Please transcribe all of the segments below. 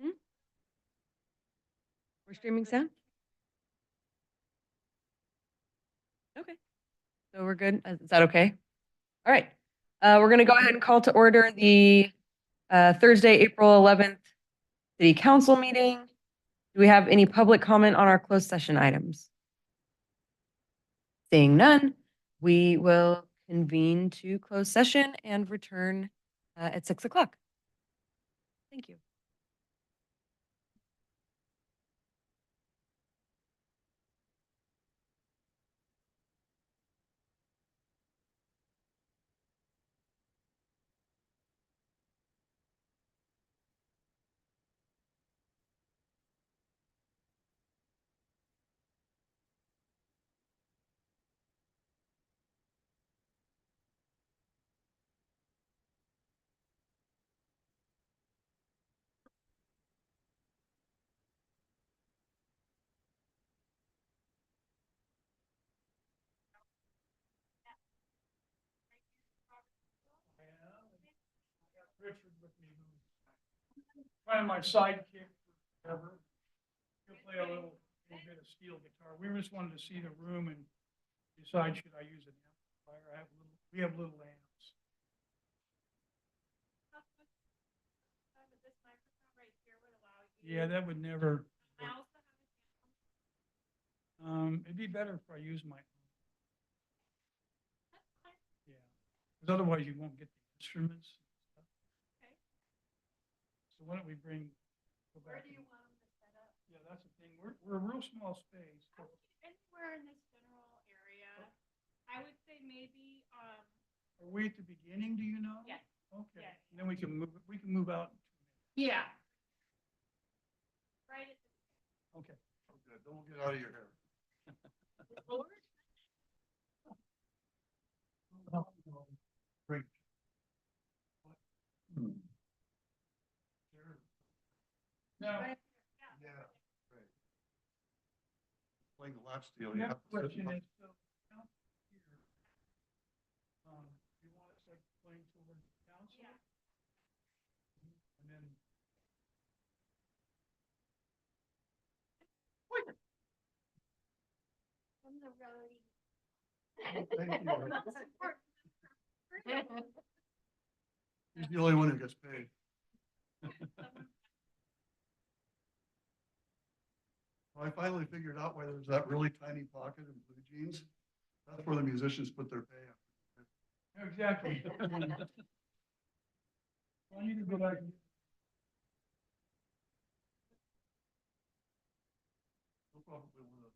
Hmm? We're streaming sound? Okay. So we're good. Is that okay? All right. We're going to go ahead and call to order the Thursday, April 11th City Council meeting. Do we have any public comment on our closed session items? Seeing none, we will convene to closed session and return at 6 o'clock. Thank you. Richard with me, who's kind of my sidekick forever. He'll play a little bit of steel guitar. We just wanted to see the room and decide should I use an amplifier. We have little amps. Yeah, that would never. It'd be better if I use my. Yeah, because otherwise you won't get the instruments. So why don't we bring? Where do you want them to set up? Yeah, that's the thing. We're a real small space. Anywhere in this general area, I would say maybe, Are we at the beginning, do you know? yes, Okay, yes. and then we can move out. yeah. Right at the, Okay. Oh, good. Don't Get out of your hair. Great. Now, Yeah, right. Playing the latch deal, the yeah. next question is, so, count here. You want us like playing toward the council? Yeah. And then, From the roadie. Thank you. He's the only one who gets paid. I finally figured out why there's that really tiny pocket in blue jeans. That's where the musicians put their pay. exactly. I need to go back. They'll probably want to.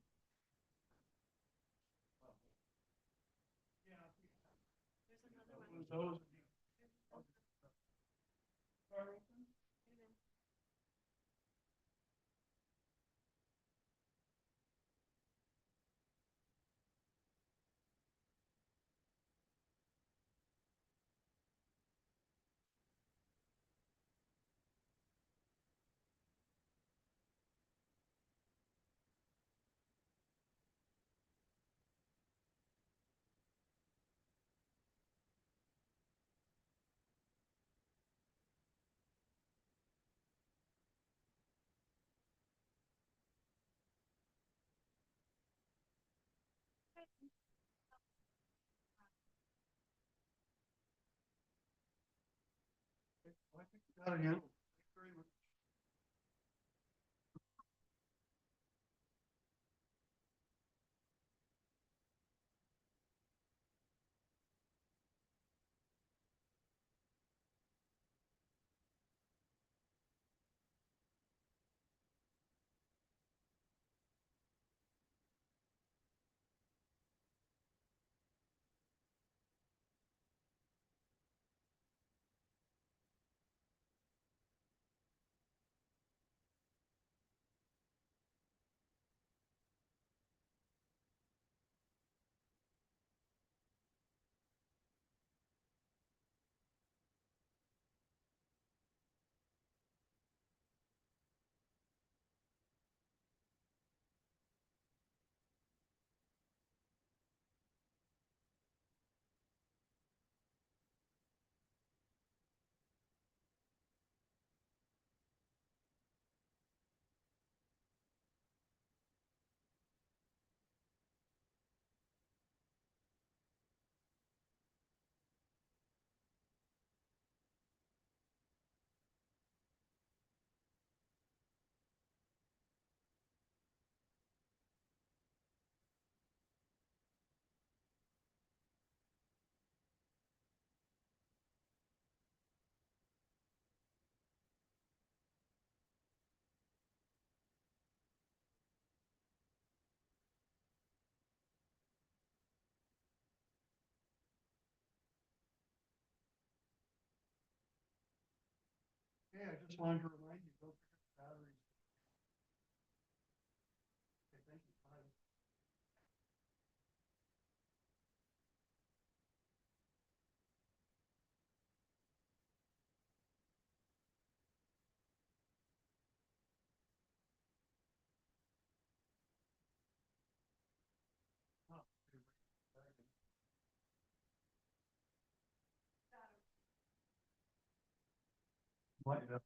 There's another one. Those. I think you got it handled. Thanks very much. Hey, I just wanted to remind you, go pick up the batteries. Okay, thank you. Bye. Oh, okay, right. What, yeah.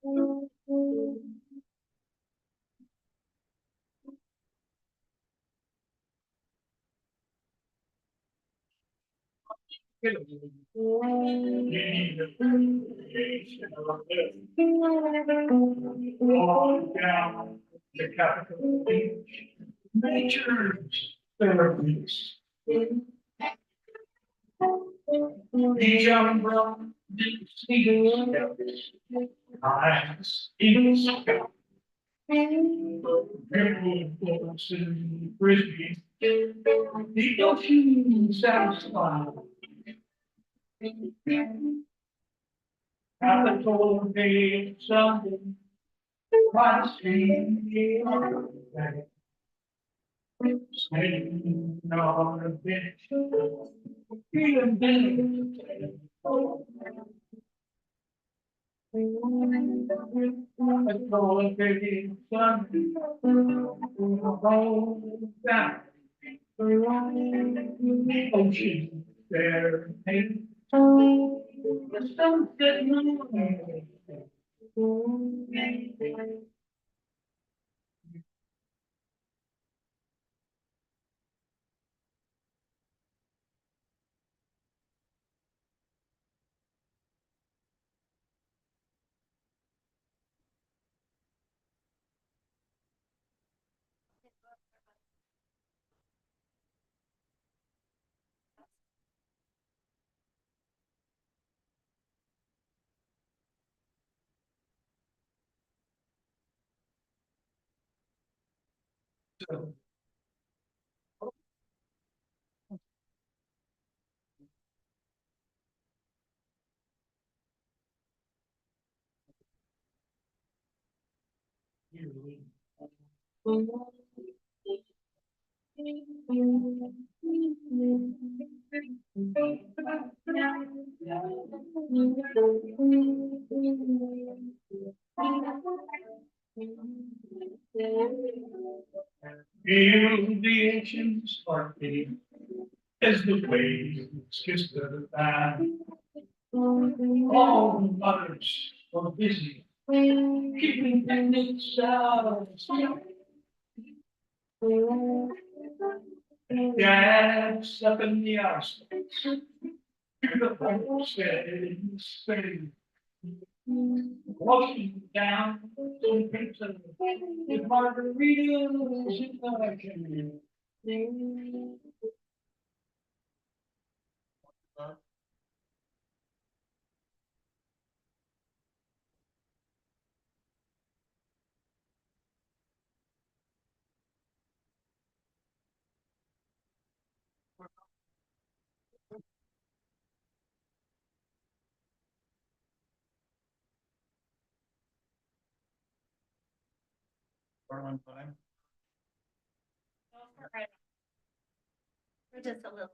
On down the Capitol Beach, nature's therapies. The umbrella, the seas, eyes, ears, dribble books and frisbees, the ocean satisfied. Capitol Day, Sunday, by the sea, sitting on a bench, feeling better. Capitol Day, Sunday, roll down. The ocean there, and the sunset moon. Feel the ancient sparkling as the waves kiss the land. All the mothers are busy keeping picnics out. Dance up in the ice. The homestead in Spain. Walking down some pizza with margaritas in the can. Start on time. We're just a little.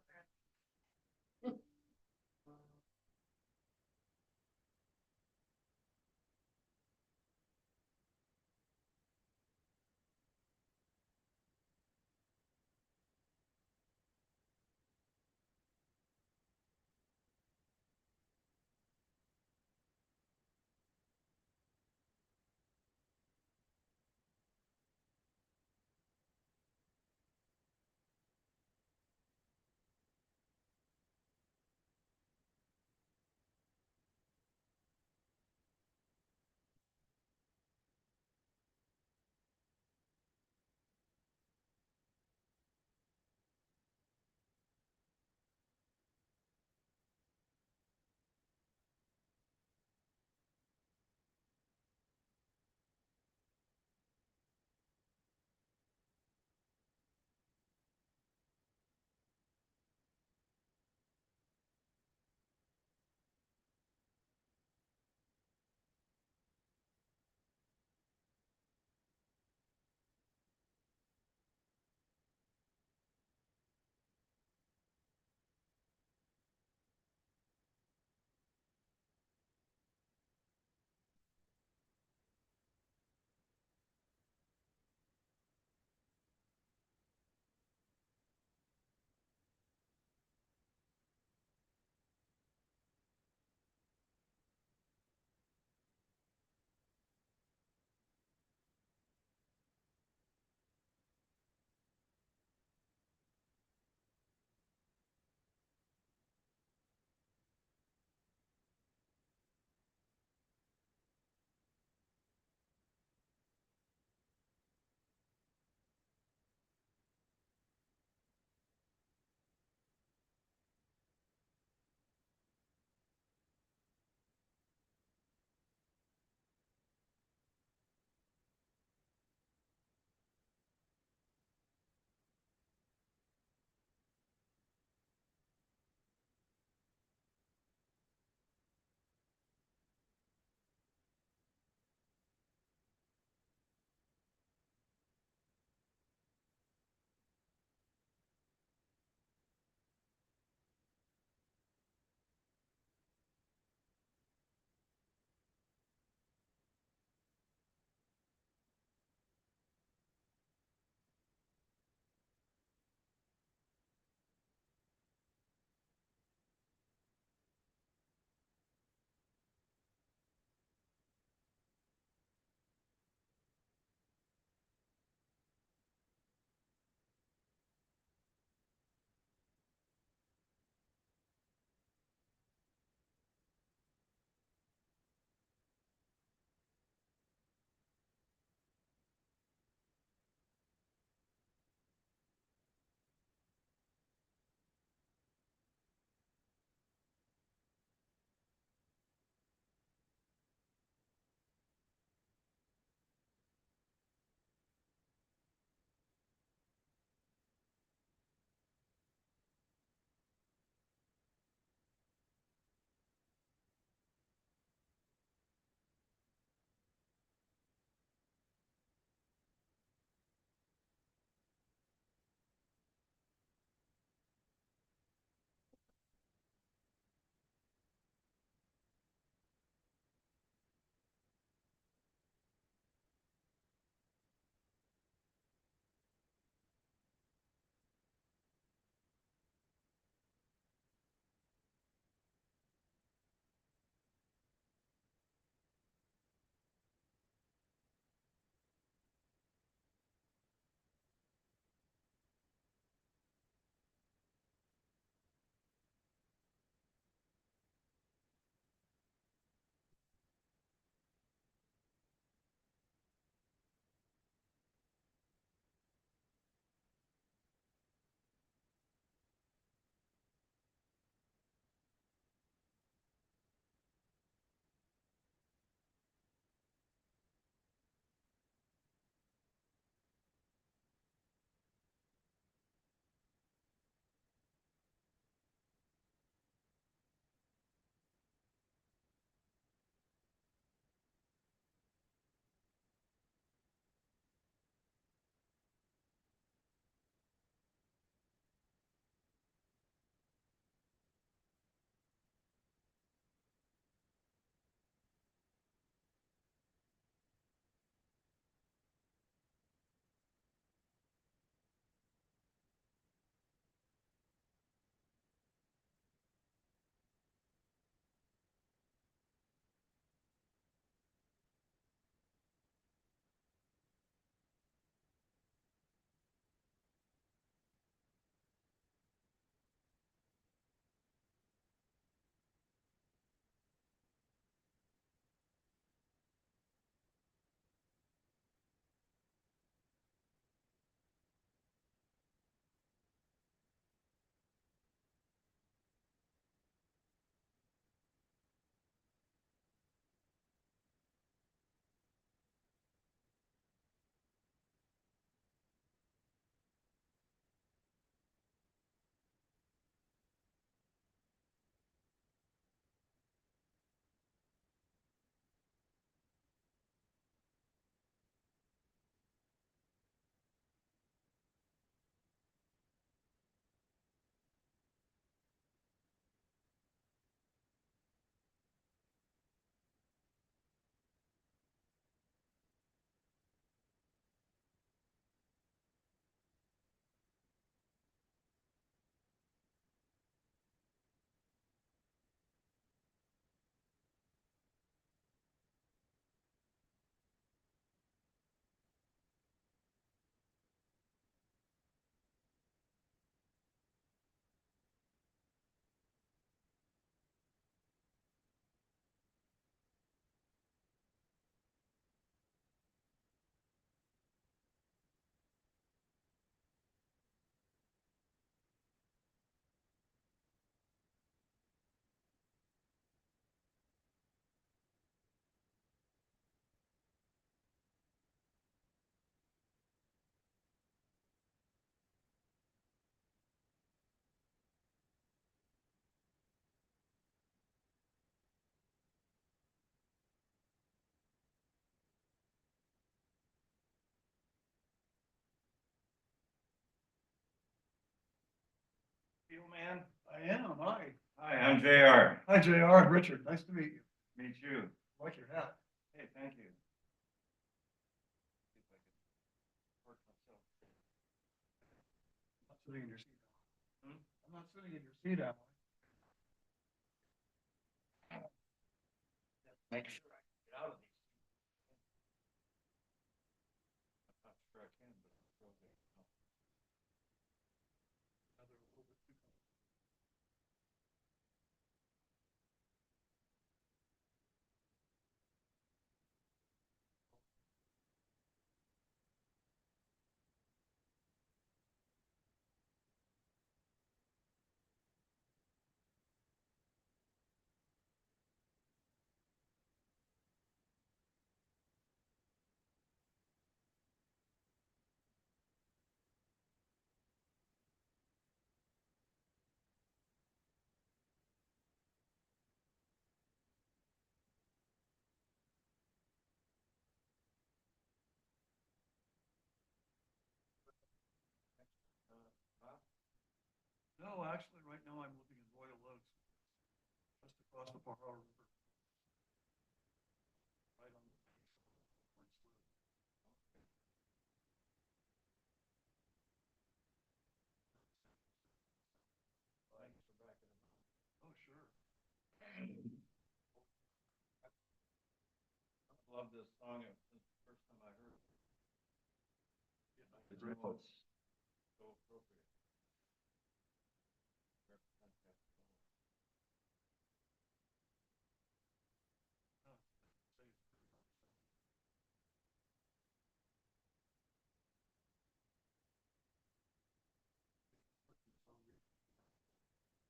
I am, hi. Hi, I'm JR. Hi, JR, Richard, nice to meet you. Meet you. Like your hat. Hey, thank you. See if I can work myself. I'm not sitting in your seat. Hmm? I'm not sitting in your seat, am I? Make sure I can get out of these. I'm not sure I can, but I'll go there. Another little bit too comfortable. Huh? No, actually, right now I'm living in Royal Oaks, just across the Pajaro River. Right on the Point Slip. Thanks for backing them up. Oh, sure. I love this song since the first time I heard it. It's I know it's so appropriate. Represent that song.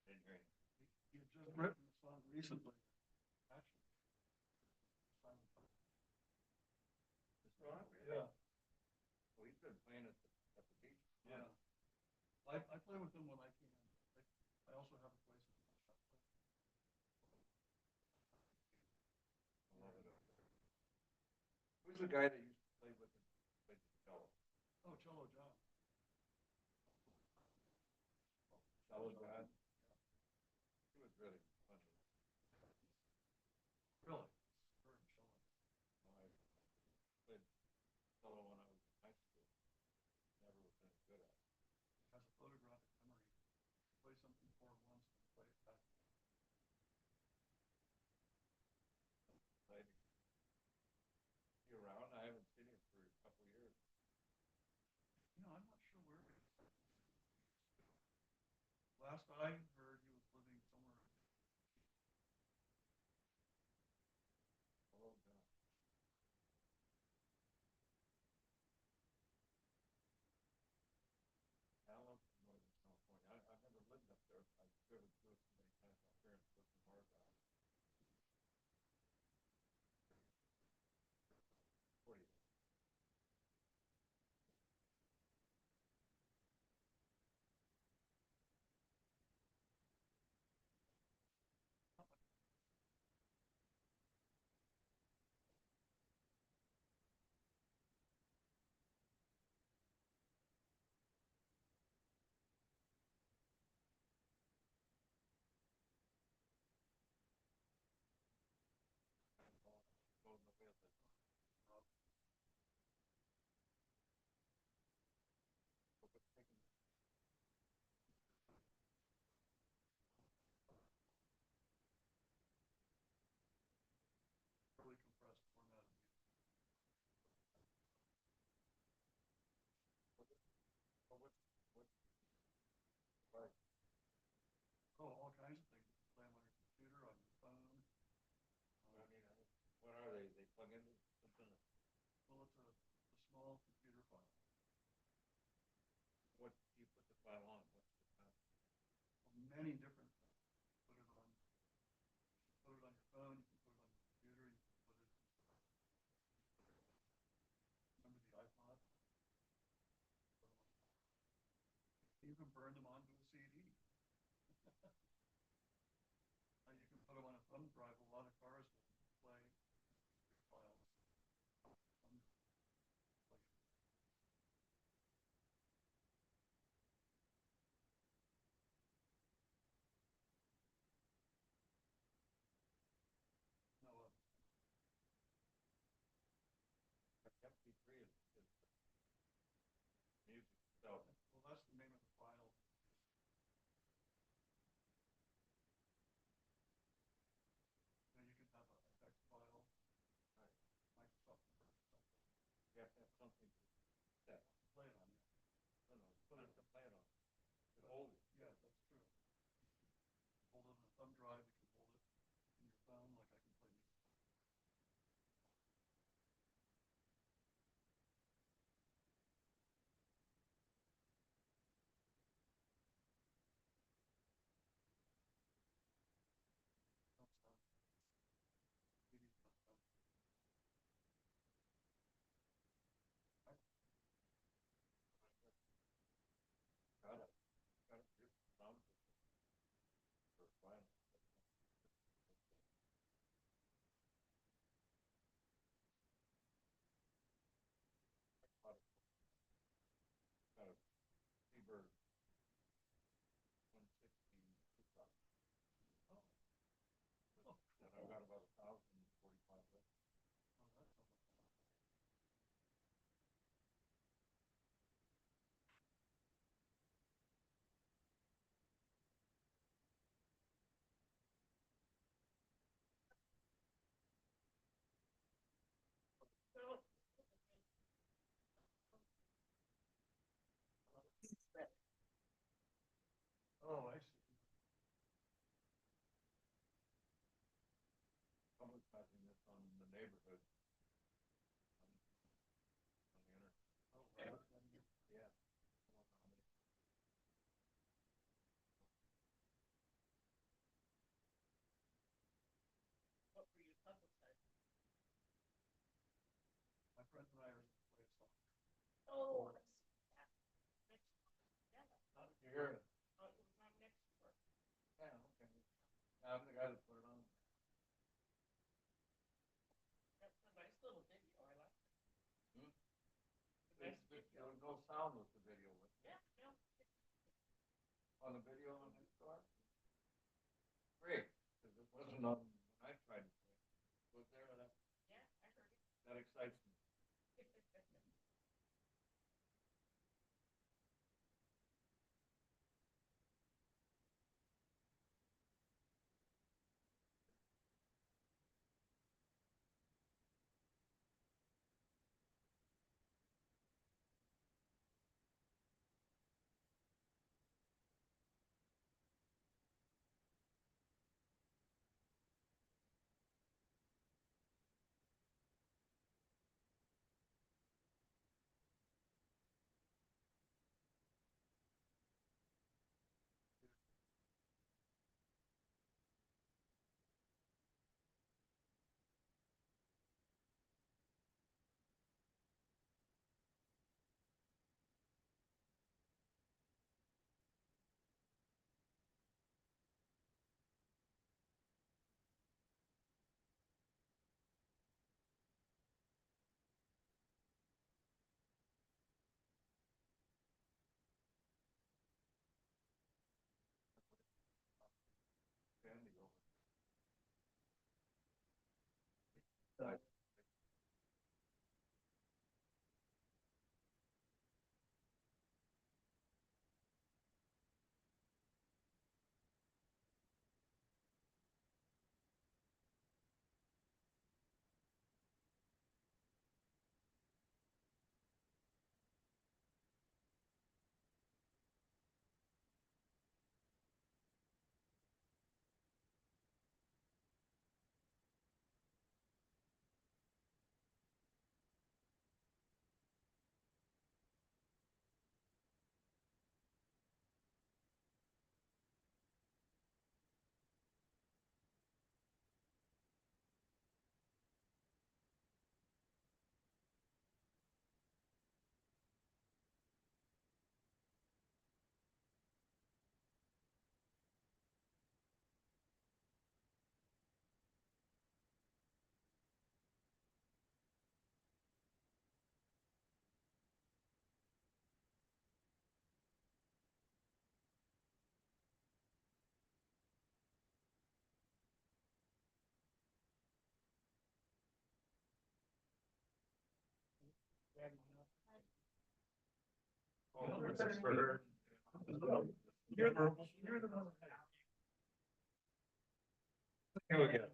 Didn't hear you. He had just written a song recently, actually. This song? Yeah, Well, he's been playing at the beach. yeah. I play with him when I can. I also have a place. I love it up there. Who's the guy that used to play with him? Played the cello. Oh, Cello John. Cello guy. He was really funny. Really? Superb cello. I played cello when I was in high school. Never was any good at it. Has a photographic memory. Play something for him once and play it back. Played. He around? I haven't seen him for a couple of years. You know, I'm not sure where he is. Last I heard, he was living somewhere. Cello John. I love Northern California. I've never lived up there. I've driven through it so many times. My parents lived in Oregon. 40 years. Going the way of the but what's taking Really compressed format of music. right? Oh, all kinds of things. You can play them on your computer, on your phone. I mean, what are they? They plug into something. Well, it's a small computer file. What do you put the file on? What's the content? Many different things. Put it on your phone, you can put it on your computer, you can put it. Remember the iPod? You can burn them onto a CD. You can put them on a thumb drive. A lot of cars will play files. have to have something to set, Plan on it. no, put it, the plan on, to hold it. Yeah, that's true. Hold it on a thumb drive, you can hold it in your phone, like I can play music. Don't stop. Maybe it's not stop. Got it, your sound system for final. Got a Seabird 160 truck. Oh. And I've got about 1,045 left. Oh, that's not much fun. Oh, I see. Someone's passing this on the neighborhood. On the internet. Oh, well, that's not good. Yeah. My friends and I are playing soccer. Oh, How did you hear it? Yeah, okay. I'm the guy that put it on. that's a nice little video, I like it. Hmm? Nice There video. was no sound with the video. Yeah, no, On the video on his car? Great, because it wasn't on when I tried to play. Was there, yeah, I heard it. that excites me. Sandy over. Oh, this is for her. You're the one. Here we go.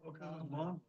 Okay, Mom.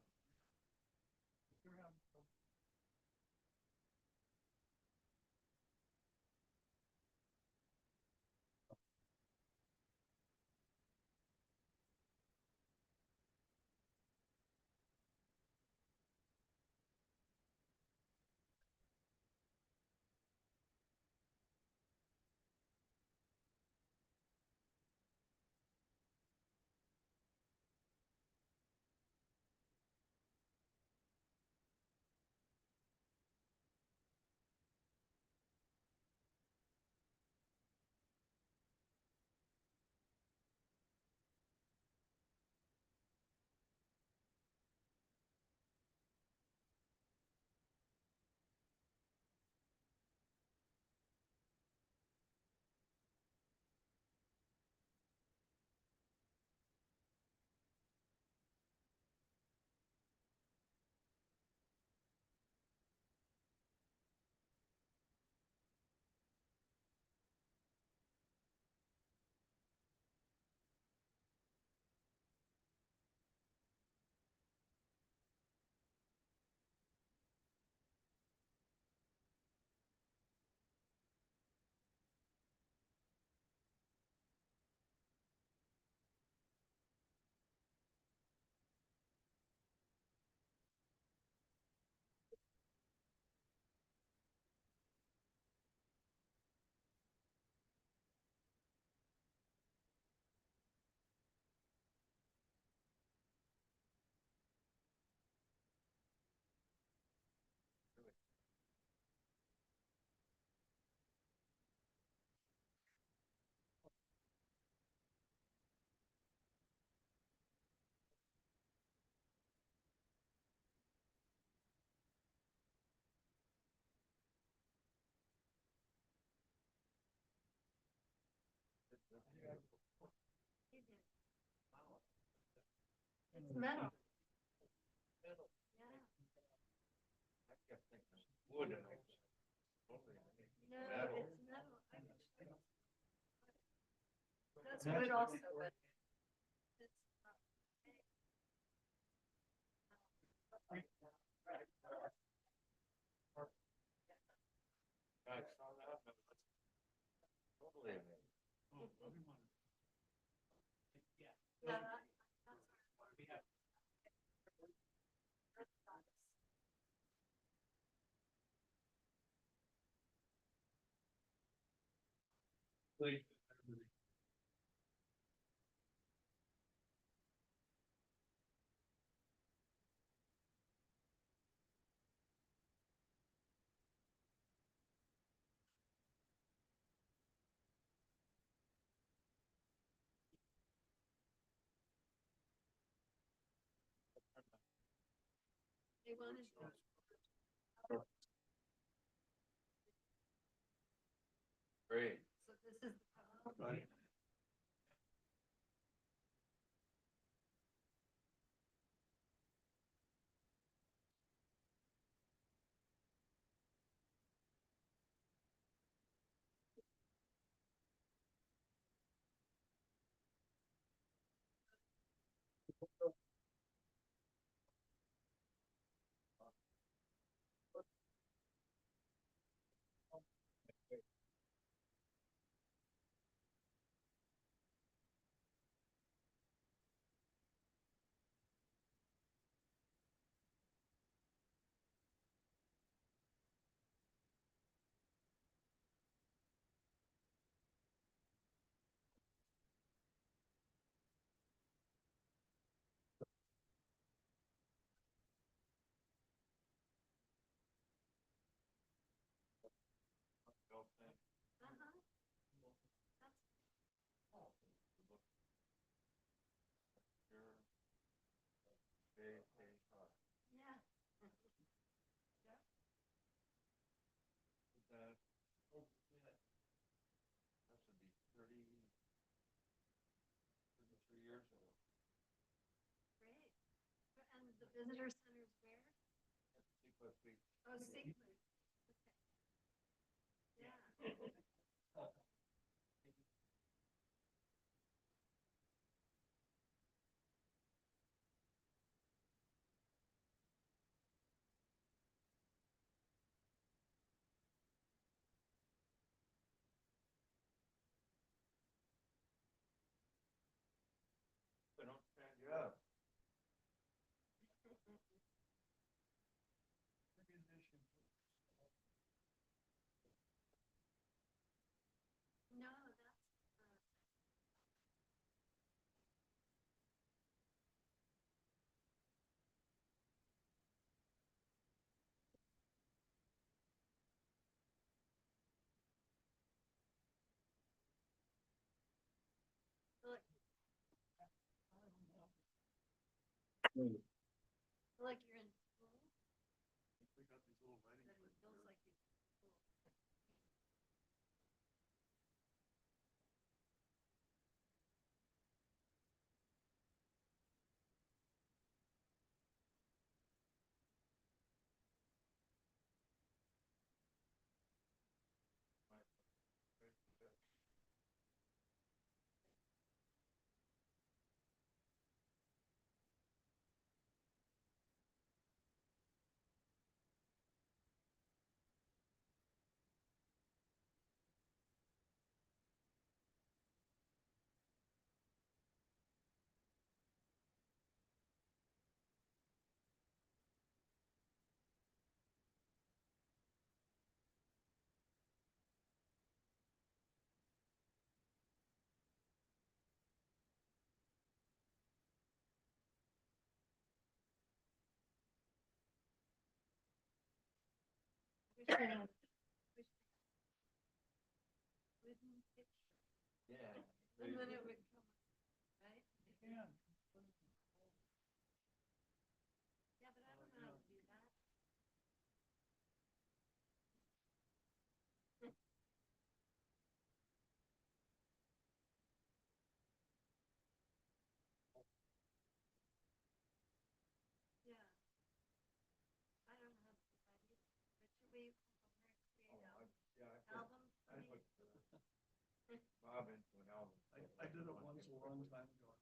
It's metal. I kept thinking wood and I was totally No, metal. it's metal. That's wood also, but it's not. I saw that, but it's totally amazing. Yeah, that's what we have. They wanted. Great. So this is. Right. Don't think. Sure. J.A.R. Yeah. That, that should be 33 years ago. Great. And the visitor center's where? Sequest Beach. Oh, Sequent. Okay. Yeah. Like you're in school, We got these little writing but it things feels here. like you're in school. Wish I had- wish I had written picture, Yeah. and then it would come, right? Yeah. Yeah, but I don't know how to do that. Yeah. I don't know how to do that either. But should we come over and create Yeah, an album? I put Bob into an album. I did it once a long time ago.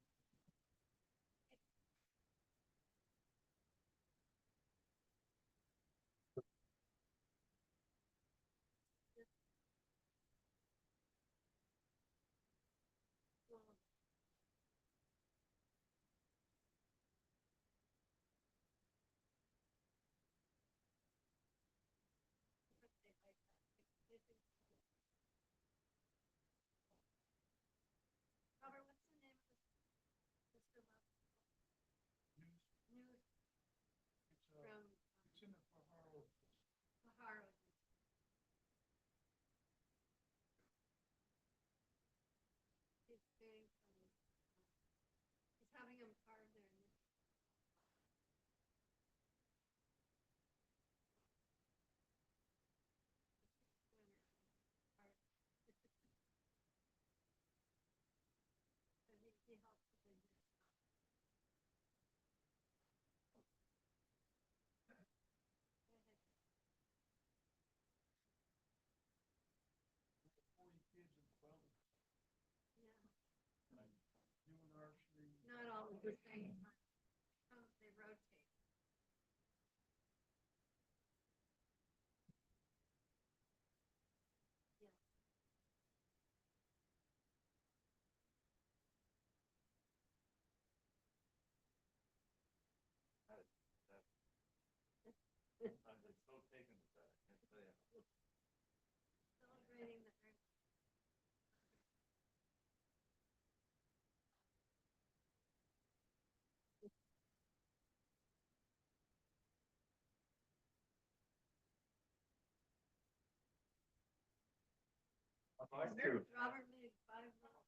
Well, but they like that. They think. Robert, what's the name of this, Mr. Love? News It's, from it's in the Pajaro. Pajaro. He's doing some, he's having them carve their initials. Art. So he helps with the stuff. Go ahead. Forty kids and 12. Yeah, Doing archery. not all at the same time. They rotate. Yeah. I'm just so taken with that, I can't tell you. Celebrating the earth. I'd like to. Robert made 5 minutes.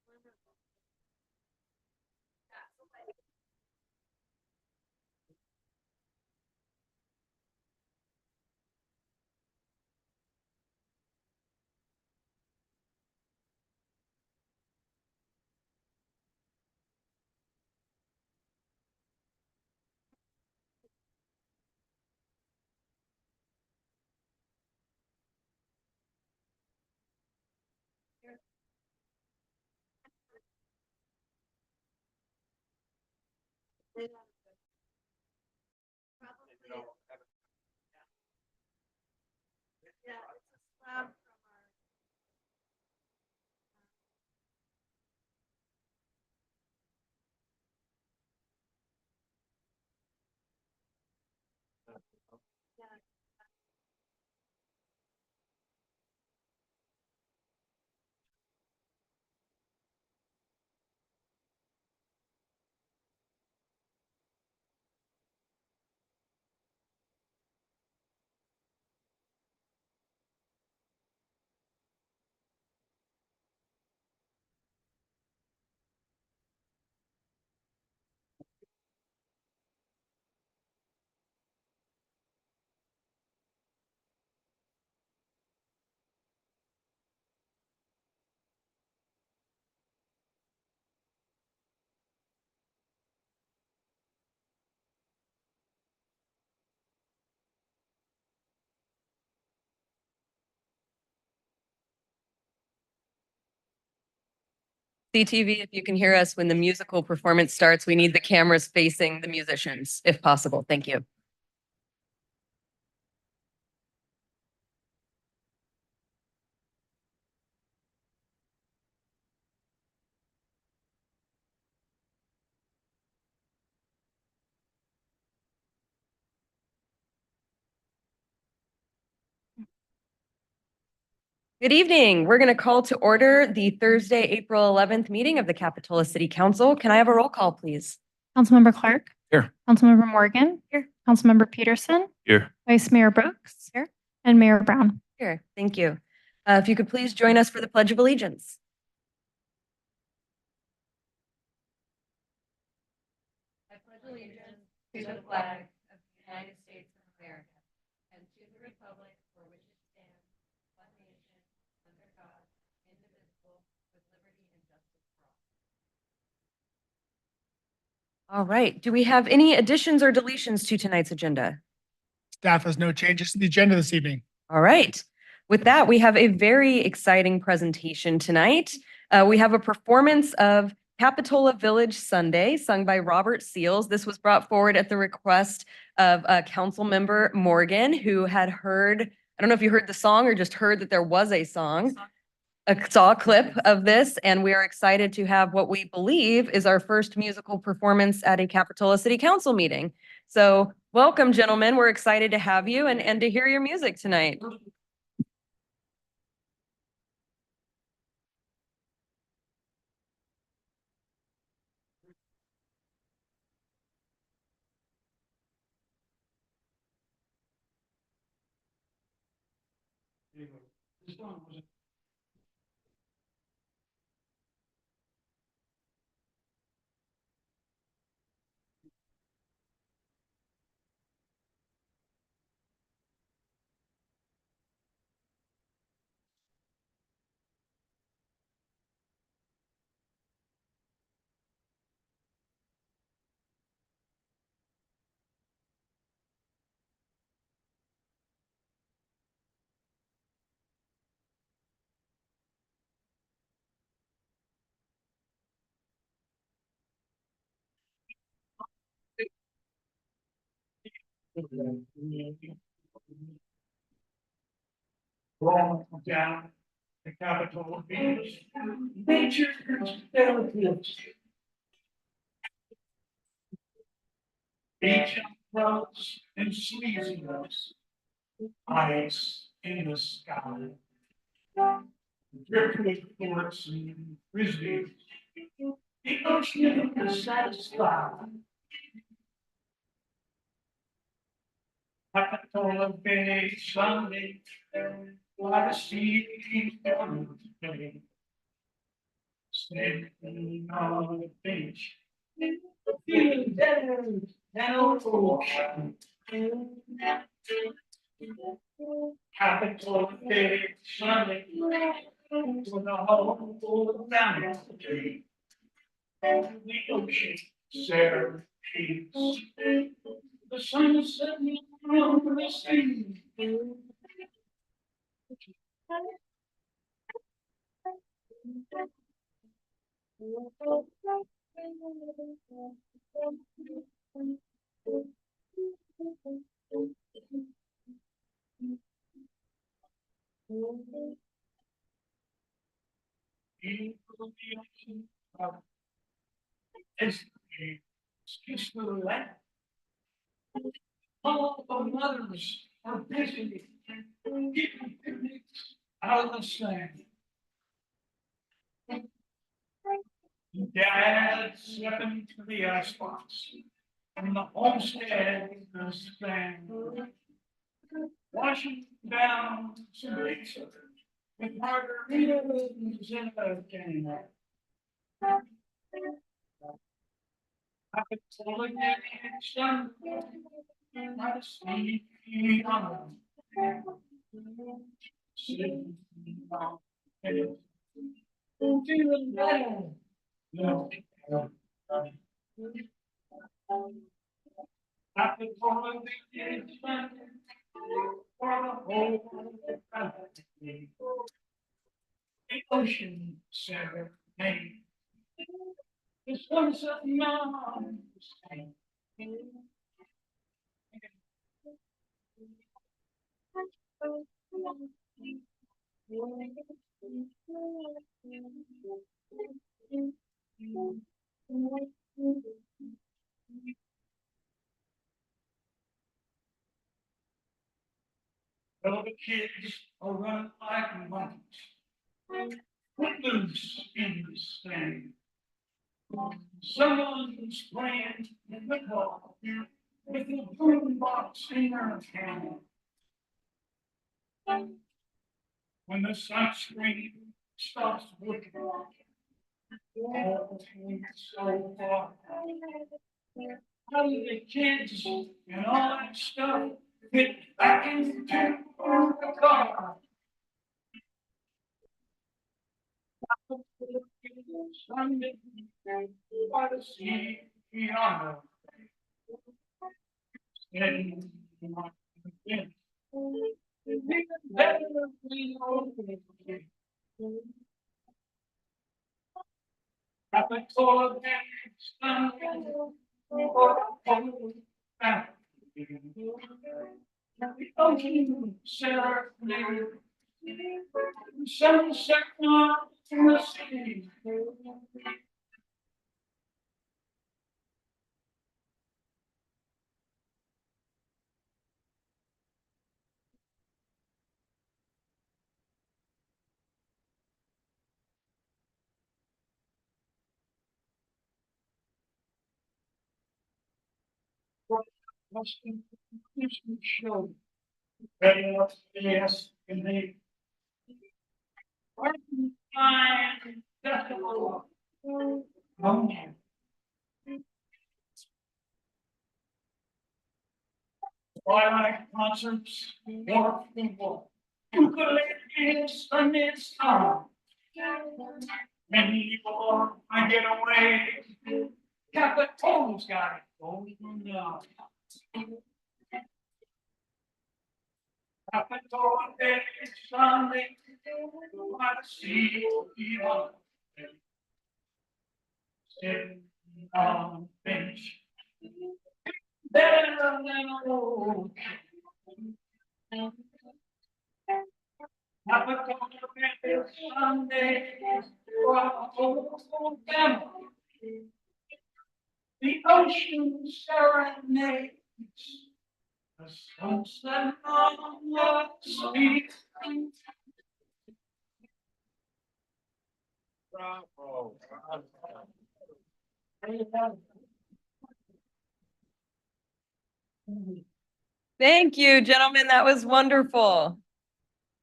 Wonderful. Here. Probably. Yeah, it's a slab from our CTV, if you can hear us when the musical performance starts, we need the cameras facing the musicians, if possible. Thank you. Good evening. We're going to call to order the Thursday, April 11th meeting of the Capitola City Council. Can I have a roll call, please? Councilmember Clark. Here. Councilmember Morgan. Here. Councilmember Peterson. Here. Vice Mayor Brooks. Here. And Mayor Brown. Here, thank you. If you could please join us for the Pledge of Allegiance. I pledge allegiance to the flag of the United States of America and to the republic for which it stands, one nation, under God, indivisible, with liberty and justice for all. All right, do we have any additions or deletions to tonight's agenda? Staff has no changes to the agenda this evening. All right. With that, we have a very exciting presentation tonight. We have a performance of Capitola Village Sunday, sung by Robert Seals. This was brought forward at the request of council member Morgan, who had heard, I don't know if you heard the song or just heard that there was a song. Saw a clip of this, and we are excited to have what we believe is our first musical performance at a Capitola City Council meeting. So welcome, gentlemen. We're excited to have you and to hear your music tonight. This one was rolling down the Capitol Beach. Nature's relatives. Beach crowds and sleaziness. Ice in the sky. Driftwood forts and frisbees. The ocean is satisfied. Capitola Bay Sunday, while the sea keeps going today. Standing on the beach, feeling better than ocean. Capitola Bay Sunday, with a whole family. The ocean, Sarah peace. The sun is setting on the sea. It's just the land. All the mothers are busy keeping picnics out of the sand. Dad stepping to the icebox and the homestead is sand. Washing down some pizza with margaritas in a can. I could totally get some, I see on sitting on it. Feeling better. No. I could totally get some for the whole family. The ocean serenade. The sunset mountains. Well, the kids are running like monkeys. Footloose in the sand. Someone's playing in the ball with a boombox in their hand. When the sunscreen starts looking so far, how do the kids and all that stuff get back into the car? Sunday, by the sea, beyond. Steady, on the fence. Better than we know. I think all of that Sunday, the ocean serenade, sunset on the sea. Must be show. Ready up, yes, and they. Twilight concerts, more people. Ukuleles and it's on. Many more, I get away. Capitol's got it going on. Capitol is Sunday, I see you. Sitting on the bench. Better than a road. Capitol is Sunday, for the whole family. The ocean serenades. The sunset on the sea. Bravo. Thank you, gentlemen. That was wonderful.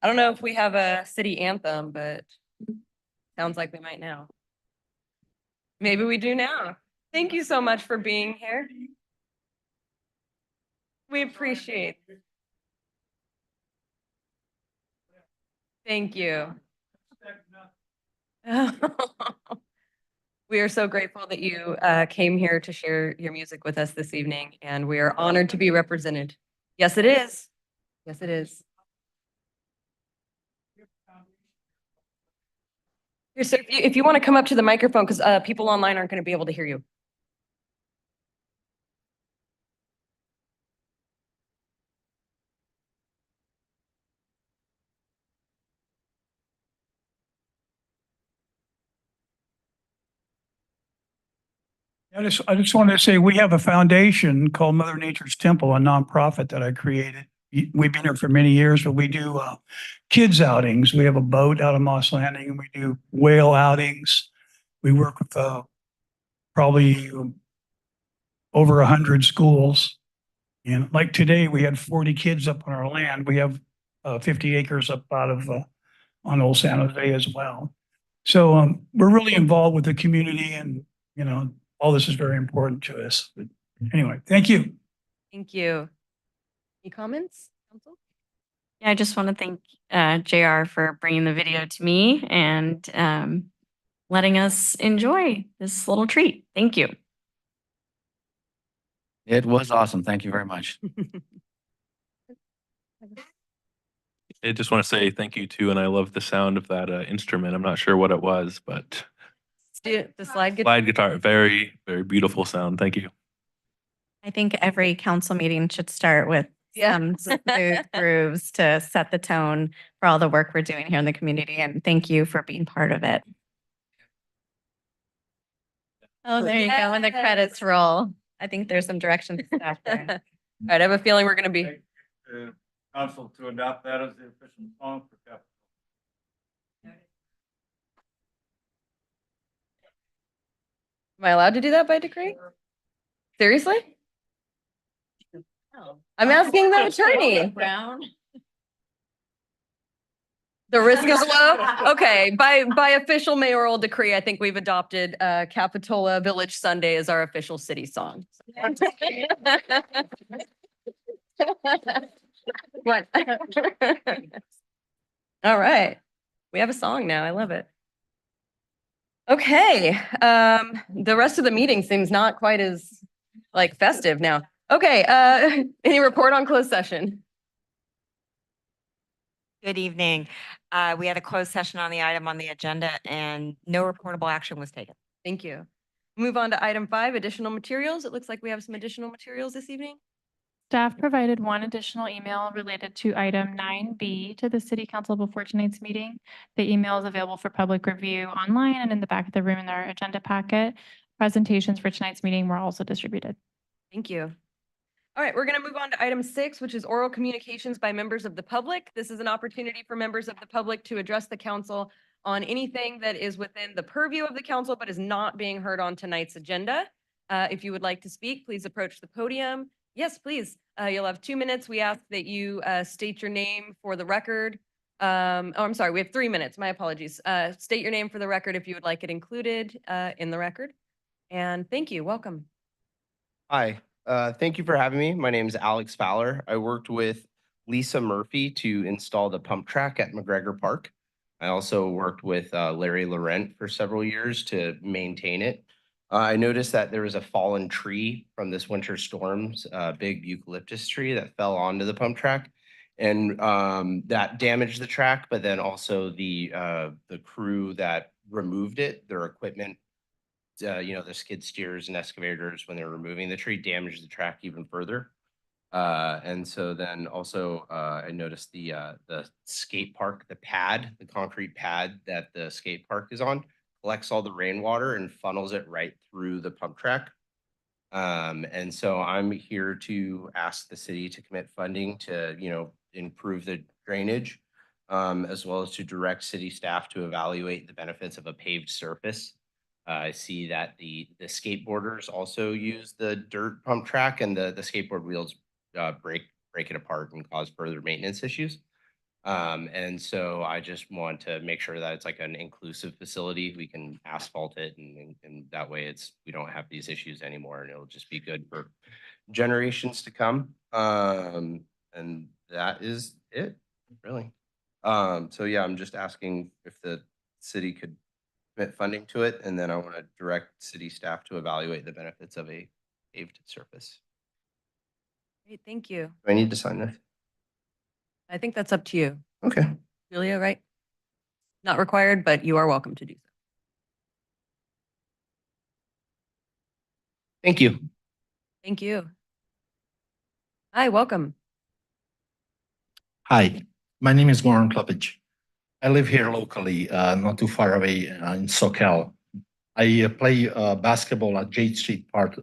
I don't know if we have a city anthem, but sounds like we might now. Maybe we do now. Thank you so much for being here. We appreciate. Thank you. We are so grateful that you came here to share your music with us this evening, and we are honored to be represented. Yes, it is. Yes, it is. Here, sir, if you want to come up to the microphone, because people online aren't going to be able to hear you. I just wanted to say, we have a foundation called Mother Nature's Temple, a nonprofit that I created. we've been here for many years, but we do kids outings. We have a boat out of Moss Landing and we do whale outings. We work with probably over 100 schools. And like today, we had 40 kids up on our land. We have 50 acres up out of on Old San Jose as well. So we're really involved with the community and, you know, all this is very important to us. But anyway, thank you. Thank you. Any comments, council? Yeah, I just want to thank JR for bringing the video to me and letting us enjoy this little treat. Thank you. It was awesome. Thank you very much. I just want to say thank you too, and I love the sound of that instrument. I'm not sure what it was, but The slide guitar. slide guitar, very, very beautiful sound. Thank you. I think every council meeting should start with some smooth grooves to set the tone for all the work we're doing here in the community. And thank you for being part of it. Oh, there you go. When the credits roll, I think there's some direction to staff there. All right, I have a feeling we're going to be. Council to adopt that as the official song for Capitol. Am I allowed to do that by decree? Seriously? I'm asking the attorney. Brown. The risk is low? Okay, by official mayoral decree, I think we've adopted Capitola Village Sunday as our official city song. What? All right, we have a song now. I love it. Okay, the rest of the meeting seems not quite as like festive now. Okay, any report on closed session? Good evening. We had a closed session on the item on the agenda and no reportable action was taken. Thank you. Move on to item 5, additional materials. It looks like we have some additional materials this evening. Staff provided one additional email related to item 9B to the city council before tonight's meeting. The email is available for public review online and in the back of the room in our agenda packet. Presentations for tonight's meeting were also distributed. Thank you. All right, we're going to move on to item 6, which is oral communications by members of the public. This is an opportunity for members of the public to address the council on anything that is within the purview of the council, but is not being heard on tonight's agenda. If you would like to speak, please approach the podium. Yes, please. You'll have 2 minutes. We ask that you state your name for the record. I'm sorry, we have 3 minutes. My apologies. State your name for the record if you would like it included in the record. And thank you. Welcome. Hi, thank you for having me. My name is Alex Fowler. I worked with Lisa Murphy to install the pump track at McGregor Park. I also worked with Larry Laurent for several years to maintain it. I noticed that there was a fallen tree from this winter storms, a big eucalyptus tree that fell onto the pump track. And that damaged the track, but then also the crew that removed it, their equipment, the skid steers and excavators, when they're removing the tree, damaged the track even further. And so then also I noticed the skate park, the concrete pad that the skate park is on, collects all the rainwater and funnels it right through the pump track. And so I'm here to ask the city to commit funding to, improve the drainage, as well as to direct city staff to evaluate the benefits of a paved surface. I see that the skateboarders also use the dirt pump track, and the skateboard wheels break it apart and cause further maintenance issues. And so I just want to make sure that it's like an inclusive facility. We can asphalt it, and that way we don't have these issues anymore, and it'll just be good for generations to come. And that is it, really. So yeah, I'm just asking if the city could commit funding to it, and then I want to direct city staff to evaluate the benefits of a paved surface. Great, thank you. Do I need to sign this? I think that's up to you. Okay. Julia, right? Not required, but you are welcome to do so. Thank you. Thank you. Hi, welcome. Hi, my name is Goran Klopic. I live here locally, not too far away in SoCal. I play basketball at Jade Street Park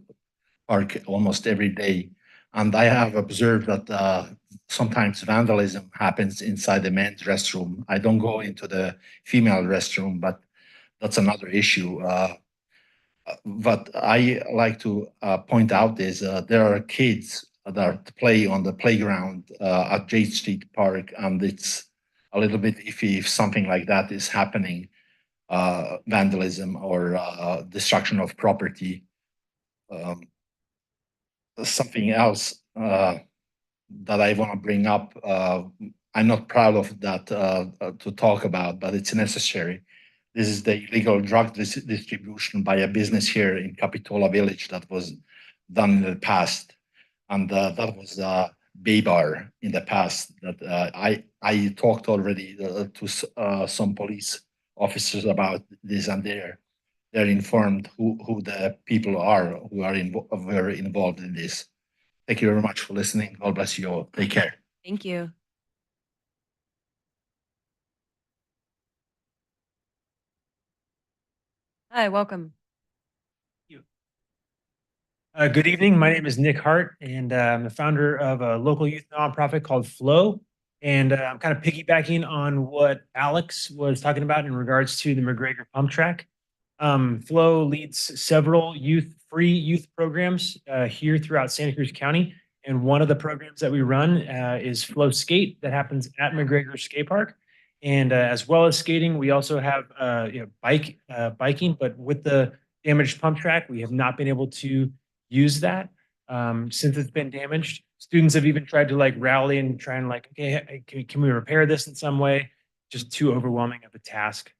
almost every day. And I have observed that sometimes vandalism happens inside the men's restroom. I don't go into the female restroom, but that's another issue. What I like to point out is there are kids that play on the playground at J Street Park, and it's a little bit iffy if something like that is happening, vandalism or destruction of property. Um, Something else that I want to bring up, I'm not proud of that to talk about, but it's necessary. This is the illegal drug distribution by a business here in Capitola Village that was done in the past. And that was Baybar in the past that I talked already to some police officers about this, and they're informed who the people are who are were involved in this. Thank you very much for listening. God bless you all. Take care. Thank you. Hi, welcome. Good evening. My name is Nick Hart, and I'm the founder of a local youth nonprofit called Flow. And I'm kind of piggybacking on what Alex was talking about in regards to the McGregor Pump Track. Flow leads several free youth programs here throughout Santa Cruz County. And one of the programs that we run is Flow Skate that happens at McGregor Skate Park. And as well as skating, we also have biking, but with the damaged pump track, we have not been able to use that since it's been damaged. Students have even tried to like rally and try and like, okay, can we repair this in some way? Just too overwhelming of a task.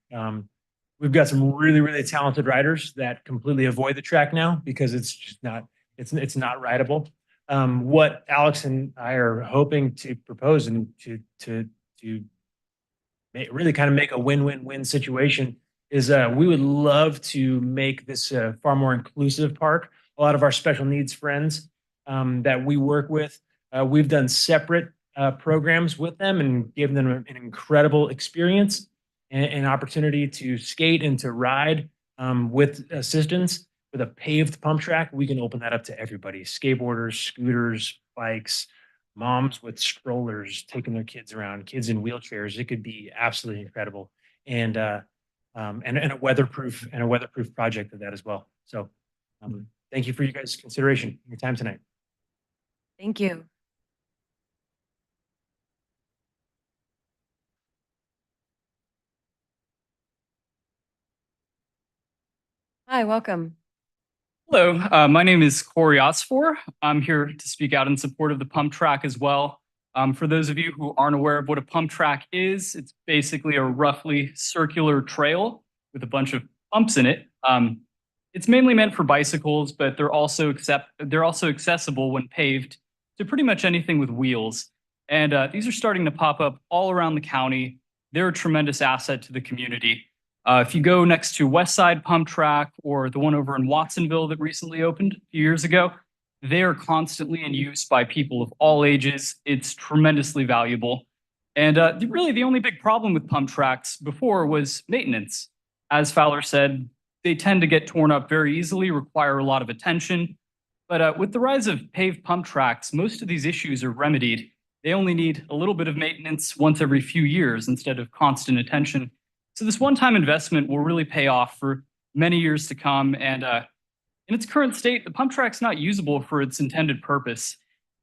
We've got some really, really talented riders that completely avoid the track now because it's just not, it's not rideable. What Alex and I are hoping to propose and to really kind of make a win-win-win situation is we would love to make this a far more inclusive park. A lot of our special needs friends that we work with, we've done separate programs with them and given them an incredible experience and opportunity to skate and to ride with assistance. With a paved pump track, we can open that up to everybody: skateboarders, scooters, bikes, moms with strollers taking their kids around, kids in wheelchairs. It could be absolutely incredible, and a weatherproof project of that as well. So thank you for your guys' consideration, your time tonight. Thank you. Hi, welcome. Hello, my name is Corey Osfor. I'm here to speak out in support of the pump track as well. For those of you who aren't aware of what a pump track is, it's basically a roughly circular trail with a bunch of pumps in it. It's mainly meant for bicycles, but they're also accessible when paved to pretty much anything with wheels. And these are starting to pop up all around the county. They're a tremendous asset to the community. If you go next to West Side Pump Track or the one over in Watsonville that recently opened a few years ago, they are constantly in use by people of all ages. It's tremendously valuable. And really the only big problem with pump tracks before was maintenance. As Fowler said, they tend to get torn up very easily, require a lot of attention. But with the rise of paved pump tracks, most of these issues are remedied. They only need a little bit of maintenance once every few years instead of constant attention. So this one-time investment will really pay off for many years to come. And in its current state, the pump track's not usable for its intended purpose.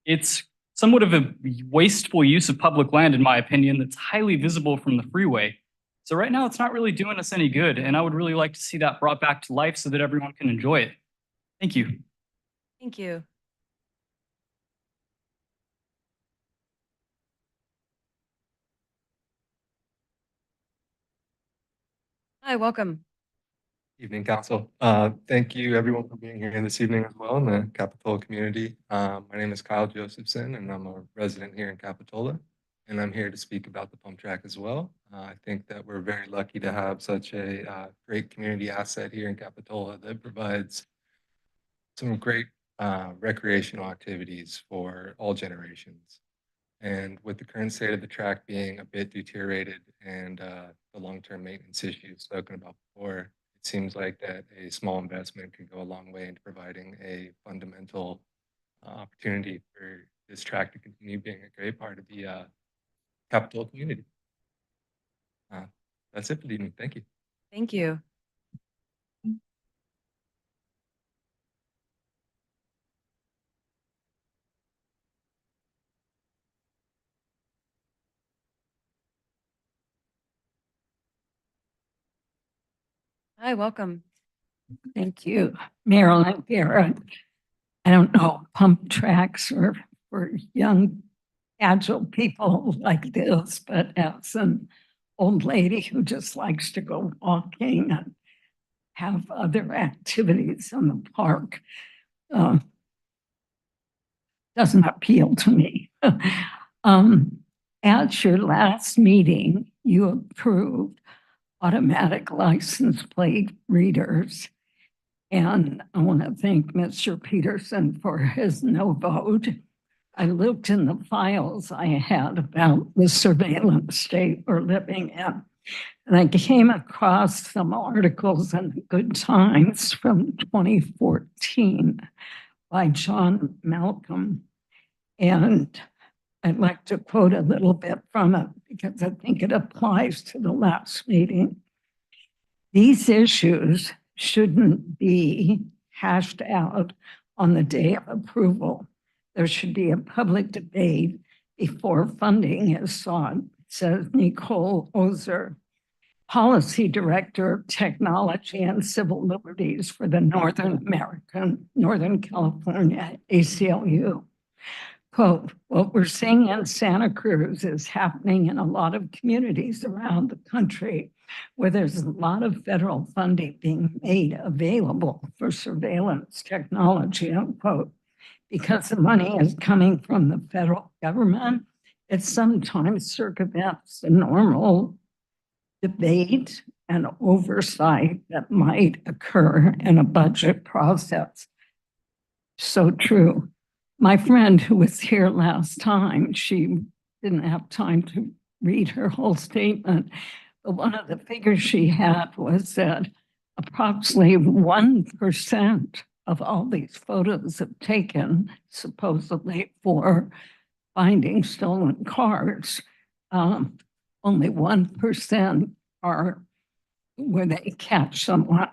It's somewhat of a wasteful use of public land, in my opinion, that's highly visible from the freeway. So right now, it's not really doing us any good. And I would really like to see that brought back to life so that everyone can enjoy it. Thank you. Thank you. Hi, welcome. Evening, Council. Thank you, everyone, for being here this evening as well in the Capitola community. My name is Kyle Josephson, and I'm a resident here in Capitola, and I'm here to speak about the pump track as well. I think that we're very lucky to have such a great community asset here in Capitola that provides some great recreational activities for all generations. And with the current state of the track being a bit deteriorated and the long-term maintenance issues spoken about before, it seems like that a small investment could go a long way into providing a fundamental opportunity for this track to continue being a great part of the Capitola community. That's it for the evening. Thank you. Thank you. Hi, welcome. Thank you, Marilyn Garrett. I don't know, pump tracks are for young, agile people like this, but as an old lady who just likes to go walking and have other activities in the park, doesn't appeal to me. At your last meeting, you approved automatic license plate readers. And I want to thank Mr. Peterson for his no vote. I looked in the files I had about the surveillance state we're living in. And I came across some articles in the Good Times from 2014 by John Malcolm. And I'd like to quote a little bit from it because I think it applies to the last meeting. These issues shouldn't be hashed out on the day of approval. There should be a public debate before funding is sought, says Nicole Ozer, Policy Director of Technology and Civil Liberties for the Northern California ACLU. Quote, what we're seeing in Santa Cruz is happening in a lot of communities around the country where there's a lot of federal funding being made available for surveillance technology, unquote. Because the money is coming from the federal government, it sometimes circumvents the normal debate and oversight that might occur in a budget process. So true. My friend who was here last time, she didn't have time to read her whole statement, but one of the figures she had was that approximately 1% of all these photos are taken supposedly for finding stolen cars. Only 1% are where they catch someone.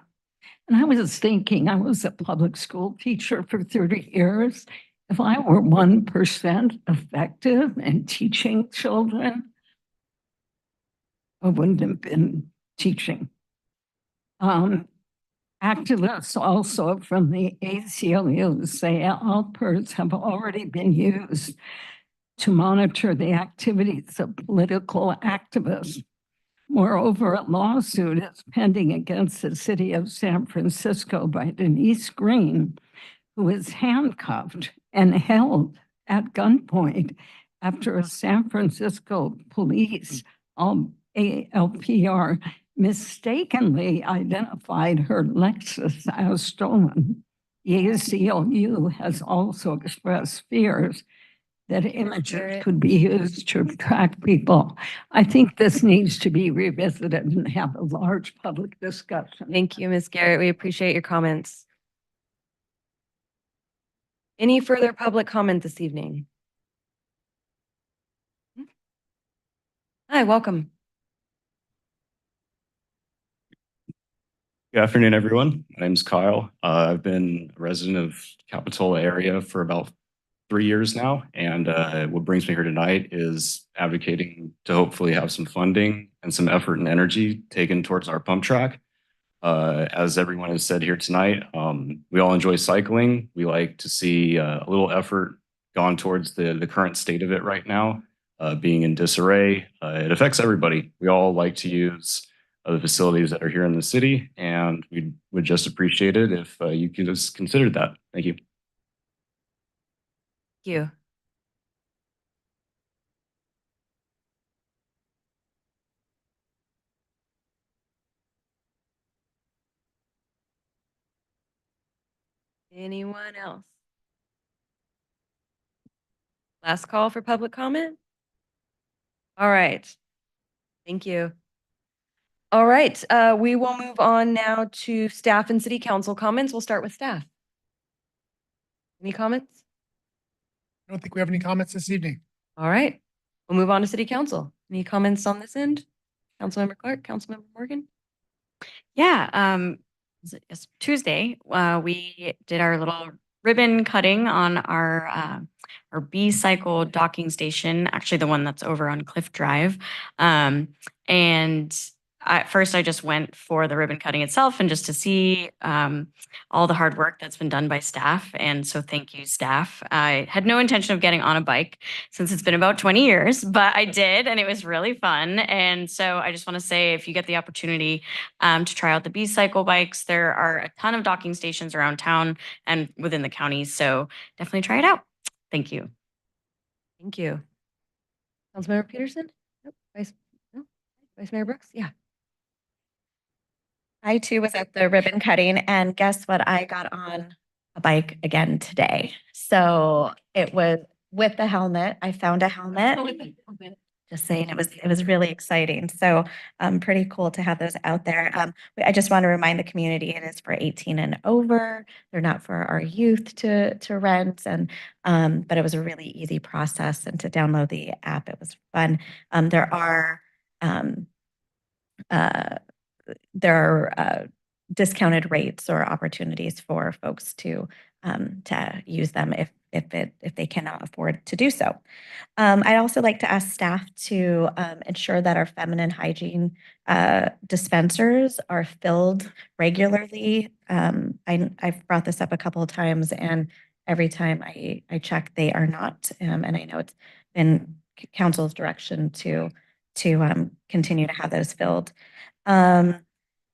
And I was thinking, I was a public school teacher for 30 years. If I were 1% effective in teaching children, I wouldn't have been teaching. Activists also from the ACLU say Alpers have already been used to monitor the activities of political activists. Moreover, a lawsuit is pending against the city of San Francisco by Denise Green, who is handcuffed and held at gunpoint after a San Francisco police, ALPR, mistakenly identified her Lexus as stolen. The ACLU has also expressed fears that images could be used to track people. I think this needs to be revisited and have a large public discussion. Thank you, Ms. Garrett. We appreciate your comments. Any further public comment this evening? Hi, welcome. Good afternoon, everyone. My name's Kyle. I've been a resident of Capitola area for about 3 years now. And what brings me here tonight is advocating to hopefully have some funding and some effort and energy taken towards our pump track. As everyone has said here tonight, we all enjoy cycling. We like to see a little effort gone towards the current state of it right now, being in disarray. It affects everybody. We all like to use the facilities that are here in the city, and we would just appreciate it if you could just consider that. Thank you. Thank you. Anyone else? Last call for public comment? All right. Thank you. All right, we will move on now to staff and city council comments. We'll start with staff. Any comments? I don't think we have any comments this evening. All right, we'll move on to city council. Any comments on this end? Councilmember Clark, Councilmember Morgan? Yeah, it's Tuesday, we did our little ribbon cutting on our B-cycle docking station, actually the one that's over on Cliff Drive. And at first I just went for the ribbon cutting itself and just to see all the hard work that's been done by staff. And so thank you, staff. I had no intention of getting on a bike since it's been about 20 years, but I did, and it was really fun. And so I just want to say, if you get the opportunity to try out the B-cycle bikes, there are a ton of docking stations around town and within the county. So definitely try it out. Thank you. Thank you. Councilmember Peterson? Nope. Vice Mayor Brooks? Yeah. I too was at the ribbon cutting, and guess what? I got on a bike again today. So it was with the helmet. I found a helmet. Just saying, it was really exciting. So pretty cool to have those out there. I just want to remind the community it is for 18 and over. They're not for our youth to rent, and but it was a really easy process. And to download the app, it was fun. There are discounted rates or opportunities for folks to use them if they cannot afford to do so. I'd also like to ask staff to ensure that our feminine hygiene dispensers are filled regularly. I've brought this up a couple of times, and every time I check, they are not. And I know it's been council's direction to continue to have those filled.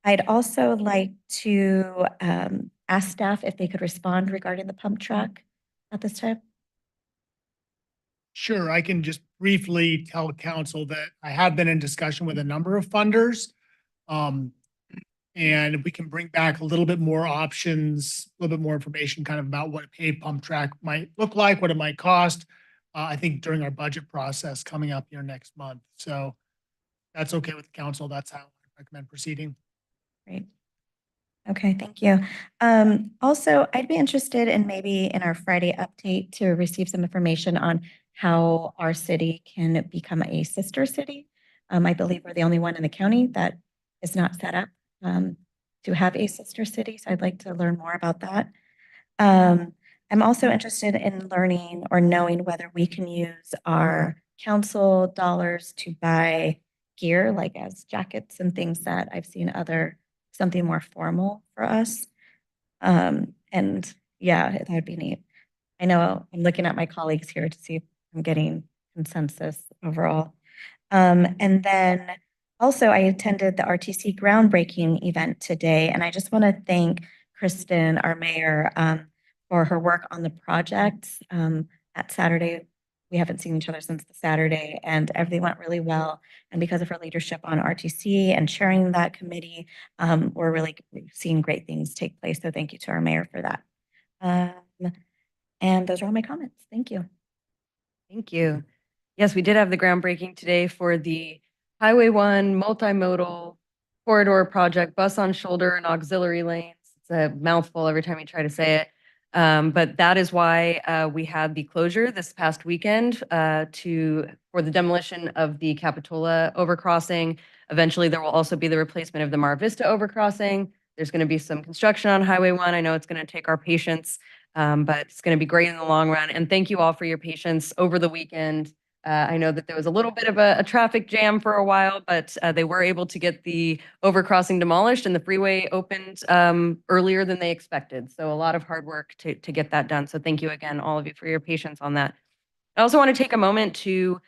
I'd also like to ask staff if they could respond regarding the pump track at this time. Sure, I can just briefly tell council that I have been in discussion with a number of funders. And we can bring back a little bit more options, a little bit more information kind of about what a paid pump track might look like, what it might cost. I think during our budget process coming up here next month. So that's okay with the council. That's how I recommend proceeding. Great. Okay, thank you. Also, I'd be interested in maybe in our Friday update to receive some information on how our city can become a sister city. I believe we're the only one in the county that is not set up to have a sister city. So I'd like to learn more about that. I'm also interested in learning or knowing whether we can use our council dollars to buy gear, like as jackets and things that I've seen something more formal for us. And yeah, that would be neat. I know I'm looking at my colleagues here to see if I'm getting consensus overall. And then also I attended the RTC groundbreaking event today, and I just want to thank Kristen, our mayor, for her work on the project. At Saturday, we haven't seen each other since the Saturday, and everything went really well. And because of her leadership on RTC and chairing that committee, we're really seeing great things take place. So thank you to our mayor for that. And those are all my comments. Thank you. Thank you. Yes, we did have the groundbreaking today for the Highway 1 multimodal corridor project, bus on shoulder and auxiliary lanes. It's a mouthful every time you try to say it. But that is why we had the closure this past weekend for the demolition of the Capitola overcrossing. Eventually, there will also be the replacement of the Mar Vista overcrossing. There's going to be some construction on Highway 1. I know it's going to take our patience, but it's going to be great in the long run. And thank you all for your patience over the weekend. I know that there was a little bit of a traffic jam for a while, but they were able to get the overcrossing demolished and the freeway opened earlier than they expected. So a lot of hard work to get that done. So thank you again, all of you, for your patience on that. I also want to take a moment to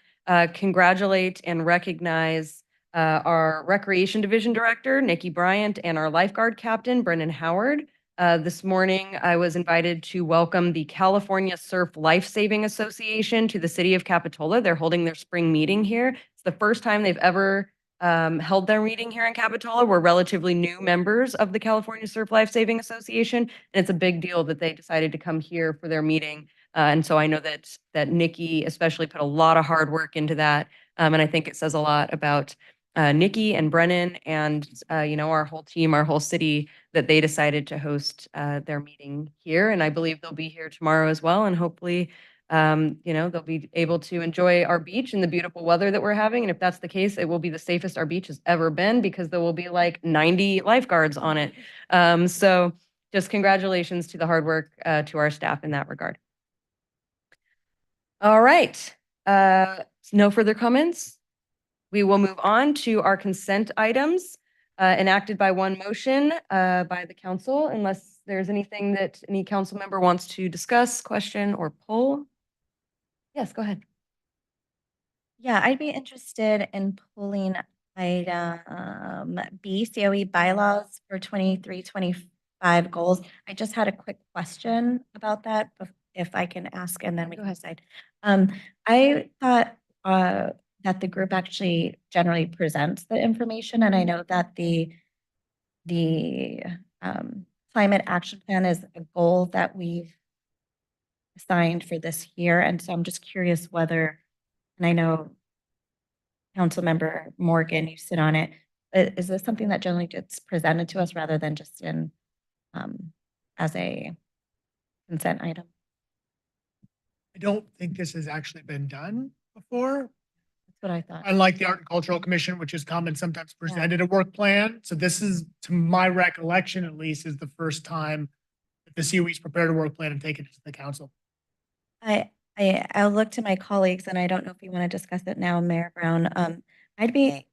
congratulate and recognize our Recreation Division Director, Nikki Bryant, and our lifeguard captain, Brendan Howard. This morning, I was invited to welcome the California Surf Lifesaving Association to the city of Capitola. They're holding their spring meeting here. It's the first time they've ever held their meeting here in Capitola. We're relatively new members of the California Surf Lifesaving Association, and it's a big deal that they decided to come here for their meeting. And so I know that Nikki especially put a lot of hard work into that. And I think it says a lot about Nikki and Brennan and our whole team, our whole city, that they decided to host their meeting here. And I believe they'll be here tomorrow as well. And hopefully They'll be able to enjoy our beach and the beautiful weather that we're having. And if that's the case, it will be the safest our beach has ever been because there will be like 90 lifeguards on it. So just congratulations to the hard work to our staff in that regard. All right. No further comments. We will move on to our consent items enacted by one motion by the council, unless there's anything that any council member wants to discuss, question, or poll. Yes, go ahead. Yeah, I'd be interested in pulling item B, COE bylaws for 23-25 goals. I just had a quick question about that, if I can ask, and then we can decide. I thought that the group actually generally presents the information, and I know that the climate action plan is a goal that we've assigned for this year, and so I'm just curious whether, and I know Councilmember Morgan, you sit on it, is this something that generally gets presented to us rather than just in as a consent item? I don't think this has actually been done before. That's what I thought. Unlike the Art and Cultural Commission, which has come and sometimes presented a work plan. So this is, to my recollection at least, is the first time that the COE's prepared a work plan and taken it to the council. I'll look to my colleagues, and I don't know if you want to discuss it now, Mayor Brown. I'd be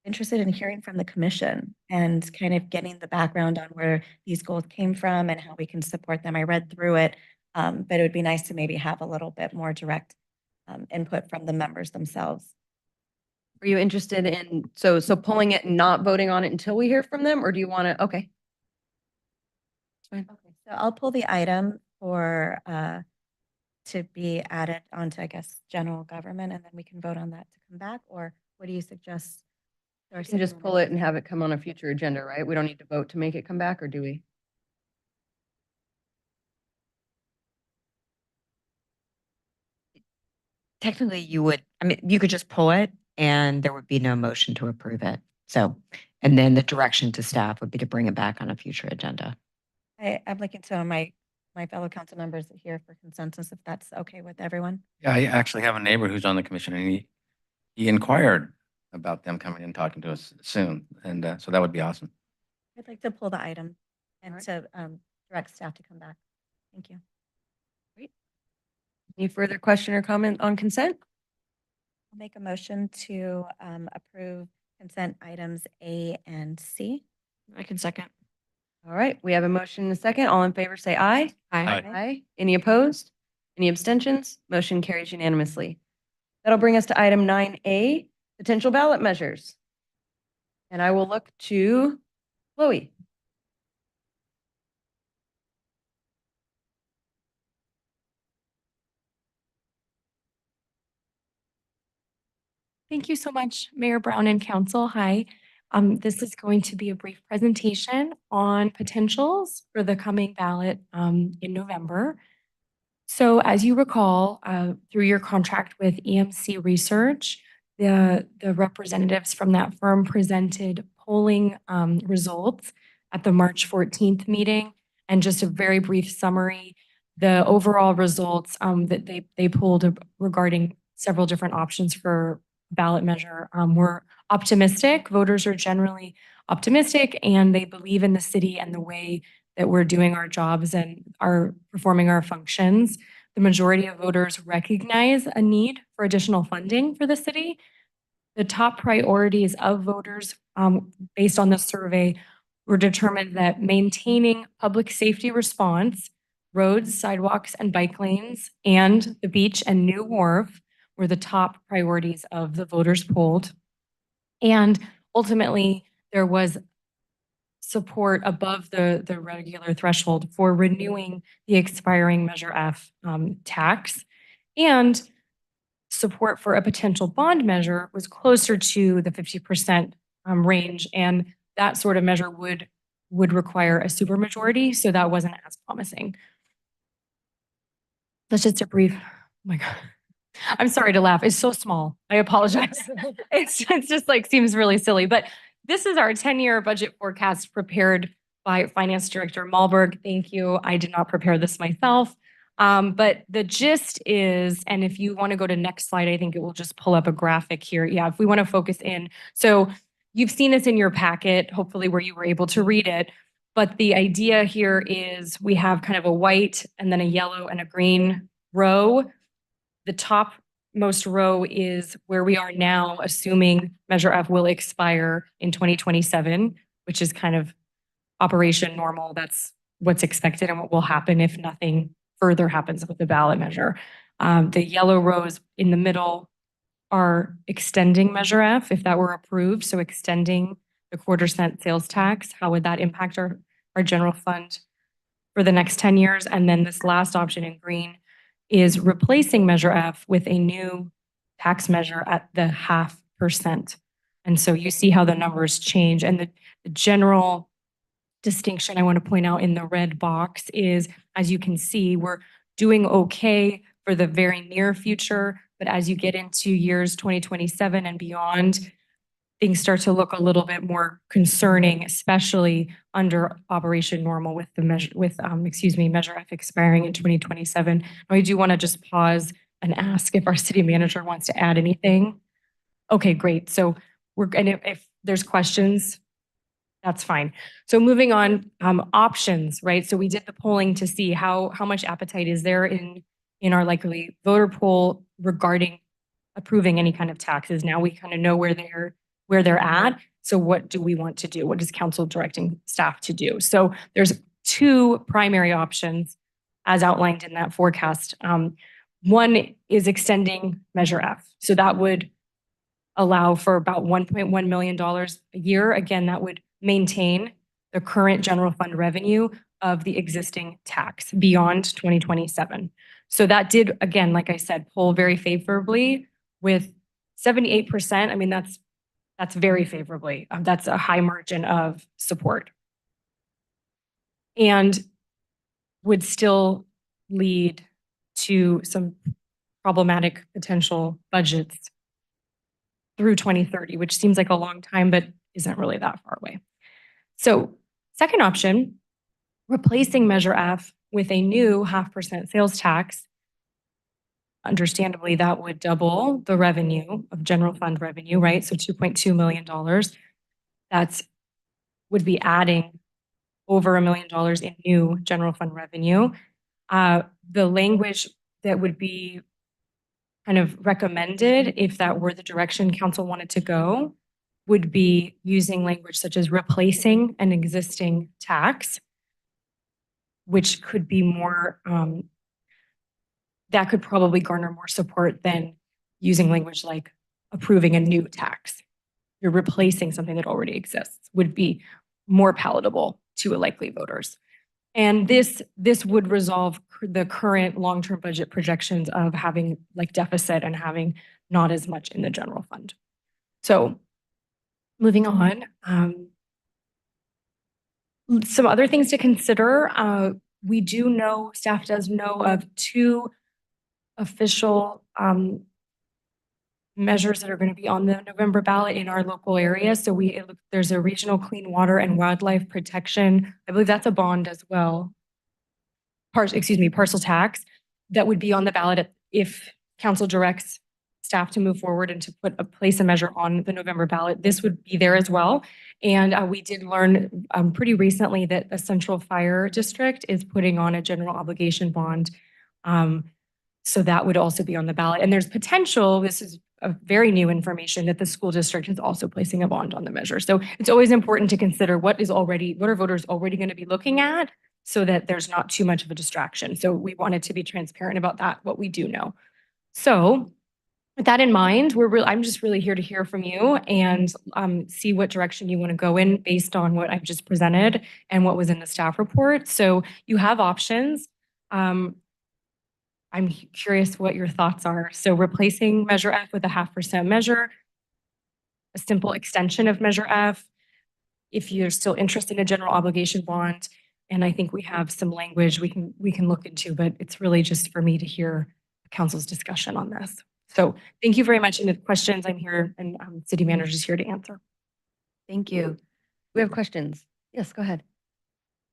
interested in hearing from the commission and kind of getting the background on where these goals came from and how we can support them. I read through it, but it would be nice to maybe have a little bit more direct input from the members themselves. Are you interested in, so pulling it and not voting on it until we hear from them, or do you want to, okay. Okay, so I'll pull the item for to be added onto, I guess, general government, and then we can vote on that to come back, or what do you suggest? We can just pull it and have it come on a future agenda, right? We don't need to vote to make it come back, or do we? Technically, you would, I mean, you could just pull it and there would be no motion to approve it. So, and then the direction to staff would be to bring it back on a future agenda. I'm looking to my fellow council members here for consensus, if that's okay with everyone. Yeah, I actually have a neighbor who's on the commission, and he inquired about them coming and talking to us soon. And so that would be awesome. I'd like to pull the item and to direct staff to come back. Thank you. Great. Any further question or comment on consent? I'll make a motion to approve consent items A and C. I can second. All right, we have a motion and a second. All in favor, say aye. Aye. Aye. Any opposed? Any abstentions? Motion carries unanimously. That'll bring us to item 9A, potential ballot measures. And I will look to Chloe. Thank you so much, Mayor Brown and Council. Hi. This is going to be a brief presentation on potentials for the coming ballot in November. So as you recall, through your contract with EMC Research, the representatives from that firm presented polling results at the March 14th meeting. And just a very brief summary, the overall results that they pulled regarding several different options for ballot measure were optimistic. Voters are generally optimistic, and they believe in the city and the way that we're doing our jobs and are performing our functions. The majority of voters recognize a need for additional funding for the city. The top priorities of voters based on the survey were determined that maintaining public safety response, roads, sidewalks, and bike lanes, and the beach and new wharf were the top priorities of the voters polled. And ultimately, there was support above the regular threshold for renewing the expiring Measure F tax. And support for a potential bond measure was closer to the 50% range. And that sort of measure would require a supermajority. So that wasn't as promising. That's just a brief, oh my God. I'm sorry to laugh. It's so small. I apologize. It's just like seems really silly, but this is our 10-year budget forecast prepared by Finance Director Malberg. Thank you. I did not prepare this myself. But the gist is, and if you want to go to next slide, I think it will just pull up a graphic here. Yeah, if we want to focus in. So you've seen this in your packet, hopefully where you were able to read it. But the idea here is we have kind of a white and then a yellow and a green row. The topmost row is where we are now, assuming Measure F will expire in 2027, which is kind of operation normal. That's what's expected and what will happen if nothing further happens with the ballot measure. The yellow rows in the middle are extending Measure F if that were approved. So extending the quarter-cent sales tax, how would that impact our general fund for the next 10 years? And then this last option in green is replacing Measure F with a new tax measure at the 0.5%. And so you see how the numbers change. And the general distinction I want to point out in the red box is, as you can see, we're doing okay for the very near future. But as you get into years 2027 and beyond, things start to look a little bit more concerning, especially under Operation Normal with the measure, Measure F expiring in 2027. I do want to just pause and ask if our city manager wants to add anything. Okay, great. So and if there's questions, that's fine. So moving on, options, right? So we did the polling to see how much appetite is there in our likely voter pool regarding approving any kind of taxes. Now we kind of know where they're at. So what do we want to do? What is council directing staff to do? So there's two primary options as outlined in that forecast. One is extending Measure F. So that would allow for about $1.1 million a year. Again, that would maintain the current general fund revenue of the existing tax beyond 2027. So that did, again, like I said, poll very favorably with 78%. I mean, that's very favorably. That's a high margin of support. And would still lead to some problematic potential budgets through 2030, which seems like a long time, but isn't really that far away. So second option, replacing Measure F with a new 0.5% sales tax. Understandably, that would double the revenue of general fund revenue, right? So $2.2 million. That's would be adding over $1 million in new general fund revenue. The language that would be kind of recommended, if that were the direction council wanted to go, would be using language such as replacing an existing tax, which could be more, that could probably garner more support than using language like approving a new tax. You're replacing something that already exists, would be more palatable to likely voters. And this would resolve the current long-term budget projections of having like deficit and having not as much in the general fund. So moving on, some other things to consider. We do know, staff does know of two official measures that are going to be on the November ballot in our local area. So there's a regional clean water and wildlife protection. I believe that's a bond as well. Parcel tax that would be on the ballot if council directs staff to move forward and to place a measure on the November ballot. This would be there as well. And we did learn pretty recently that the Central Fire District is putting on a general obligation bond. So that would also be on the ballot. And there's potential, this is a very new information, that the school district is also placing a bond on the measure. So it's always important to consider what are voters already going to be looking at, so that there's not too much of a distraction. So we wanted to be transparent about that, what we do know. So with that in mind, I'm just really here to hear from you and see what direction you want to go in based on what I've just presented and what was in the staff report. So you have options. I'm curious what your thoughts are. So replacing Measure F with a 0.5% measure, a simple extension of Measure F, if you're still interested in a general obligation bond. And I think we have some language we can look into, but it's really just for me to hear council's discussion on this. So thank you very much. And if questions, I'm here, and city manager's here to answer. Thank you. We have questions. Yes, go ahead.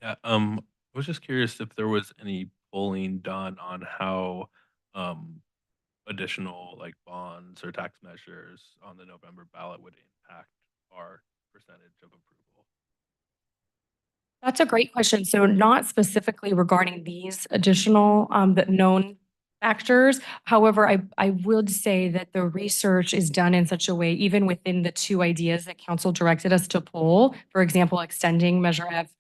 Yeah, I was just curious if there was any polling done on how additional like bonds or tax measures on the November ballot would impact our percentage of approval? That's a great question. So not specifically regarding these additional, the known factors. However, I would say that the research is done in such a way, even within the two ideas that council directed us to pull, for example, extending Measure F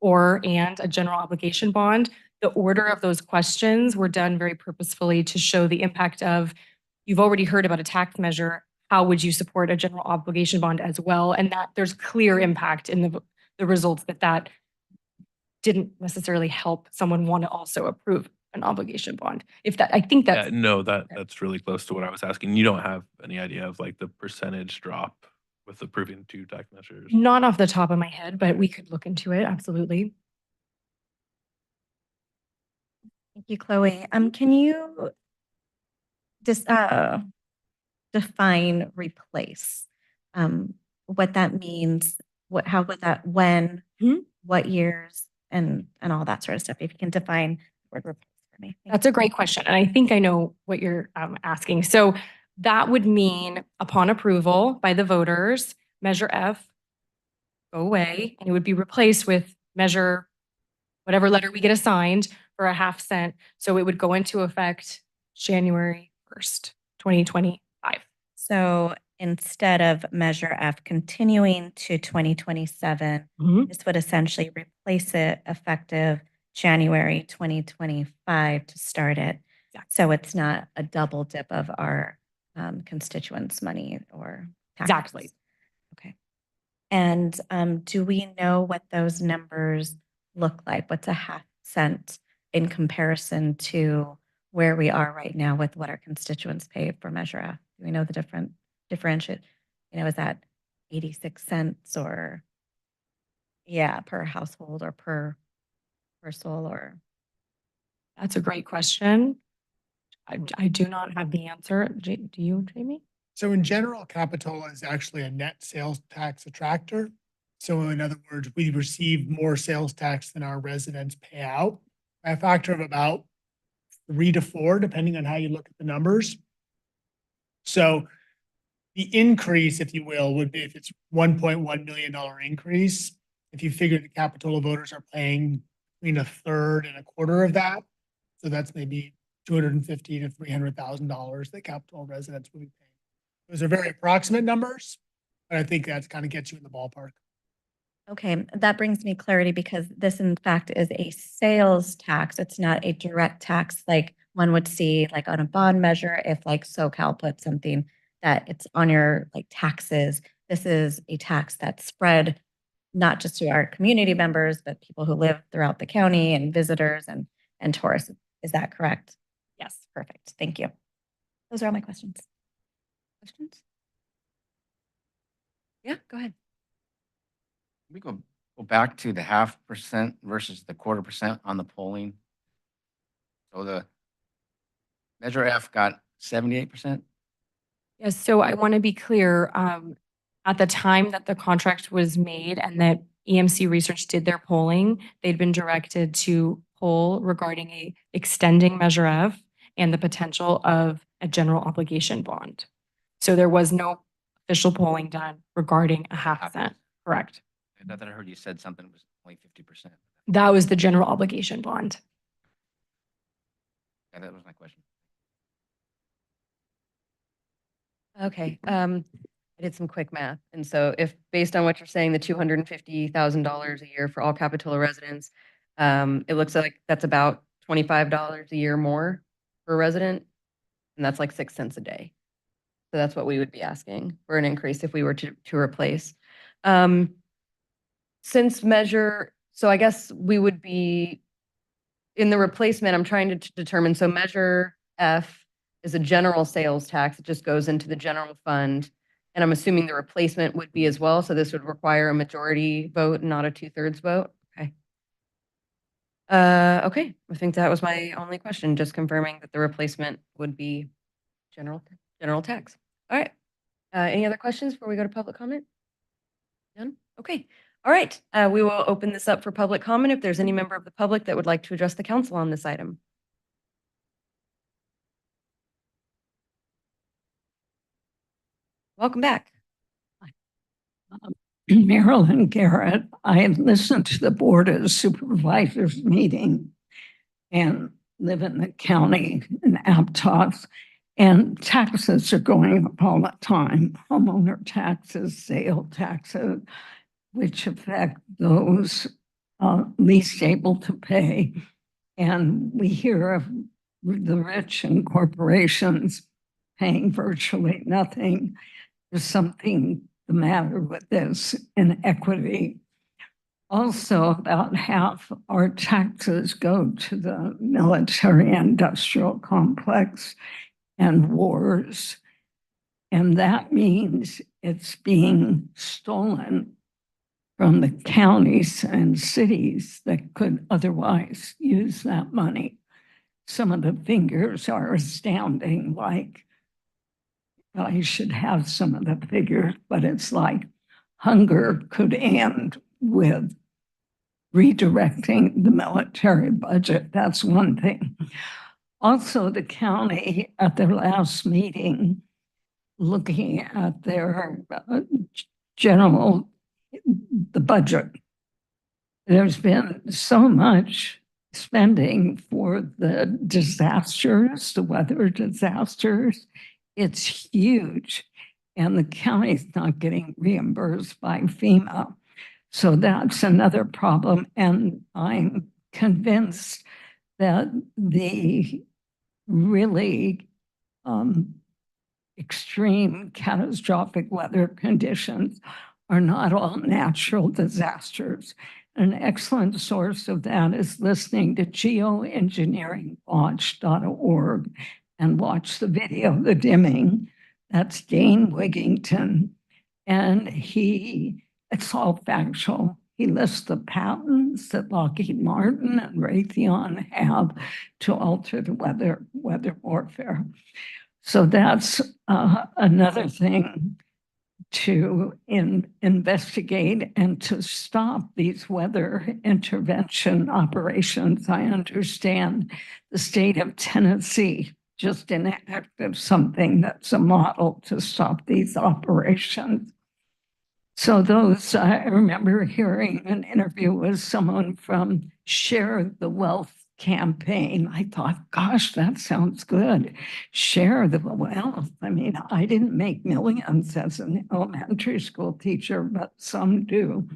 and a general obligation bond, the order of those questions were done very purposefully to show the impact of, you've already heard about a tax measure, how would you support a general obligation bond as well? And that there's clear impact in the results that didn't necessarily help someone want to also approve an obligation bond. I think that's. Yeah, no, that's really close to what I was asking. You don't have any idea of like the percentage drop with approving two tax measures? Not off the top of my head, but we could look into it, absolutely. Thank you, Chloe. Can you just define replace? What that means, how would that, when, what years, and all that sort of stuff. If you can define the word replace for me. That's a great question. And I think I know what you're asking. So that would mean upon approval by the voters, Measure F go away, and it would be replaced with Measure, whatever letter we get assigned, for a half cent. So it would go into effect January 1st, 2025. So instead of Measure F continuing to 2027, this would essentially replace it effective January 2025 to start it. So it's not a double dip of our constituents' money or taxes. Exactly. Okay. And do we know what those numbers look like? What's a half cent in comparison to where we are right now with what our constituents pay for Measure F? Do we know the differentiate? Is that 86 cents or per household or per soul or? That's a great question. I do not have the answer. Do you, Jamie? So in general, Capitola is actually a net sales tax attractor. So in other words, we receive more sales tax than our residents pay out by a factor of about 3 to 4, depending on how you look at the numbers. So the increase, if you will, would be if it's $1.1 million increase. If you figure the Capitola voters are paying between a third and a quarter of that, so that's maybe $250,000 to $300,000 that Capitola residents will be paying. Those are very approximate numbers, but I think that's kind of gets you in the ballpark. Okay, that brings me clarity because this in fact is a sales tax. It's not a direct tax like one would see like on a bond measure if like SoCal put something that it's on your like taxes. This is a tax that's spread not just to our community members, but people who live throughout the county and visitors and tourists. Is that correct? Yes. Perfect. Thank you. Those are all my questions. Questions? Yeah, go ahead. We go back to the 0.5% versus the 0.25% on the polling. So the Measure F got 78%. Yes, so I want to be clear, at the time that the contract was made and that EMC Research did their polling, they'd been directed to poll regarding extending Measure F and the potential of a general obligation bond. So there was no official polling done regarding a half cent, correct? I thought that I heard you said something was only 50%. That was the general obligation bond. Yeah, that was my question. Okay, I did some quick math. And so if, based on what you're saying, the $250,000 a year for all Capitola residents, it looks like that's about $25 a year more per resident. And that's like 6 cents a day. So that's what we would be asking for an increase if we were to replace. Since Measure, so I guess we would be in the replacement, I'm trying to determine, so Measure F is a general sales tax. It just goes into the general fund. And I'm assuming the replacement would be as well. So this would require a majority vote, not a 2/3 vote. Okay. Okay, I think that was my only question, just confirming that the replacement would be general tax. All right. Any other questions before we go to public comment? None? Okay. All right, we will open this up for public comment if there's any member of the public that would like to address the council on this item. Welcome back. Marilyn Garrett, I have listened to the Board of Supervisors meeting and live in the county in Aptos, and taxes are going up all the time. Homeowner taxes, sale taxes, which affect those least able to pay. And we hear of the rich and corporations paying virtually nothing. There's something the matter with this inequity. Also, about half our taxes go to the military industrial complex and wars. And that means it's being stolen from the counties and cities that could otherwise use that money. Some of the figures are astounding, like I should have some of the figures, but it's like hunger could end with redirecting the military budget. That's one thing. Also, the county at their last meeting, looking at their the budget, there's been so much spending for the disasters, the weather disasters. It's huge. And the county's not getting reimbursed by FEMA. So that's another problem. And I'm convinced that the really extreme catastrophic weather conditions are not all natural disasters. An excellent source of that is listening to geoengineeringwatch.org and watch the video, The Dimming. That's Dane Wigington. And it's all factual. He lists the patents that Lockheed Martin and Raytheon have to alter the weather warfare. So that's another thing to investigate and to stop these weather intervention operations. I understand the state of Tennessee just enacted something that's a model to stop these operations. So I remember hearing an interview with someone from Share the Wealth campaign. I thought, gosh, that sounds good. Share the wealth. I mean, I didn't make millions as an elementary school teacher, but some do.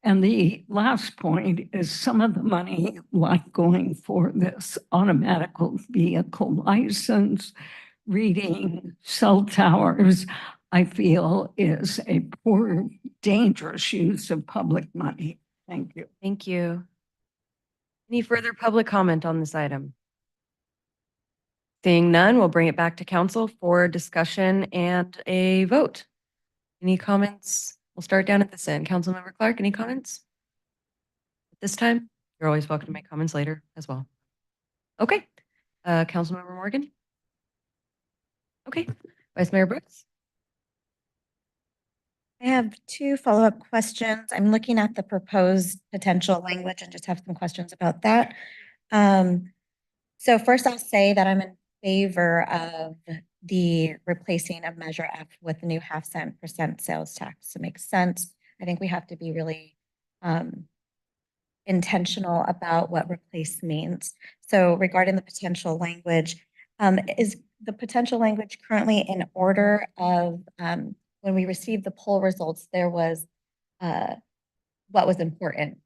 And the last point is some of the money, like going for this automatic vehicle license, reading cell towers, I feel is a poor, dangerous use of public money. Thank you. Thank you. Any further public comment on this item? Seeing none, we'll bring it back to council for discussion and a vote. Any comments? We'll start down at this end. Councilmember Clark, any comments? At this time, you're always welcome to make comments later as well. Okay. Councilmember Morgan? Okay. Vice Mayor Brooks? I have two follow-up questions. I'm looking at the proposed potential language and just have some questions about that. So first I'll say that I'm in favor of the replacing of Measure F with the new %.5 sales tax. It makes sense. I think we have to be really intentional about what replace means. So regarding the potential language, is the potential language currently in order of when we received the poll results, there was what was important,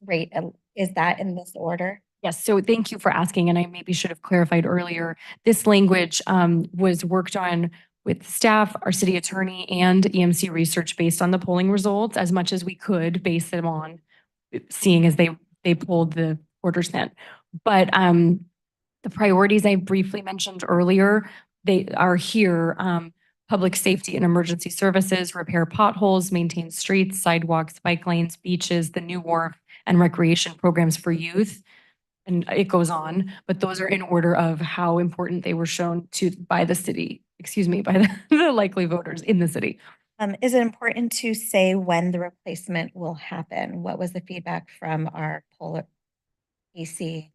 right? Is that in this order? Yes, so thank you for asking, and I maybe should have clarified earlier. This language was worked on with staff, our city attorney, and EMC research based on the polling results as much as we could base them on seeing as they polled the order sent. But the priorities I briefly mentioned earlier, they are here. Public safety and emergency services, repair potholes, maintain streets, sidewalks, bike lanes, beaches, the new wharf, and recreation programs for youth. And it goes on, but those are in order of how important they were shown to by the city, by the likely voters in the city. Is it important to say when the replacement will happen? What was the feedback from our polar AC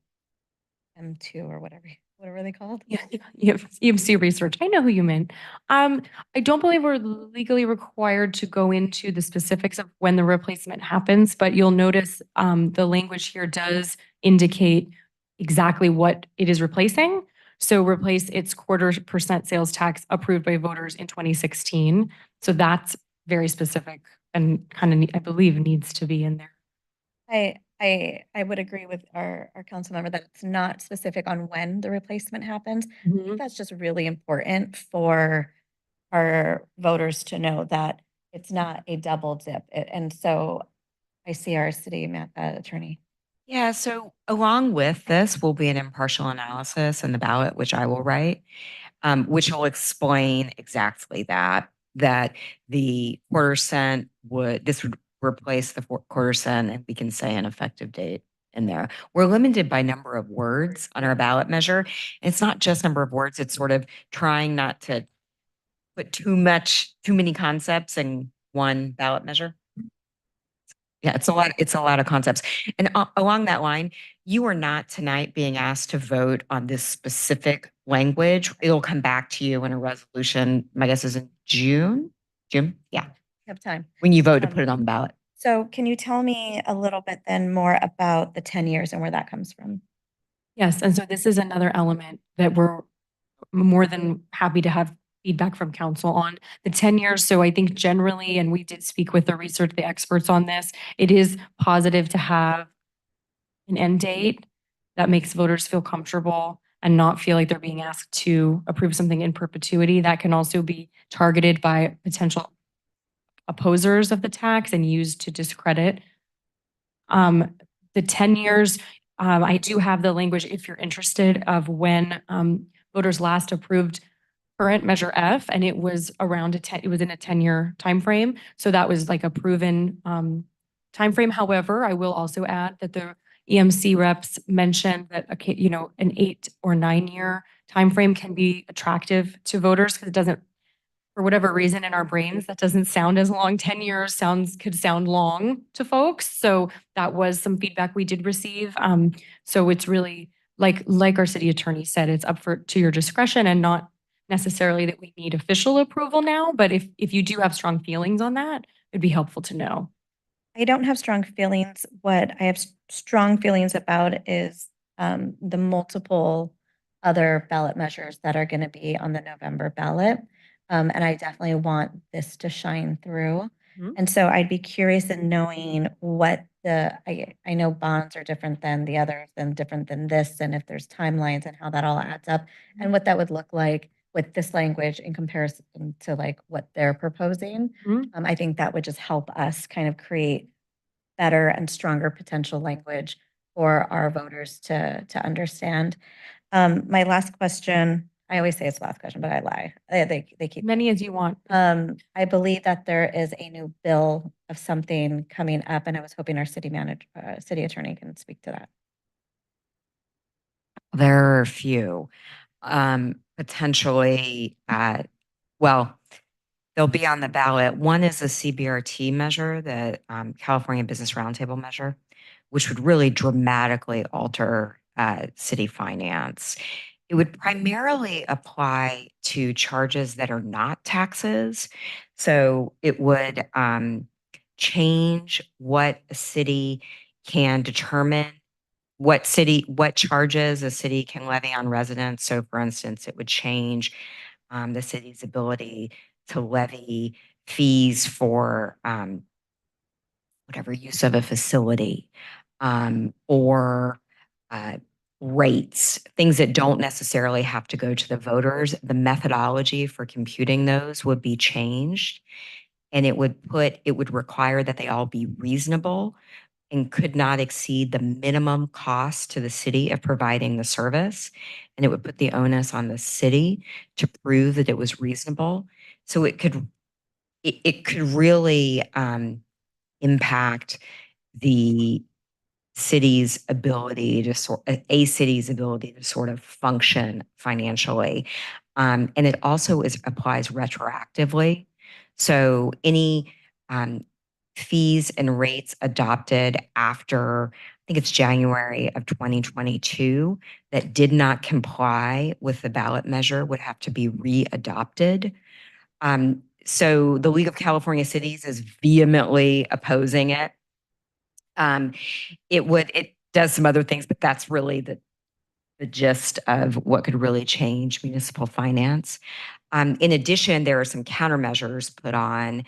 M2 or whatever they called? Yeah, EMC research. I know who you meant. I don't believe we're legally required to go into the specifics of when the replacement happens, but you'll notice the language here does indicate exactly what it is replacing. So replace its 0.25% sales tax approved by voters in 2016. So that's very specific and kind of, I believe, needs to be in there. I would agree with our council member that it's not specific on when the replacement happens. I think that's just really important for our voters to know that it's not a double dip. And so I see our city attorney. Yeah, so along with this will be an impartial analysis in the ballot, which I will write, which will explain exactly that the 0.25 would replace the 0.25 and we can say an effective date in there. We're limited by number of words on our ballot measure. It's not just number of words, it's sort of trying not to put too many concepts in one ballot measure. Yeah, it's a lot of concepts. And along that line, you are not tonight being asked to vote on this specific language. It'll come back to you in a resolution, my guess is in June? June? Yeah. Have time. When you vote to put it on the ballot. So can you tell me a little bit then more about the 10 years and where that comes from? Yes, and so this is another element that we're more than happy to have feedback from council on the 10 years. So I think generally, and we did speak with the experts on this, it is positive to have an end date that makes voters feel comfortable and not feel like they're being asked to approve something in perpetuity. That can also be targeted by potential opposers of the tax and used to discredit. The 10 years, I do have the language, if you're interested, of when voters last approved current Measure F, and it was around it was in a 10-year timeframe. So that was like a proven timeframe. However, I will also add that the EMC reps mentioned that an 8 or 9 year timeframe can be attractive to voters because it doesn't, for whatever reason in our brains, that doesn't sound as long. 10 years could sound long to folks. So that was some feedback we did receive. So it's really like our city attorney said, it's up to your discretion and not necessarily that we need official approval now. But if you do have strong feelings on that, it'd be helpful to know. I don't have strong feelings. What I have strong feelings about is the multiple other ballot measures that are going to be on the November ballot. And I definitely want this to shine through. And so I'd be curious in knowing what I know bonds are different than the others and different than this, and if there's timelines and how that all adds up and what that would look like with this language in comparison to like what they're proposing. I think that would just help us kind of create better and stronger potential language for our voters to understand. My last question, I always say it's the last question, but I lie. They keep many as you want. I believe that there is a new bill of something coming up, and I was hoping our city attorney can speak to that. There are a few. Potentially, well, they'll be on the ballot. One is a CBRT measure, the California Business Roundtable measure, which would really dramatically alter city finance. It would primarily apply to charges that are not taxes. So it would change what a city can determine, what charges a city can levy on residents. So for instance, it would change the city's ability to levy fees for whatever use of a facility or rates, things that don't necessarily have to go to the voters. The methodology for computing those would be changed, and it would require that they all be reasonable and could not exceed the minimum cost to the city of providing the service. And it would put the onus on the city to prove that it was reasonable. So it could really impact the city's ability to sort of function financially. And it also applies retroactively. So any fees and rates adopted after, I think it's January of 2022, that did not comply with the ballot measure would have to be readopted. So the League of California Cities is vehemently opposing it. It does some other things, but that's really the gist of what could really change municipal finance. In addition, there are some countermeasures put on.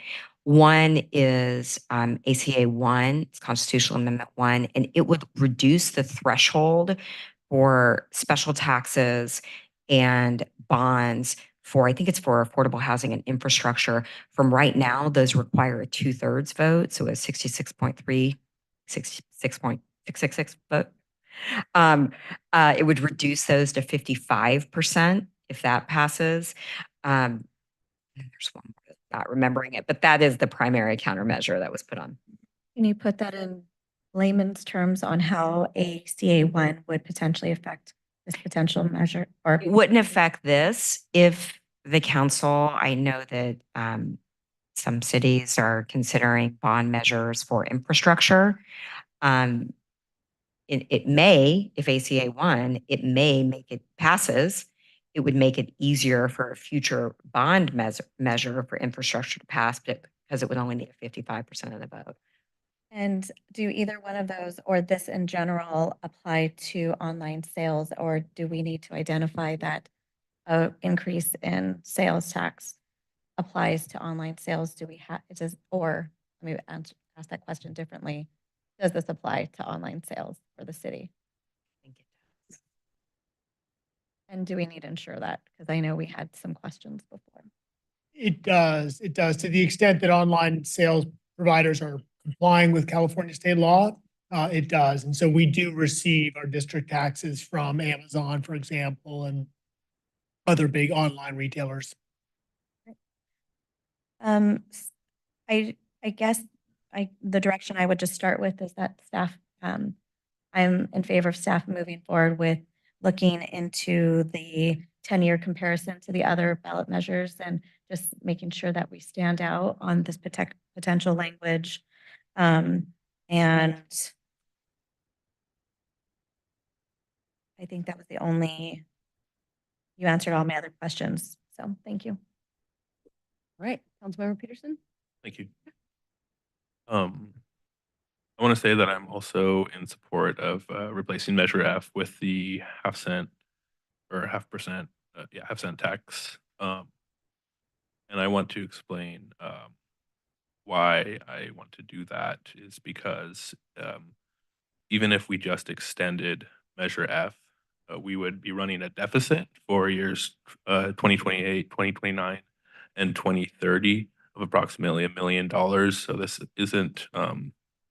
One is ACA 1, it's Constitutional Amendment 1, and it would reduce the threshold for special taxes and bonds for, I think it's for affordable housing and infrastructure. From right now, those require a 2/3 vote, so a 66.666 vote. It would reduce those to 55% if that passes. There's one more that's not remembering it, but that is the primary countermeasure that was put on. Can you put that in layman's terms on how ACA 1 would potentially affect this potential measure? Or It wouldn't affect this if the council, I know that some cities are considering bond measures for infrastructure. It may, if ACA 1, it may make it passes. It would make it easier for a future bond measure for infrastructure to pass, but because it would only need 55% of the vote. And do either one of those or this in general apply to online sales, or do we need to identify that an increase in sales tax applies to online sales? Do we have, or let me ask that question differently. Does this apply to online sales for the city? And do we need to ensure that? Because I know we had some questions before. It does. It does. To the extent that online sales providers are complying with California state law, it does. And so we do receive our district taxes from Amazon, for example, and other big online retailers. I guess the direction I would just start with is that staff, I'm in favor of staff moving forward with looking into the 10-year comparison to the other ballot measures and just making sure that we stand out on this potential language. And I think that was the only, you answered all my other questions. So thank you. All right, Councilmember Peterson. Thank you. I want to say that I'm also in support of replacing Measure F with the half-cent or 0.5%, half-cent tax. And I want to explain why I want to do that is because even if we just extended Measure F, we would be running a deficit for years 2028, 2029, and 2030 of approximately $1 million. So this isn't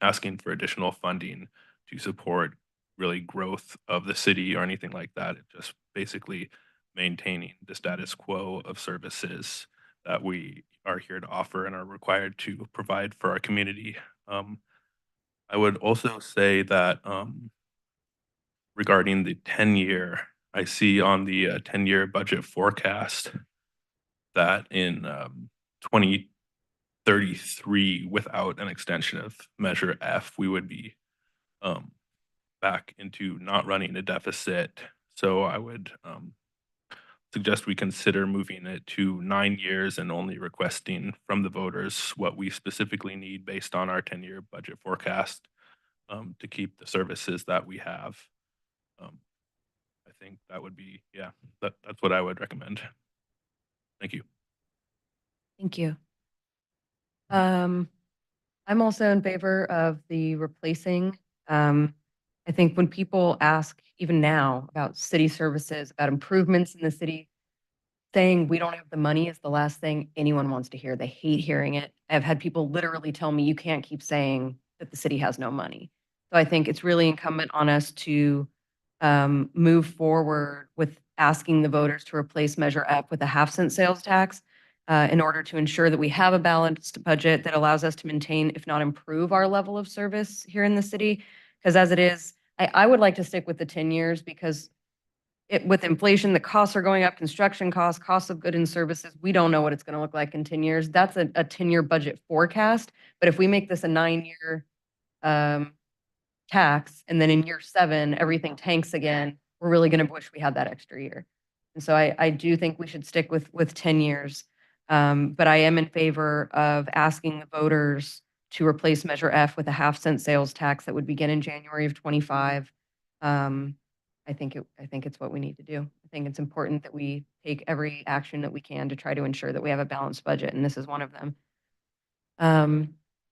asking for additional funding to support really growth of the city or anything like that. It's just basically maintaining the status quo of services that we are here to offer and are required to provide for our community. I would also say that regarding the 10-year, I see on the 10-year budget forecast that in 2033, without an extension of Measure F, we would be back into not running a deficit. So I would suggest we consider moving it to 9 years and only requesting from the voters what we specifically need based on our 10-year budget forecast to keep the services that we have. I think that would be, that's what I would recommend. Thank you. Thank you. I'm also in favor of the replacing. I think when people ask, even now, about city services, about improvements in the city, saying we don't have the money is the last thing anyone wants to hear. They hate hearing it. I've had people literally tell me, you can't keep saying that the city has no money. So I think it's really incumbent on us to move forward with asking the voters to replace Measure F with a half-cent sales tax in order to ensure that we have a balanced budget that allows us to maintain, if not improve, our level of service here in the city. Because as it is, I would like to stick with the 10 years because with inflation, the costs are going up, construction costs, costs of goods and services. We don't know what it's going to look like in 10 years. That's a 10-year budget forecast. But if we make this a 9-year tax, and then in year 7, everything tanks again, we're really going to wish we had that extra year. And so I do think we should stick with 10 years. But I am in favor of asking the voters to replace Measure F with a 0.5-cent sales tax that would begin in January of 25. I think it's what we need to do. I think it's important that we take every action that we can to try to ensure that we have a balanced budget, and this is one of them.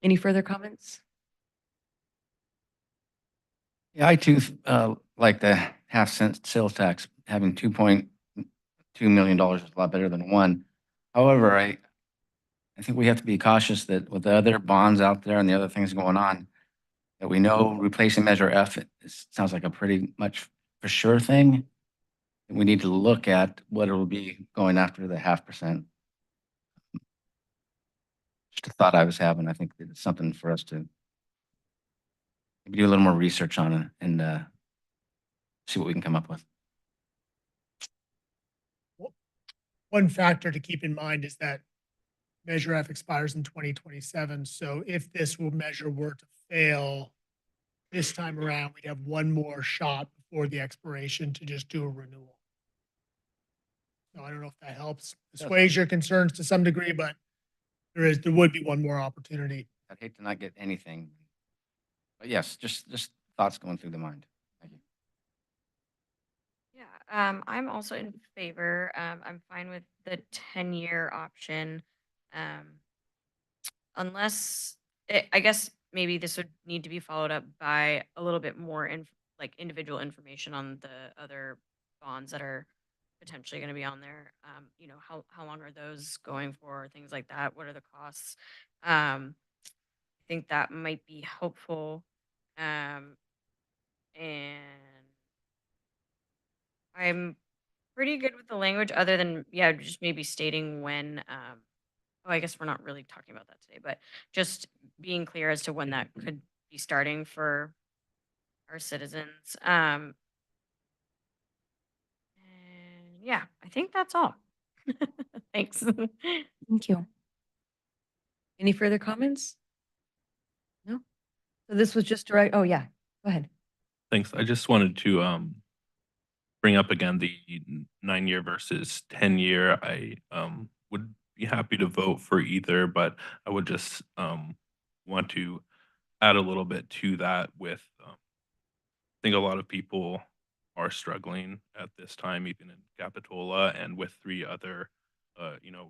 Any further comments? Yeah, I too like the 0.5-cent sales tax. Having $2.2 million is a lot better than 1. However, I think we have to be cautious that with the other bonds out there and the other things going on, that we know replacing Measure F, it sounds like a pretty much for sure thing. And we need to look at what it will be going after the 0.5%. Just a thought I was having. I think it's something for us to maybe do a little more research on it and see what we can come up with. One factor to keep in mind is that Measure F expires in 2027. So if this measure were to fail this time around, we'd have one more shot before the expiration to just do a renewal. So I don't know if that helps assuage your concerns to some degree, but there would be one more opportunity. I'd hate to not get anything. But yes, just thoughts going through the mind. Thank you. Yeah, I'm also in favor. I'm fine with the 10-year option. Unless, I guess maybe this would need to be followed up by a little bit more like individual information on the other bonds that are potentially going to be on there. You know, how long are those going for? Things like that. What are the costs? I think that might be helpful. And I'm pretty good with the language other than, yeah, just maybe stating when, oh, I guess we're not really talking about that today, but just being clear as to when that could be starting for our citizens. And yeah, I think that's all. Thanks. Thank you. Any further comments? No? So this was just direct, oh yeah, go ahead. Thanks. I just wanted to bring up again the 9-year versus 10-year. I would be happy to vote for either, but I would just want to add a little bit to that with I think a lot of people are struggling at this time, even in Capitola, and with 3 other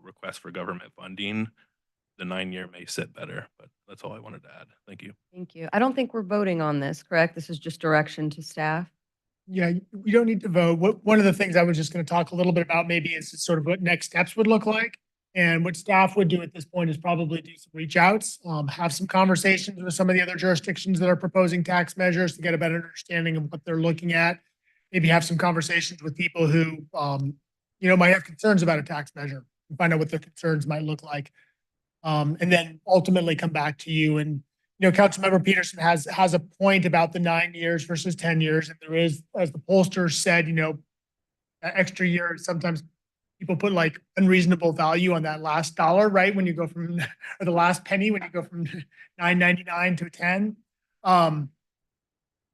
requests for government funding, the 9-year may sit better, but that's all I wanted to add. Thank you. Thank you. I don't think we're voting on this, correct? This is just direction to staff. Yeah, we don't need to vote. One of the things I was just going to talk a little bit about maybe is sort of what next steps would look like. And what staff would do at this point is probably do some reach outs, have some conversations with some of the other jurisdictions that are proposing tax measures to get a better understanding of what they're looking at. Maybe have some conversations with people who, might have concerns about a tax measure and find out what their concerns might look like. And then ultimately come back to you. And, Councilmember Peterson has a point about the 9 years versus 10 years. And there is, as the pollster said, that extra year, sometimes people put like unreasonable value on that last dollar, right? When you go from, or the last penny, when you go from $9.99 to 10.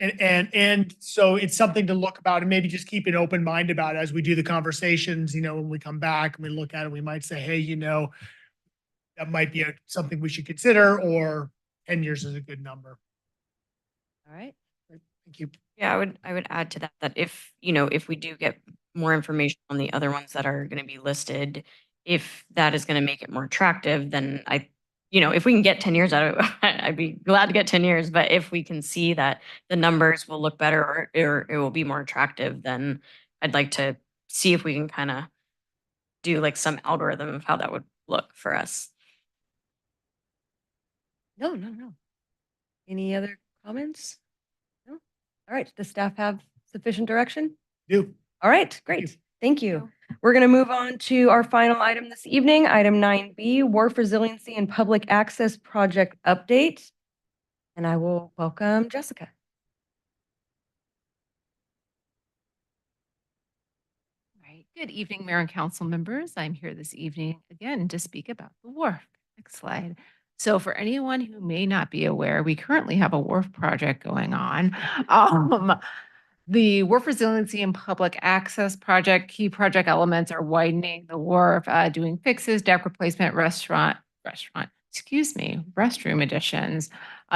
And so it's something to look about and maybe just keep an open mind about as we do the conversations, when we come back and we look at it, we might say, hey, that might be something we should consider, or 10 years is a good number. All right. Thank you. Yeah, I would add to that if we do get more information on the other ones that are going to be listed, if that is going to make it more attractive, then if we can get 10 years out of it, I'd be glad to get 10 years. But if we can see that the numbers will look better or it will be more attractive, then I'd like to see if we can kind of do like some algorithm of how that would look for us. No. Any other comments? No? All right. Does staff have sufficient direction? Do. All right, great. Thank you. We're going to move on to our final item this evening, item 9B, Wharf Resiliency and Public Access Project Update. And I will welcome Jessica. Good evening, Mayor and Council members. I'm here this evening again to speak about the wharf. Next slide. So for anyone who may not be aware, we currently have a wharf project going on. The Wharf Resiliency and Public Access Project, key project elements are widening the wharf, doing fixes, deck replacement, restroom additions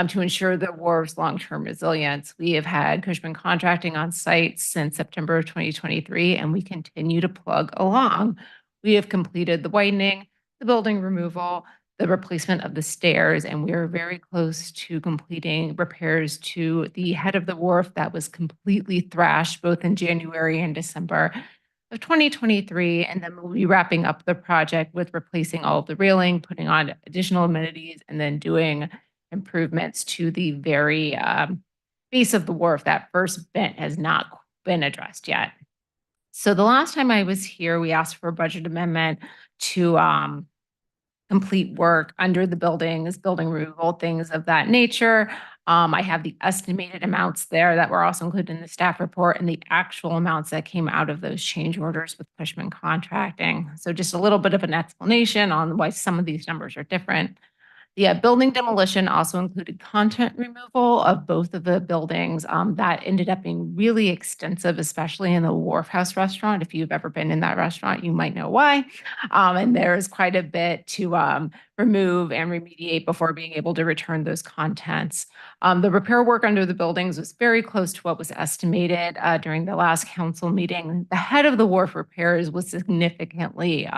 to ensure the wharf's long-term resilience. We have had Cushman Contracting on site since September of 2023, and we continue to plug along. We have completed the widening, the building removal, the replacement of the stairs, and we are very close to completing repairs to the head of the wharf that was completely thrashed both in January and December of 2023. And then we'll be wrapping up the project with replacing all of the railing, putting on additional amenities, and then doing improvements to the very base of the wharf. That first bent has not been addressed yet. So the last time I was here, we asked for a budget amendment to complete work under the buildings, building removal, things of that nature. I have the estimated amounts there that were also included in the staff report and the actual amounts that came out of those change orders with Cushman Contracting. So just a little bit of an explanation on why some of these numbers are different. The building demolition also included content removal of both of the buildings. That ended up being really extensive, especially in the Wharf House restaurant. If you've ever been in that restaurant, you might know why. And there's quite a bit to remove and remediate before being able to return those contents. The repair work under the buildings was very close to what was estimated during the last council meeting. The head of the wharf repairs was significantly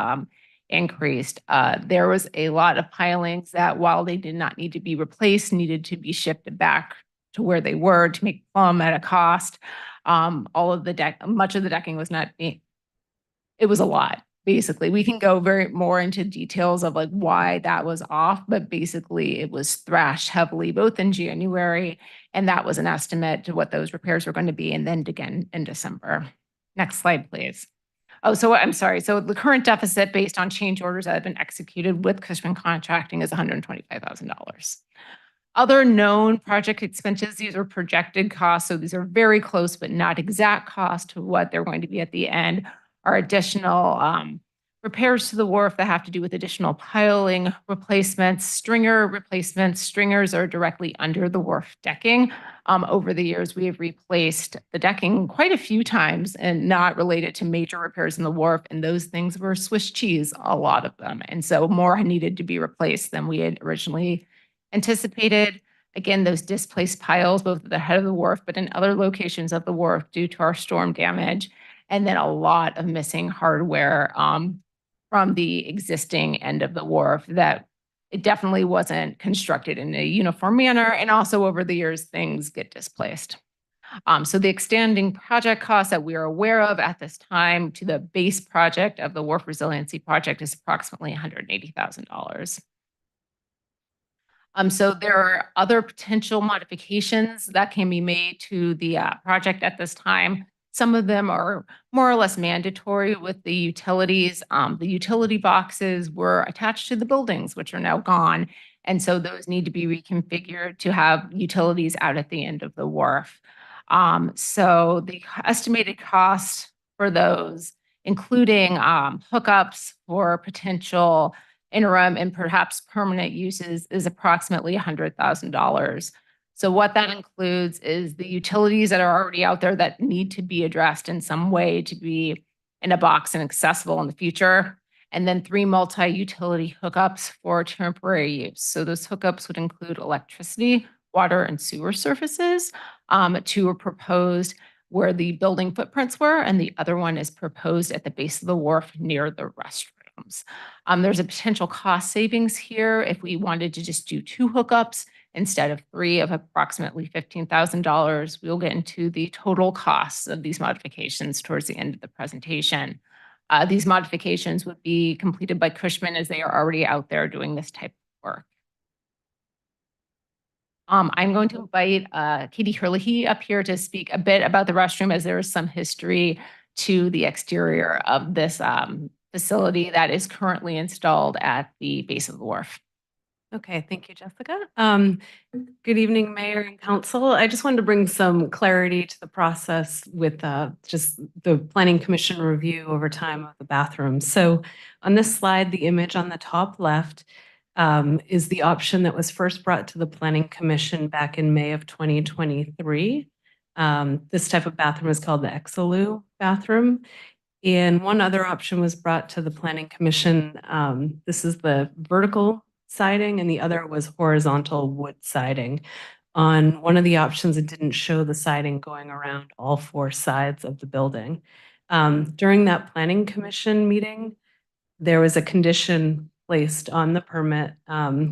increased. There was a lot of pilings that, while they did not need to be replaced, needed to be shifted back to where they were to make plumb at a cost. All of the much of the decking was not being, it was a lot. Basically, we can go more into details of like why that was off, but basically it was thrashed heavily both in January, and that was an estimate to what those repairs were going to be, and then again in December. Next slide, please. Oh, so I'm sorry. So the current deficit based on change orders that have been executed with Cushman Contracting is $125,000. Other known project expenses, these are projected costs. So these are very close, but not exact cost to what they're going to be at the end, are additional repairs to the wharf that have to do with additional piling replacements, stringer replacements. Stringers are directly under the wharf decking. Over the years, we have replaced the decking quite a few times and not related to major repairs in the wharf. And those things were Swiss cheese, a lot of them. And so more needed to be replaced than we had originally anticipated. Again, those displaced piles, both at the head of the wharf, but in other locations of the wharf due to our storm damage. And then a lot of missing hardware from the existing end of the wharf that it definitely wasn't constructed in a uniform manner. And also over the years, things get displaced. So the extending project costs that we are aware of at this time to the base project of the Wharf Resiliency Project is approximately $180,000. So there are other potential modifications that can be made to the project at this time. Some of them are more or less mandatory with the utilities. The utility boxes were attached to the buildings, which are now gone. And so those need to be reconfigured to have utilities out at the end of the wharf. So the estimated cost for those, including hookups for potential interim and perhaps permanent uses, is approximately $100,000. So what that includes is the utilities that are already out there that need to be addressed in some way to be in a box and accessible in the future. And then 3 multi-utility hookups for temporary use. So those hookups would include electricity, water, and sewer surfaces. 2 are proposed where the building footprints were, and the other one is proposed at the base of the wharf near the restrooms. There's a potential cost savings here if we wanted to just do 2 hookups instead of 3 of approximately $15,000. We'll get into the total costs of these modifications towards the end of the presentation. These modifications would be completed by Cushman as they are already out there doing this type of work. I'm going to invite Katie Herlihy up here to speak a bit about the restroom, as there is some history to the exterior of this facility that is currently installed at the base of the wharf. Okay, thank you, Jessica. Good evening, Mayor and Council. I just wanted to bring some clarity to the process with just the Planning Commission review over time of the bathrooms. So on this slide, the image on the top left is the option that was first brought to the Planning Commission back in May of 2023. This type of bathroom is called the Exelou bathroom. And one other option was brought to the Planning Commission. This is the vertical siding and the other was horizontal wood siding. On one of the options, it didn't show the siding going around all four sides of the building. During that Planning Commission meeting, there was a condition placed on the permit,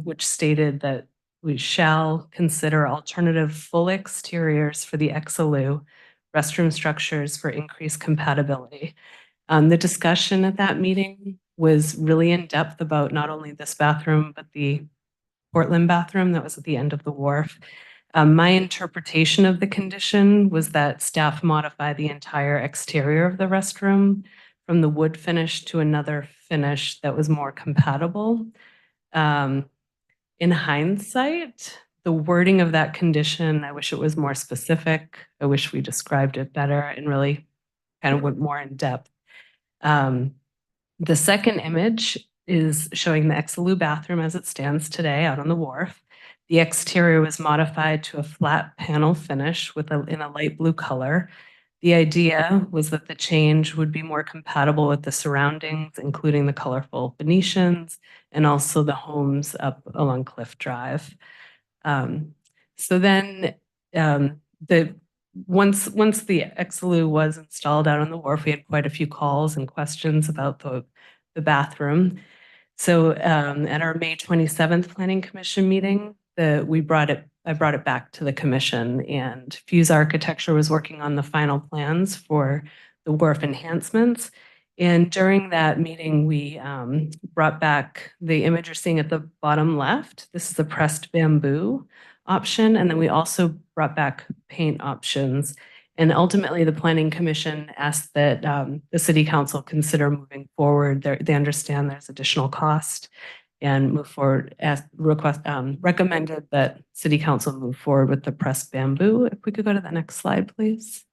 which stated that we shall consider alternative full exteriors for the Exelou restroom structures for increased compatibility. The discussion at that meeting was really in depth about not only this bathroom, but the Portland bathroom that was at the end of the wharf. My interpretation of the condition was that staff modify the entire exterior of the restroom from the wood finish to another finish that was more compatible. In hindsight, the wording of that condition, I wish it was more specific. I wish we described it better and really kind of went more in depth. The second image is showing the Exelou bathroom as it stands today out on the wharf. The exterior was modified to a flat panel finish in a light blue color. The idea was that the change would be more compatible with the surroundings, including the colorful Venetians and also the homes up along Cliff Drive. So then once the Exelou was installed out on the wharf, we had quite a few calls and questions about the bathroom. So at our May 27th Planning Commission meeting, I brought it back to the commission, and Fuse Architecture was working on the final plans for the wharf enhancements. And during that meeting, we brought back the image you're seeing at the bottom left. This is the pressed bamboo option. And then we also brought back paint options. And ultimately, the Planning Commission asked that the City Council consider moving forward. They understand there's additional cost and move forward as recommended that City Council move forward with the pressed bamboo. If we could go to the next slide, please.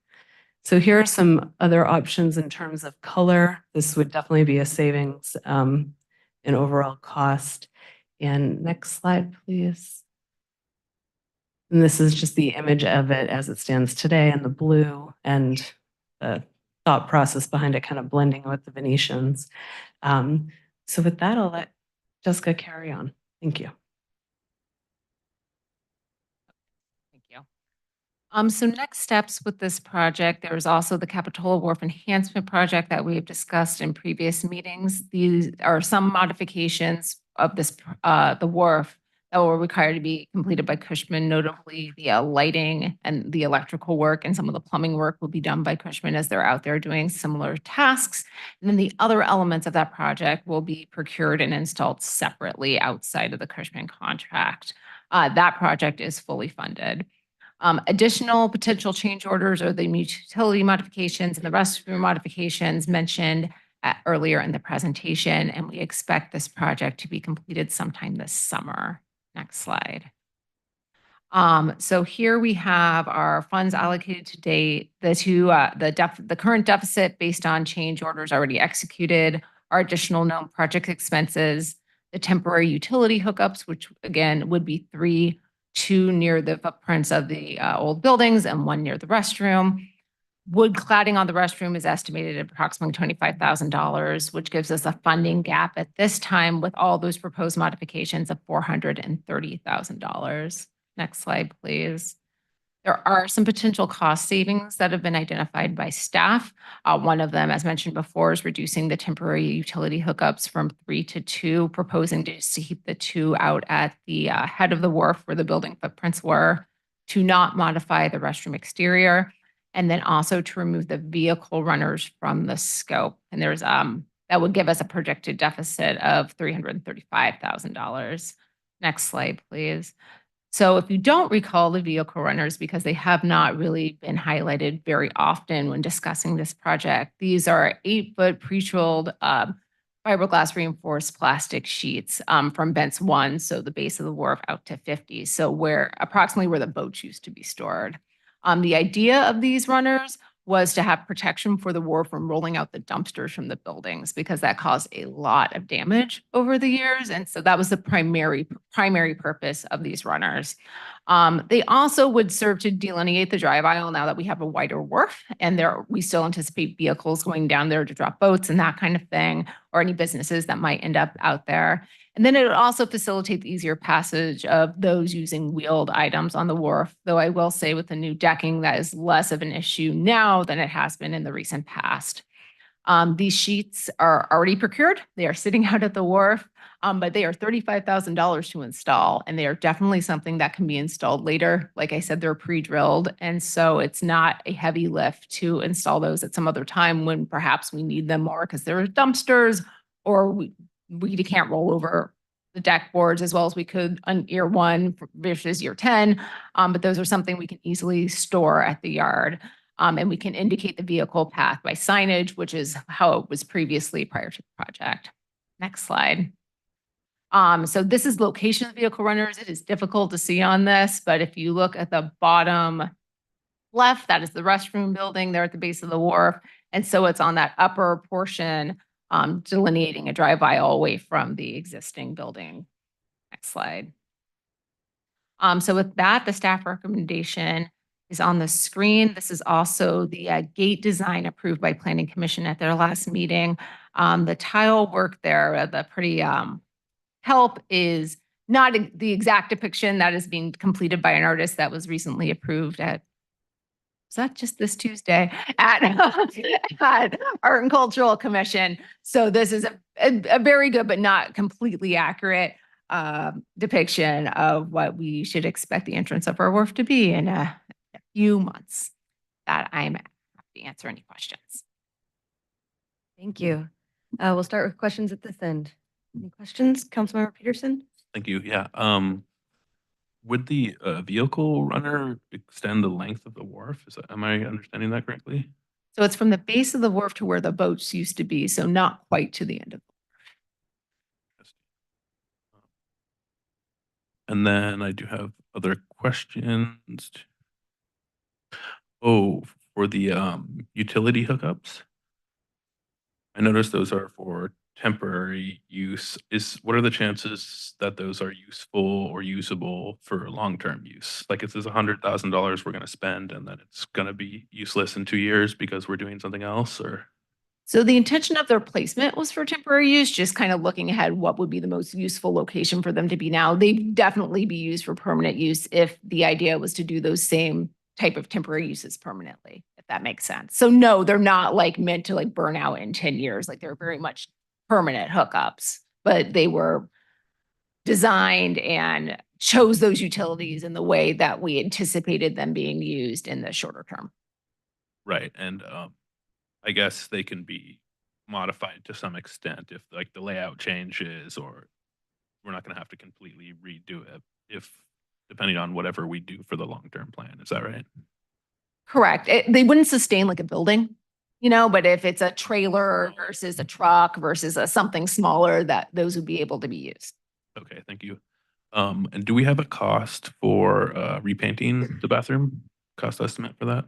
So here are some other options in terms of color. This would definitely be a savings in overall cost. And next slide, please. And this is just the image of it as it stands today in the blue and the thought process behind it kind of blending with the Venetians. So with that, I'll let Jessica carry on. Thank you. Thank you. So next steps with this project, there's also the Capitola Wharf Enhancement Project that we've discussed in previous meetings. These are some modifications of this, the wharf that will require to be completed by Cushman, notably the lighting and the electrical work and some of the plumbing work will be done by Cushman as they're out there doing similar tasks. And then the other elements of that project will be procured and installed separately outside of the Cushman contract. That project is fully funded. Additional potential change orders are the utility modifications and the restroom modifications mentioned earlier in the presentation, and we expect this project to be completed sometime this summer. Next slide. So here we have our funds allocated to date, the current deficit based on change orders already executed, our additional known project expenses, the temporary utility hookups, which again would be 3, 2 near the footprints of the old buildings and 1 near the restroom. Wood cladding on the restroom is estimated at approximately $25,000, which gives us a funding gap at this time with all those proposed modifications of $430,000. Next slide, please. There are some potential cost savings that have been identified by staff. One of them, as mentioned before, is reducing the temporary utility hookups from 3 to 2, proposing to keep the 2 out at the head of the wharf where the building footprints were, to not modify the restroom exterior, and then also to remove the vehicle runners from the scope. And there's that would give us a projected deficit of $335,000. Next slide, please. So if you don't recall the vehicle runners, because they have not really been highlighted very often when discussing this project, these are 8-foot pre-chilled fiberglass reinforced plastic sheets from Bent's 1, so the base of the wharf out to 50, so approximately where the boats used to be stored. The idea of these runners was to have protection for the wharf from rolling out the dumpsters from the buildings, because that caused a lot of damage over the years. And so that was the primary purpose of these runners. They also would serve to delineate the drive aisle now that we have a wider wharf, and we still anticipate vehicles going down there to drop boats and that kind of thing, or any businesses that might end up out there. And then it would also facilitate the easier passage of those using wheeled items on the wharf, though I will say with the new decking, that is less of an issue now than it has been in the recent past. These sheets are already procured. They are sitting out at the wharf, but they are $35,000 to install, and they are definitely something that can be installed later. Like I said, they're pre-drilled, and so it's not a heavy lift to install those at some other time when perhaps we need them more because there are dumpsters, or we can't roll over the deck boards as well as we could on year 1 versus year 10. But those are something we can easily store at the yard. And we can indicate the vehicle path by signage, which is how it was previously prior to the project. Next slide. So this is location of vehicle runners. It is difficult to see on this, but if you look at the bottom left, that is the restroom building there at the base of the wharf. And so it's on that upper portion, delineating a drive aisle away from the existing building. Next slide. So with that, the staff recommendation is on the screen. This is also the gate design approved by Planning Commission at their last meeting. The tile work there, the pretty help is not the exact depiction that is being completed by an artist that was recently approved at, was that just this Tuesday at Art and Cultural Commission. So this is a very good but not completely accurate depiction of what we should expect the entrance of our wharf to be in a few months. That I'm happy to answer any questions. Thank you. We'll start with questions at this end. Any questions, Councilmember Peterson? Thank you. Yeah. Would the vehicle runner extend the length of the wharf? Am I understanding that correctly? So it's from the base of the wharf to where the boats used to be, so not quite to the end of the wharf. And then I do have other questions. Oh, for the utility hookups. I noticed those are for temporary use. What are the chances that those are useful or usable for long-term use? Like, it says $100,000 we're going to spend and then it's going to be useless in 2 years because we're doing something else, or? So the intention of their placement was for temporary use, just kind of looking ahead what would be the most useful location for them to be now. They'd definitely be used for permanent use if the idea was to do those same type of temporary uses permanently, if that makes sense. So no, they're not like meant to like burn out in 10 years. Like, they're very much permanent hookups, but they were designed and chose those utilities in the way that we anticipated them being used in the shorter term. Right. And I guess they can be modified to some extent if like the layout changes, or we're not going to have to completely redo it if depending on whatever we do for the long-term plan. Is that right? Correct. They wouldn't sustain like a building, you know, but if it's a trailer versus a truck versus something smaller, that those would be able to be used. Okay, thank you. And do we have a cost for repainting the bathroom? Cost estimate for that?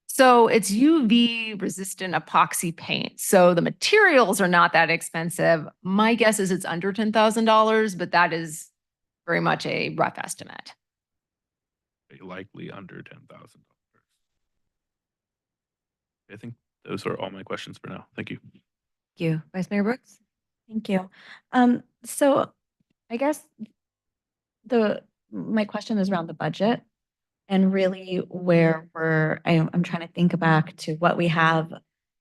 So it's UV resistant epoxy paint. So the materials are not that expensive. My guess is it's under $10,000, but that is very much a rough estimate. Likely under $10,000. I think those are all my questions for now. Thank you. Thank you. Vice Mayor Brooks? Thank you. So I guess my question is around the budget and really where I'm trying to think back to what we have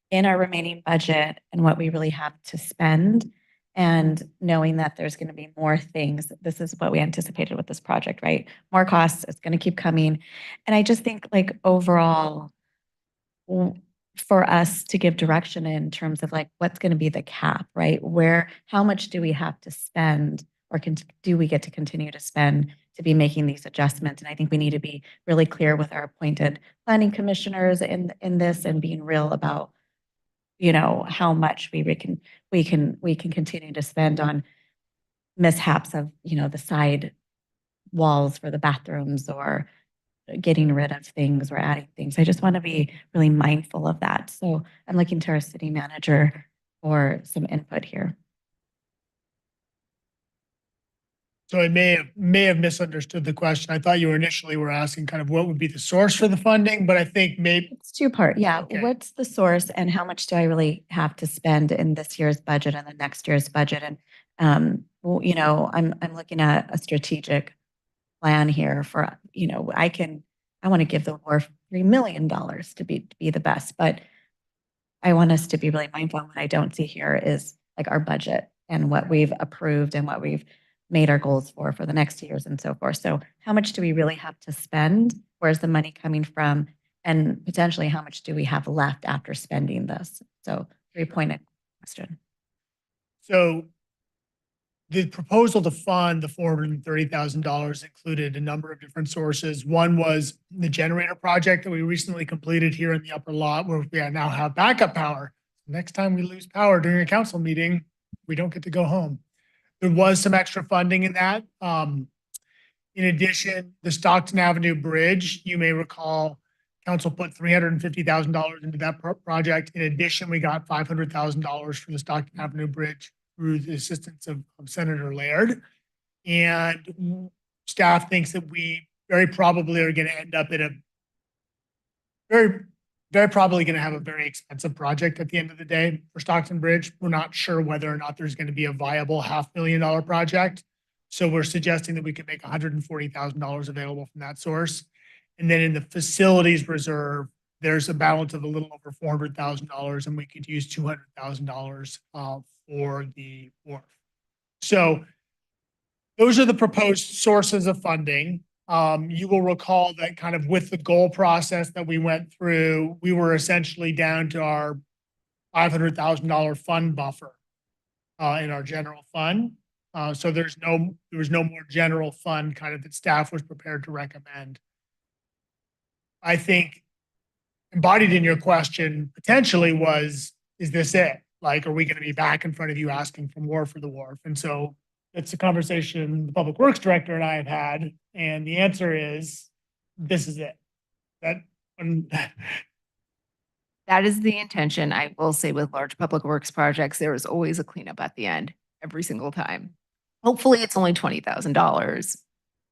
in our remaining budget and what we really have to spend, and knowing that there's going to be more things. This is what we anticipated with this project, right? More costs, it's going to keep coming. And I just think like overall, for us to give direction in terms of like what's going to be the cap, right? How much do we have to spend, or do we get to continue to spend to be making these adjustments? And I think we need to be really clear with our appointed planning commissioners in this, and being real about how much we can continue to spend on mishaps of, the side walls for the bathrooms or getting rid of things or adding things. I just want to be really mindful of that. So I'm looking to our city manager for some input here. So I may have misunderstood the question. I thought you initially were asking kind of what would be the source for the funding, but I think maybe It's two-part. Yeah. Okay. What's the source and how much do I really have to spend in this year's budget and the next year's budget? And, I'm looking at a strategic plan here for, I want to give the wharf $3 million to be the best, but I want us to be really mindful. And what I don't see here is like our budget and what we've approved and what we've made our goals for the next years and so forth. So how much do we really have to spend? Where's the money coming from? And potentially how much do we have left after spending this? So 3-pointed question. so. The proposal to fund the $430,000 included a number of different sources. One was the generator project that we recently completed here in the upper lot where we now have backup power. Next time we lose power during a council meeting, we don't get to go home. There was some extra funding in that. In addition, the Stockton Avenue Bridge, you may recall, council put $350,000 into that project. In addition, we got $500,000 for the Stockton Avenue Bridge through the assistance of Senator Laird. And staff thinks that we very probably are going to end up at a very probably going to have a very expensive project at the end of the day for Stockton Bridge. We're not sure whether or not there's going to be a viable $500,000 project. So we're suggesting that we could make $140,000 available from that source. And then in the facilities reserve, there's a balance of a little over $400,000 and we could use $200,000 for the wharf. So those are the proposed sources of funding. You will recall that kind of with the goal process that we went through, we were essentially down to our $500,000 fund buffer in our general fund. So there was no more general fund kind of that staff was prepared to recommend. I think embodied in your question potentially was, is this it? Like, are we going to be back in front of you asking for more for the wharf? And so it's a conversation the Public Works Director and I have had. And the answer is, this is it. That is the intention. I will say with large public works projects, there is always a cleanup at the end every single time. Hopefully it's only $20,000.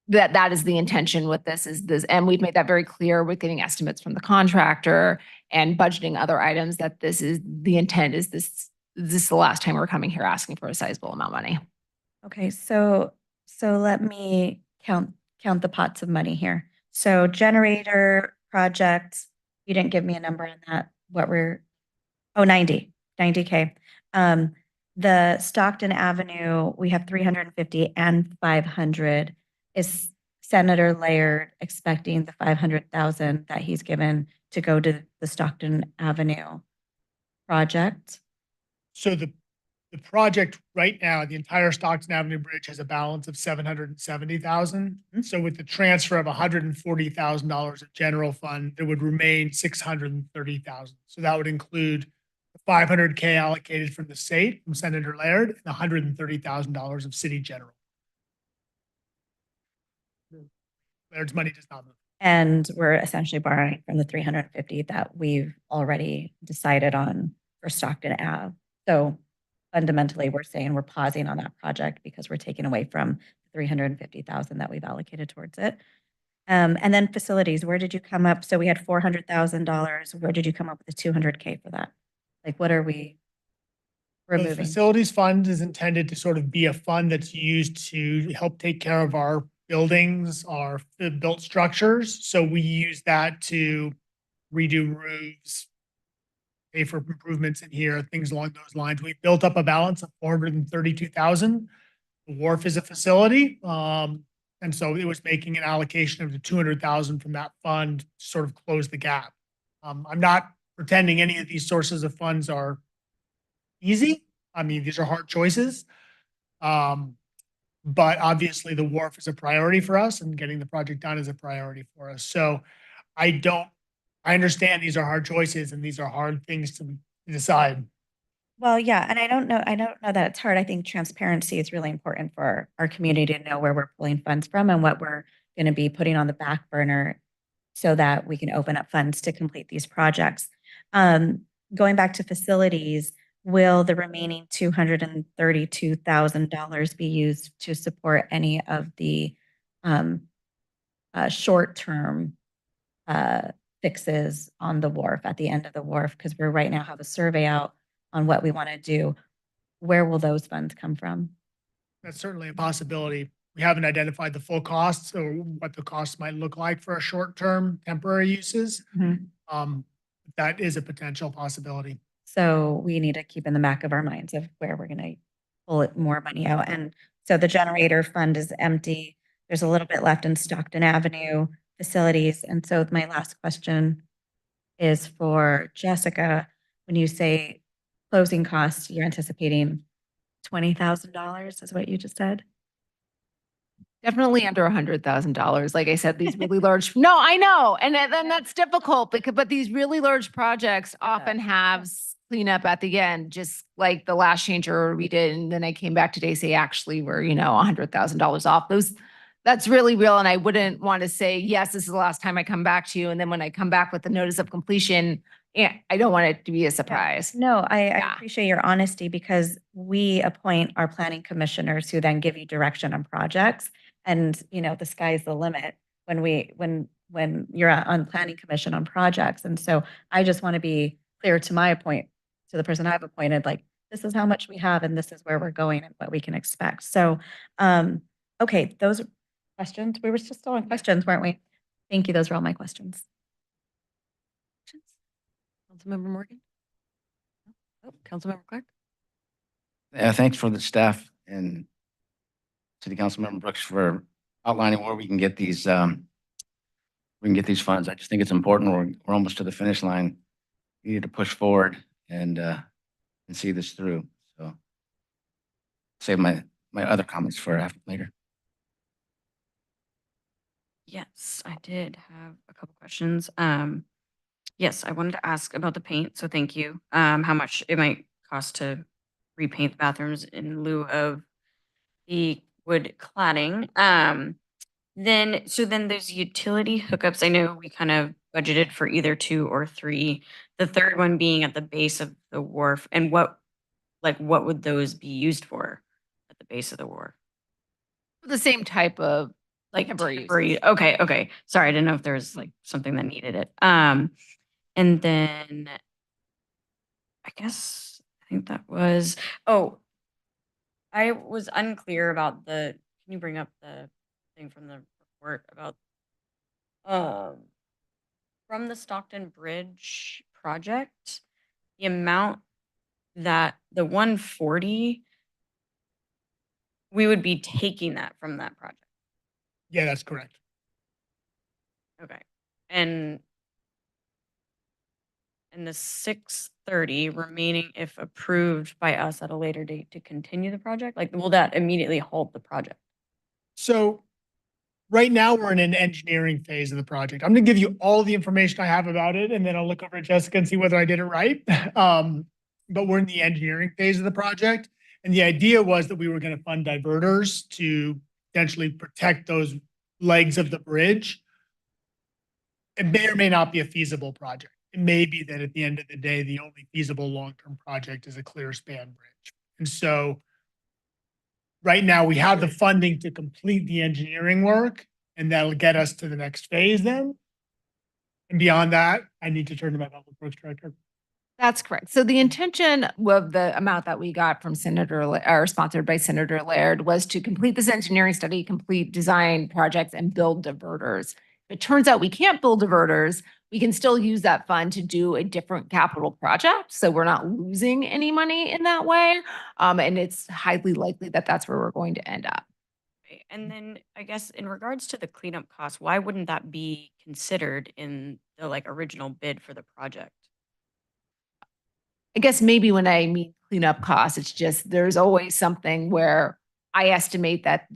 That is the intention with this and we've made that very clear with getting estimates from the contractor and budgeting other items that this is the intent is this is the last time we're coming here asking for a sizable amount of money. Okay, so let me count the pots of money here. So generator projects, you didn't give me a number on that. 90K. The Stockton Avenue, we have 350 and 500. Is Senator Laird expecting the 500,000 that he's given to go to the Stockton Avenue project? So the project right now, the entire Stockton Avenue Bridge has a balance of $770,000. So with the transfer of $140,000 of general fund, there would remain $630,000. So that would include the $500K allocated from the state, from Senator Laird, and $130,000 of city general. Laird's money does not move. And we're essentially borrowing from the 350 that we've already decided on for Stockton Ave. So fundamentally, we're saying we're pausing on that project because we're taking away from the 350,000 that we've allocated towards it. And then facilities, where did you come up? So we had $400,000. Where did you come up with the 200K for that? Like, what are we removing? The facilities fund is intended to sort of be a fund that's used to help take care of our buildings, our built structures. So we use that to redo roofs, pay for improvements in here, things along those lines. We built up a balance of $432,000. The wharf is a facility. And so it was making an allocation of the $200,000 from that fund to sort of close the gap. I'm not pretending any of these sources of funds are easy. I mean, these are hard choices. But obviously the wharf is a priority for us and getting the project done is a priority for us. So I understand these are hard choices and these are hard things to decide. Well, yeah, and I don't know that it's hard. I think transparency is really important for our community to know where we're pulling funds from and what we're going to be putting on the back burner so that we can open up funds to complete these projects. Going back to facilities, will the remaining $232,000 be used to support any of the short-term fixes on the wharf, at the end of the wharf? Because we're right now have a survey out on what we want to do. Where will those funds come from? That's certainly a possibility. We haven't identified the full costs or what the costs might look like for a short-term temporary uses. That is a potential possibility. So we need to keep in the back of our minds of where we're going to pull more money out. And so the generator fund is empty. There's a little bit left in Stockton Avenue facilities. And so my last question is for Jessica. When you say closing costs, you're anticipating $20,000 is what you just said? Definitely under $100,000. Like I said, these really large, no, I know. And then that's difficult because, but these really large projects often have cleanup at the end, just like the last change order we did. And then I came back today, say, actually, we're, $100,000 off. That's really real. And I wouldn't want to say, yes, this is the last time I come back to you. And then when I come back with the notice of completion, I don't want it to be a surprise. No, I appreciate your honesty because we appoint our planning commissioners who then give you direction on projects. And, the sky's the limit when you're on planning commission on projects. And so I just want to be clear to the person I've appointed, like, this is how much we have and this is where we're going and what we can expect. So, okay, those are questions. We were just still on questions, weren't we? Thank you. Those are all my questions. Councilmember Morgan? Oh, Councilmember Clark? Yeah, thanks for the staff and City Councilmember Brooks for outlining where we can get these funds. I just think it's important. We're almost to the finish line. We need to push forward and see this through. So save my other comments for later. Yes, I did have a couple questions. Yes, I wanted to ask about the paint, so thank you. How much it might cost to repaint the bathrooms in lieu of the wood cladding. Then those utility hookups, I know we kind of budgeted for either 2 or 3. The third one being at the base of the wharf, and what would those be used for at the base of the wharf? The same type of temporary. Okay. Sorry, I didn't know if there was something that needed it. And then I think that was, I was unclear about can you bring up the thing from the report about, from the Stockton Bridge project, the amount that the 140, we would be taking that from that project. Yeah, that's correct. Okay. And the 630 remaining if approved by us at a later date to continue the project? Will that immediately halt the project? So right now we're in an engineering phase of the project. I'm going to give you all the information I have about it, and then I'll look over at Jessica and see whether I did it right. But we're in the engineering phase of the project. And the idea was that we were going to fund diverters to potentially protect those legs of the bridge. It may or may not be a feasible project. It may be that at the end of the day, the only feasible long-term project is a clear span bridge. And so right now we have the funding to complete the engineering work, and that'll get us to the next phase then. And beyond that, I need to turn to my public works director. That's correct. So the intention of the amount that we got from sponsored by Senator Laird was to complete this engineering study, complete design projects, and build diverters. If it turns out we can't build diverters, we can still use that fund to do a different capital project. So we're not losing any money in that way. And it's highly likely that that's where we're going to end up. And then I guess in regards to the cleanup costs, why wouldn't that be considered in the original bid for the project? I guess maybe when I mean cleanup costs, it's just there's always something where I estimate that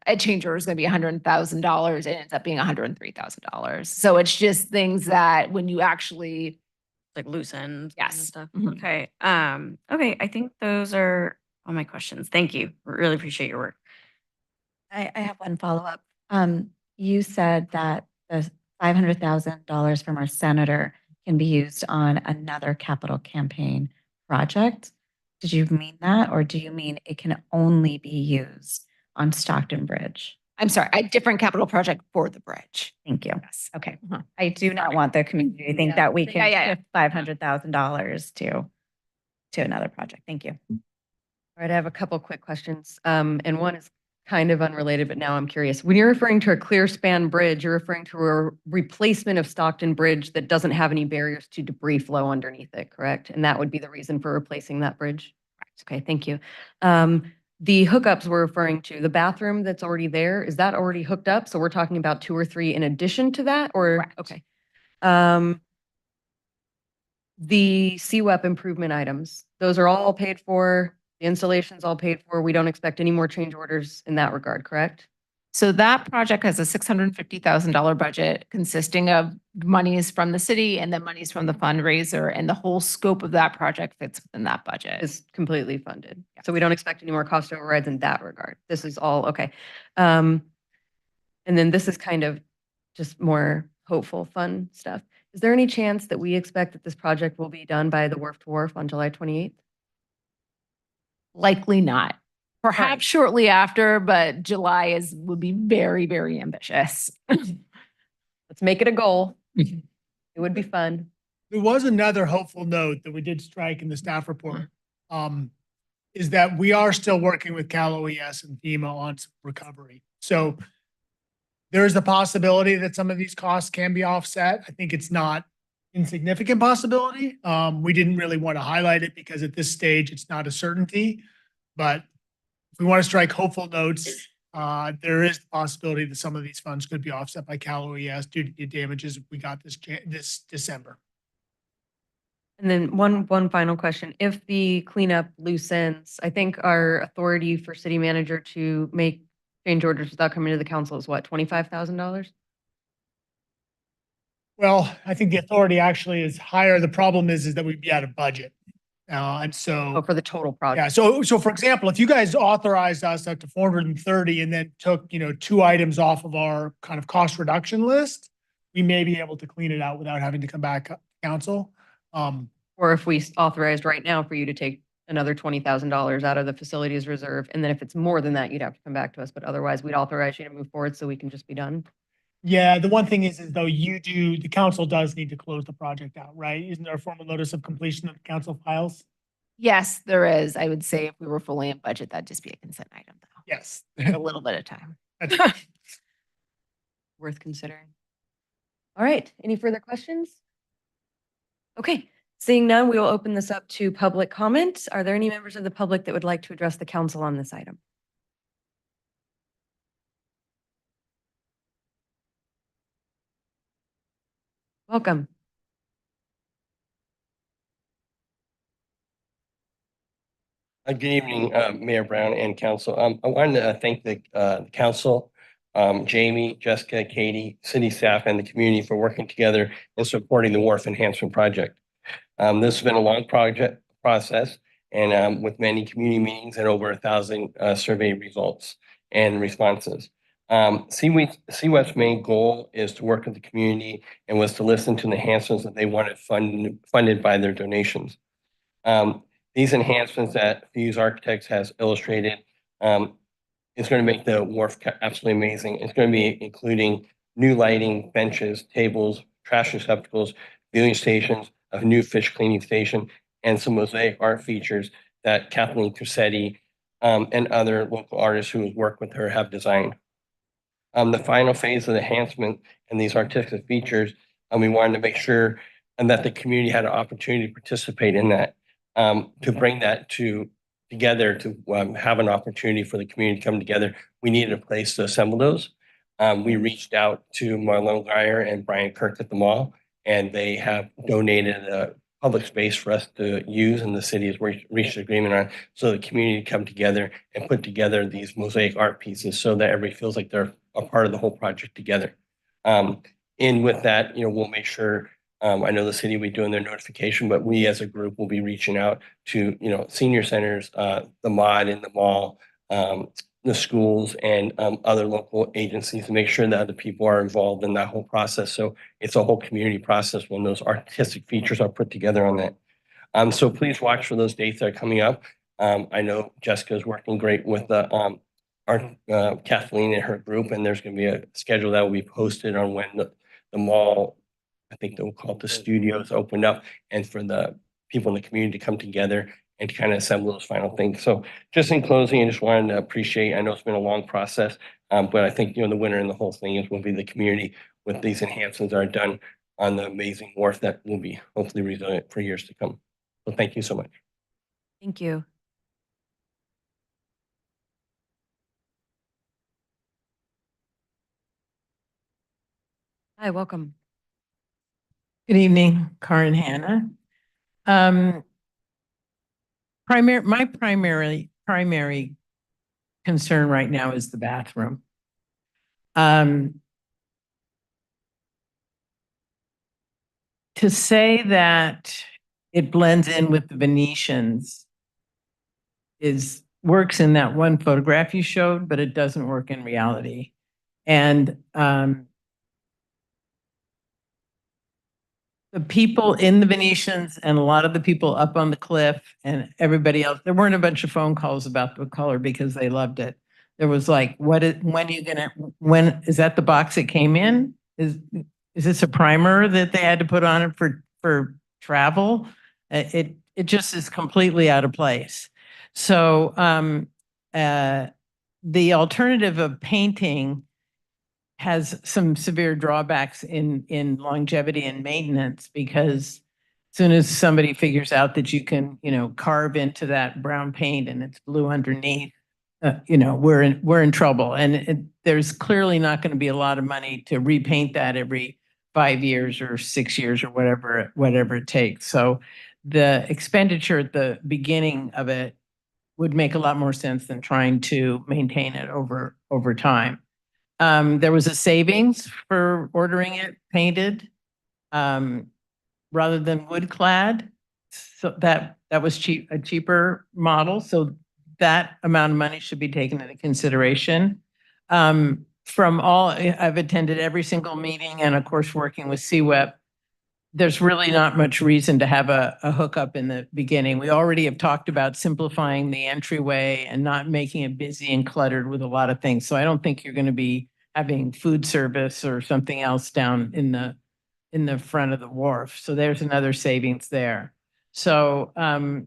a change order is going to be $100,000. It ends up being $103,000. So it's just things that when you actually like loose ends. kind of Yes. Stuff. Mhm. Okay. Okay. I think those are all my questions. Thank you. Really appreciate your work. I have one follow-up. You said that the $500,000 from our senator can be used on another capital campaign project. Did you mean that, or do you mean it can only be used on Stockton Bridge? I'm sorry, a different capital project for the bridge. Thank you. Yes. Okay. Uh-huh. I do not want the community to think Yeah. that we Yeah, can yeah, yeah. shift $500,000 to another project. Thank you. All right, I have a couple quick questions. And one is kind of unrelated, but now I'm curious. When you're referring to a clear span bridge, you're referring to a replacement of Stockton Bridge that doesn't have any barriers to debris flow underneath it, correct? And that would be the reason for replacing that bridge? Okay, thank you. The hookups we're referring to, the bathroom that's already there, is that already hooked up? So we're talking about 2 or 3 in addition to that, or? Correct. Okay. The CWEP improvement items, those are all paid for, the installation's all paid for. We don't expect any more change orders in that regard, correct? So that project has a $650,000 budget consisting of monies from the city and then monies from the fundraiser, and the whole scope of that project fits within that budget. Is completely funded. So we don't expect any more cost overrides in that regard. This is all, okay. And then this is kind of just more hopeful, fun stuff. Is there any chance that we expect that this project will be done by the Wharf to Wharf on July 28th? Likely not. Perhaps right. shortly after, but July would be very, very ambitious. Let's make it a goal. It would be fun. There was another hopeful note that we did strike in the staff report. Is that we are still working with Cal OES and FEMA on some recovery. So there is the possibility that some of these costs can be offset. I think it's not insignificant possibility. We didn't really want to highlight it because at this stage, it's not a certainty. But if we want to strike hopeful notes, there is the possibility that some of these funds could be offset by Cal OES due to the damages we got this December. And then one final question. If the cleanup loose ends, I think our authority for city manager to make change orders without coming to the council is what, $25,000? Well, I think the authority actually is higher. The problem is that we'd be out of budget. And so. Oh, for the total project. Yeah. So for example, if you guys authorized us up to 430 and then took, 2 items off of our kind of cost reduction list, we may be able to clean it out without having to come back to council. Or if we authorized right now for you to take another $20,000 out of the facilities reserve, and then if it's more than that, you'd have to come back to us, but otherwise we'd authorize you to move forward so we can just be done. Yeah, the one thing is though the council does need to close the project out, right? Isn't there a formal notice of completion of the council files? Yes, there is. I would say if we were fully in budget, that'd just be a consent item though. Yes. A little bit of time. Worth considering. All right, any further questions? Okay, seeing none, we will open this up to public comment. Are there any members of the public that would like to address the council on this item? Welcome. Good evening, Mayor Brown and council. I wanted to thank the council, Jamie, Jessica, Katie, city staff, and the community for working together and supporting the Wharf Enhancement Project. This has been a long process and with many community meetings and over 1,000 survey results and responses. CWEP's main goal is to work with the community and was to listen to the enhancements that they wanted funded by their donations. These enhancements that Fuse Architects has illustrated is going to make the wharf absolutely amazing. It's going to be including new lighting, benches, tables, trash receptacles, viewing stations, a new fish cleaning station, and some mosaic art features that Kathleen Cussetti and other local artists who have worked with her have designed. The final phase of the enhancement and these artistic features, we wanted to make sure and that the community had an opportunity to participate in that. To bring that together to have an opportunity for the community to come together, we needed a place to assemble those. We reached out to Marlon Geyer and Brian Kirk at the mall, and they have donated a public space for us to use, and the city has reached an agreement on, so the community come together and put together these mosaic art pieces so that everybody feels like they're a part of the whole project together. And with that, we'll make sure I know the city will be doing their notification, but we as a group will be reaching out to, senior centers, the mod in the mall, the schools and other local agencies to make sure that the people are involved in that whole process. So it's a whole community process when those artistic features are put together on that. So please watch for those dates that are coming up. I know Jessica is working great with the Kathleen and her group, and there's going to be a schedule that will be posted on when the mall, I think they'll call it the studios, opened up, and for the people in the community to come together and to kind of assemble those final things. So just in closing, I just wanted to appreciate, I know it's been a long process, but I think, the winner in the whole thing is will be the community with these enhancements that are done on the amazing wharf that will be hopefully resilient for years to come. So thank you so much. Thank you. Hi, welcome. Good evening, Karen Hanna. My primary concern right now is the bathroom. To say that it blends in with the Venetians works in that one photograph you showed, but it doesn't work in reality. And the people in the Venetians and a lot of the people up on the cliff and everybody else, there weren't a bunch of phone calls about the color because they loved it. There was like, when is that the box it came in? Is this a primer that they had to put on it for travel? It just is completely out of place. So the alternative of painting has some severe drawbacks in longevity and maintenance, because as soon as somebody figures out that you can, carve into that brown paint and it's blue underneath, we're in trouble. And there's clearly not going to be a lot of money to repaint that every 5 years or 6 years or whatever it takes. So the expenditure at the beginning of it would make a lot more sense than trying to maintain it over time. There was a savings for ordering it painted rather than wood clad. So that was a cheaper model. So that amount of money should be taken into consideration. I've attended every single meeting and of course working with CWEP, there's really not much reason to have a hookup in the beginning. We already have talked about simplifying the entryway and not making it busy and cluttered with a lot of things. So I don't think you're going to be having food service or something else down in the front of the wharf. So there's another savings there. So one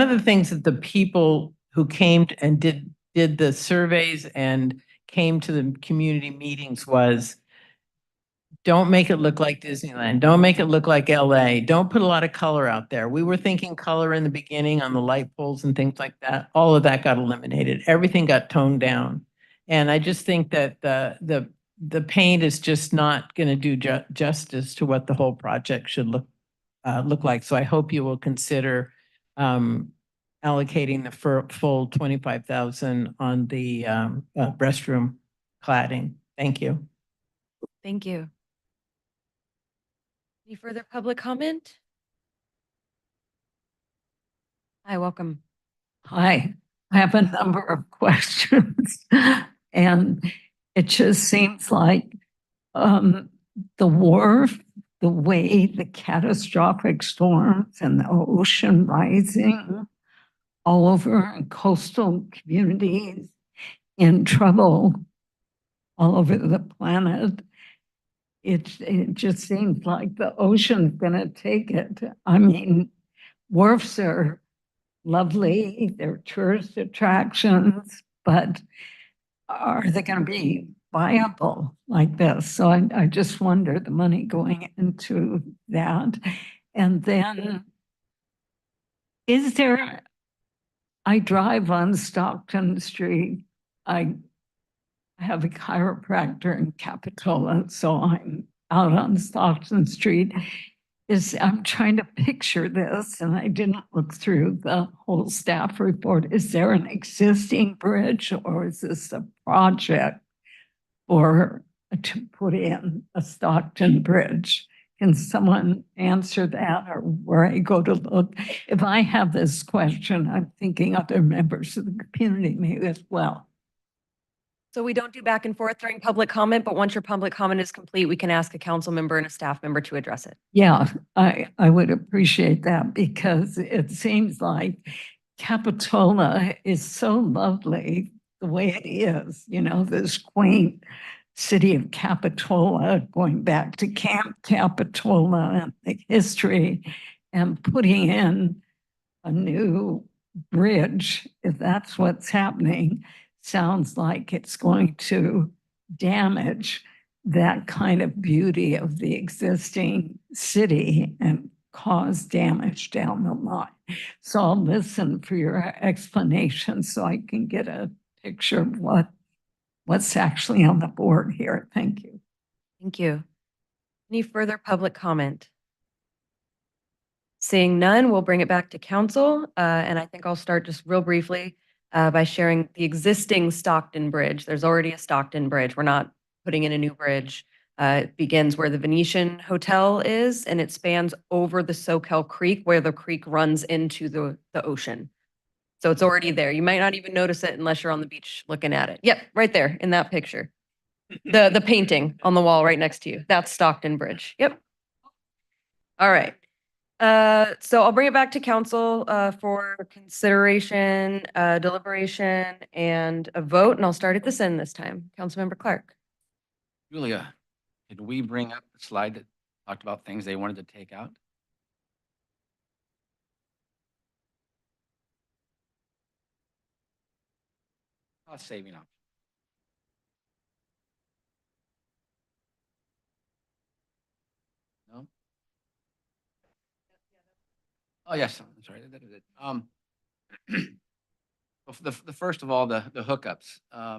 of the things that the people who came and did the surveys and came to the community meetings was, don't make it look like Disneyland. Don't make it look like LA. Don't put a lot of color out there. We were thinking color in the beginning on the light poles and things like that. All of that got eliminated. Everything got toned down. And I just think that the paint is just not going to do justice to what the whole project should look like. So I hope you will consider allocating the full $25,000 on the restroom cladding. Thank you. Thank you. Any further public comment? Hi, welcome. Hi, I have a number of questions. And it just seems like the wharf, the way the catastrophic storms and the ocean rising all over coastal communities in trouble all over the planet, it just seems like the ocean's going to take it. I mean, wharfs are lovely, they're tourist attractions, but are they going to be viable like this? So I just wonder the money going into that. And then I drive on Stockton Street. I have a chiropractor in Capitola, so I'm out on Stockton Street. I'm trying to picture this, and I didn't look through the whole staff report. Is there an existing bridge, or is this a project for to put in a Stockton Bridge? Can someone answer that, or where I go to look? If I have this question, I'm thinking other members of the community may as well. So we don't do back and forth during public comment, but once your public comment is complete, we can ask a council member and a staff member to address it. Yeah, I would appreciate that because it seems like Capitola is so lovely the way it is, this quaint city of Capitola, going back to Camp Capitola and the history, and putting in a new bridge, if that's what's happening, sounds like it's going to damage that kind of beauty of the existing city and cause damage down the line. So I'll listen for your explanation so I can get a picture of what's actually on the board here. Thank you. Thank you. Any further public comment? Seeing none, we'll bring it back to council. And I think I'll start just real briefly by sharing the existing Stockton Bridge. There's already a Stockton Bridge. We're not putting in a new bridge. It begins where the Venetian Hotel is, and it spans over the Soquel Creek, where the creek runs into the ocean. So it's already there. You might not even notice it unless you're on the beach looking at it. Yep, right there in that picture. The painting on the wall right next to you. That's Stockton Bridge. Yep. All right. So I'll bring it back to council for consideration, deliberation, and a vote, and I'll start at this end this time. Councilmember Clark. Julia, did we bring up the slide that talked about things they wanted to take out? Cost saving option. No? Oh, yes, I'm sorry. The first of all, the hookups. I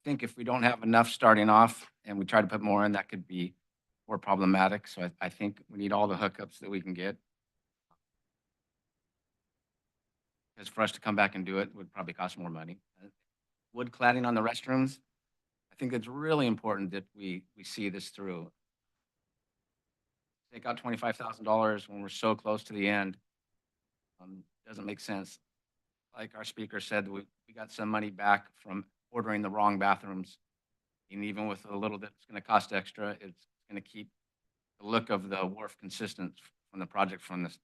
think if we don't have enough starting off and we try to put more in, that could be more problematic. So I think we need all the hookups that we can get. Because for us to come back and do it would probably cost more money. Wood cladding on the restrooms. I think it's really important that we see this through. Take out $25,000 when we're so close to the end. Doesn't make sense. Like our speaker said, we got some money back from ordering the wrong bathrooms. And even with a little bit, it's going to cost extra. It's going to keep the look of the wharf consistent from the project from the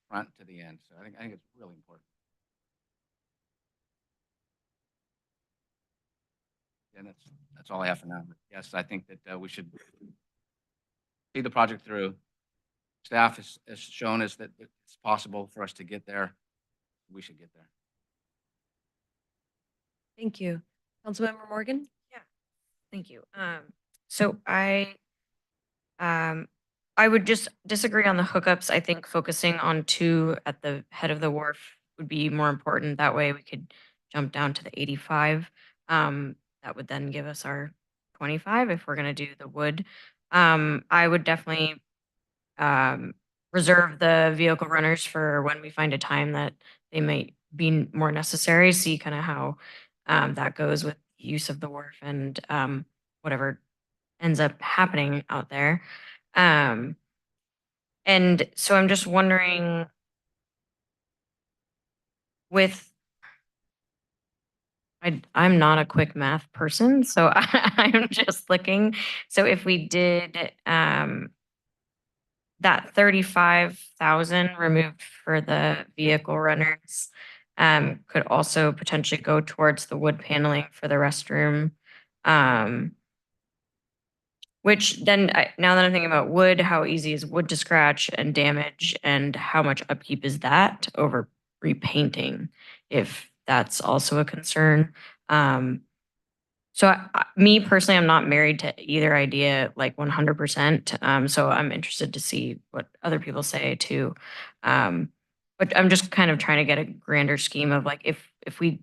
front to the end. So I think it's really important. And that's all I have for now. But yes, I think that we should see the project through. Staff has shown us that it's possible for us to get there. We should get there. Thank you. Councilmember Morgan? Yeah, thank you. So I would just disagree on the hookups. I think focusing on 2 at the head of the wharf would be more important. That way we could jump down to the 85. That would then give us our 25 if we're going to do the wood. I would definitely reserve the vehicle runners for when we find a time that they might be more necessary. See kind of how that goes with use of the wharf and whatever ends up happening out there. And so I'm just wondering I'm not a quick math person, so I'm just looking. So if we did that 35,000 removed for the vehicle runners, could also potentially go towards the wood paneling for the restroom. Which then, now that I'm thinking about wood, how easy is wood to scratch and damage, and how much upkeep is that over repainting, if that's also a concern. So me personally, I'm not married to either idea like 100%. So I'm interested to see what other people say too. But I'm just kind of trying to get a grander scheme of like, if we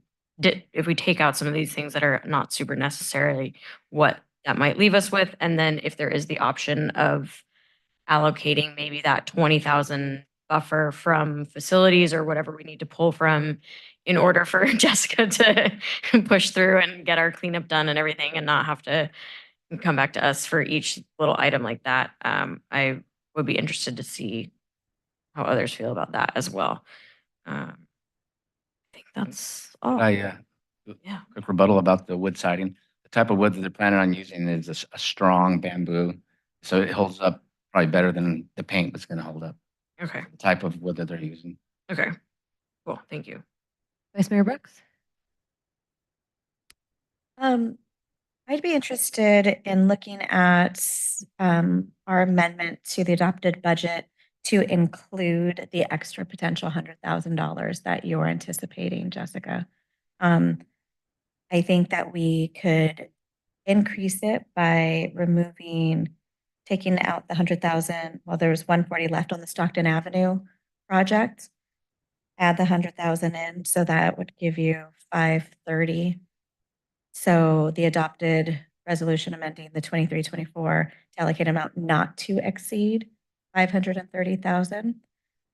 take out some of these things that are not super necessary, what that might leave us with. And then if there is the option of allocating maybe that 20,000 buffer from facilities or whatever we need to pull from in order for Jessica to push through and get our cleanup done and everything and not have to come back to us for each little item like that. I would be interested to see how others feel about that as well. I think that's all. Yeah. Quick rebuttal about the wood siding. The type of wood that they're planning on using is a strong bamboo. So it holds up probably better than the paint that's gonna hold up. Okay. The type of wood that they're using. Okay. Cool. Thank you. Vice Mayor Brooks? I'd be interested in looking at our amendment to the adopted budget to include the extra potential $100,000 that you're anticipating, Jessica. I think that we could increase it by taking out the 100,000. Well, there's 140 left on the Stockton Avenue project. Add the 100,000 in, so that would give you 530. So the adopted resolution amending the 23-24 to allocate amount not to exceed 530,000.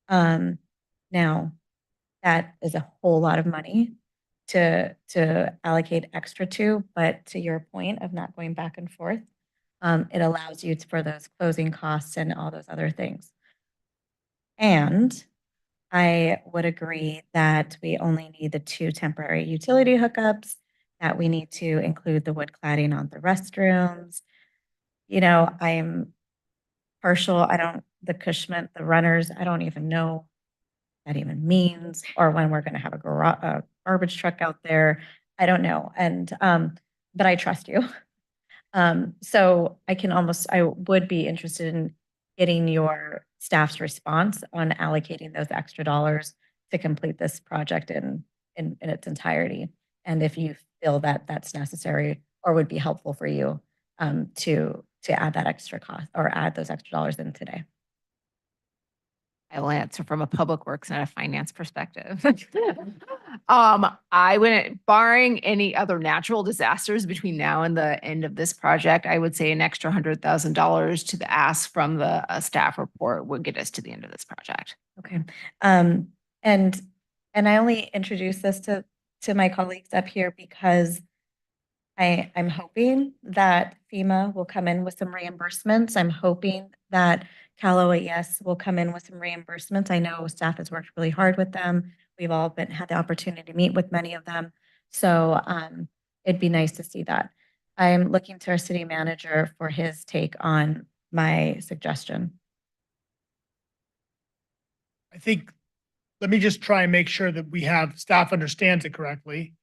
Now, that is a whole lot of money to allocate extra to, but to your point of not going back and forth, it allows you for those closing costs and all those other things. And I would agree that we only need the 2 temporary utility hookups, that we need to include the wood cladding on the restrooms. You know, I'm partial, the Cushman, the runners, I don't even know what that even means, or when we're gonna have a garbage truck out there. I don't know. And, but I trust you. So I would be interested in getting your staff's response on allocating those extra dollars to complete this project in its entirety. And if you feel that that's necessary or would be helpful for you, to add that extra cost or add those extra dollars in today. I will answer from a public works and a finance perspective. I wouldn't, barring any other natural disasters between now and the end of this project, I would say an extra $100,000 to the ask from the staff report would get us to the end of this project. Okay. And I only introduced this to my colleagues up here because I'm hoping that FEMA will come in with some reimbursements. I'm hoping that Cal OES will come in with some reimbursements. I know staff has worked really hard with them. We've all had the opportunity to meet with many of them. So it'd be nice to see that. I'm looking to our city manager for his take on my suggestion. I think, let me just try and make sure that staff understands it correctly.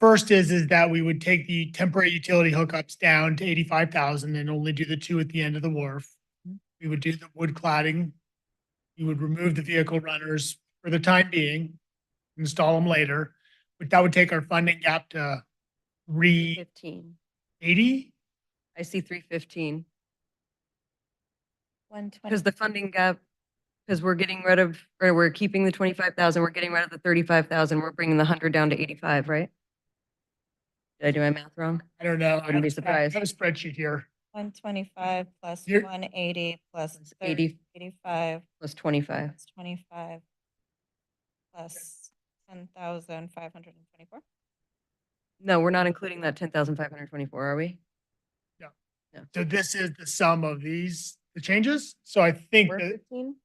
First is that we would take the temporary utility hookups down to 85,000 and only do the 2 at the end of the wharf. We would do the wood cladding. We would remove the vehicle runners for the time being, install them later, but that would take our funding gap to 15. 380. I see 315. 120. Because the funding gap, because we're keeping the 25,000, we're getting rid of the 35,000, we're bringing the 100 down to 85, right? Did I do my math wrong? I don't know. I wouldn't be surprised. I have a spreadsheet here. 125 plus You're- 180 plus 80. 85 Plus 25. plus 25 plus 10,524. No, we're not including that 10,524, are we? So this is the sum of the changes. So I think that 415?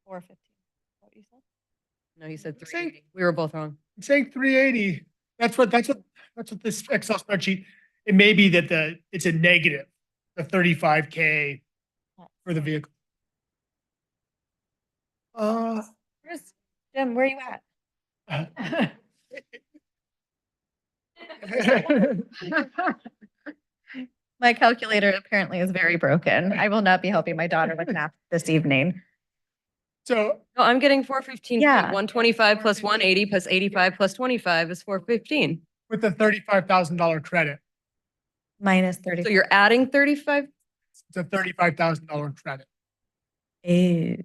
415. What you said? No, you said 380. We were both wrong. I'm saying 380. That's what this Excel spreadsheet, it may be that it's a negative, the 35K for the vehicle. Jim, where are you at? My calculator apparently is very broken. I will not be helping my daughter with math this evening. So No, I'm getting 415. Yeah. 125 plus 180 plus 85 plus 25 is 415. with a $35,000 credit, Minus 30. So you're adding 35? it's a $35,000 credit, Ew.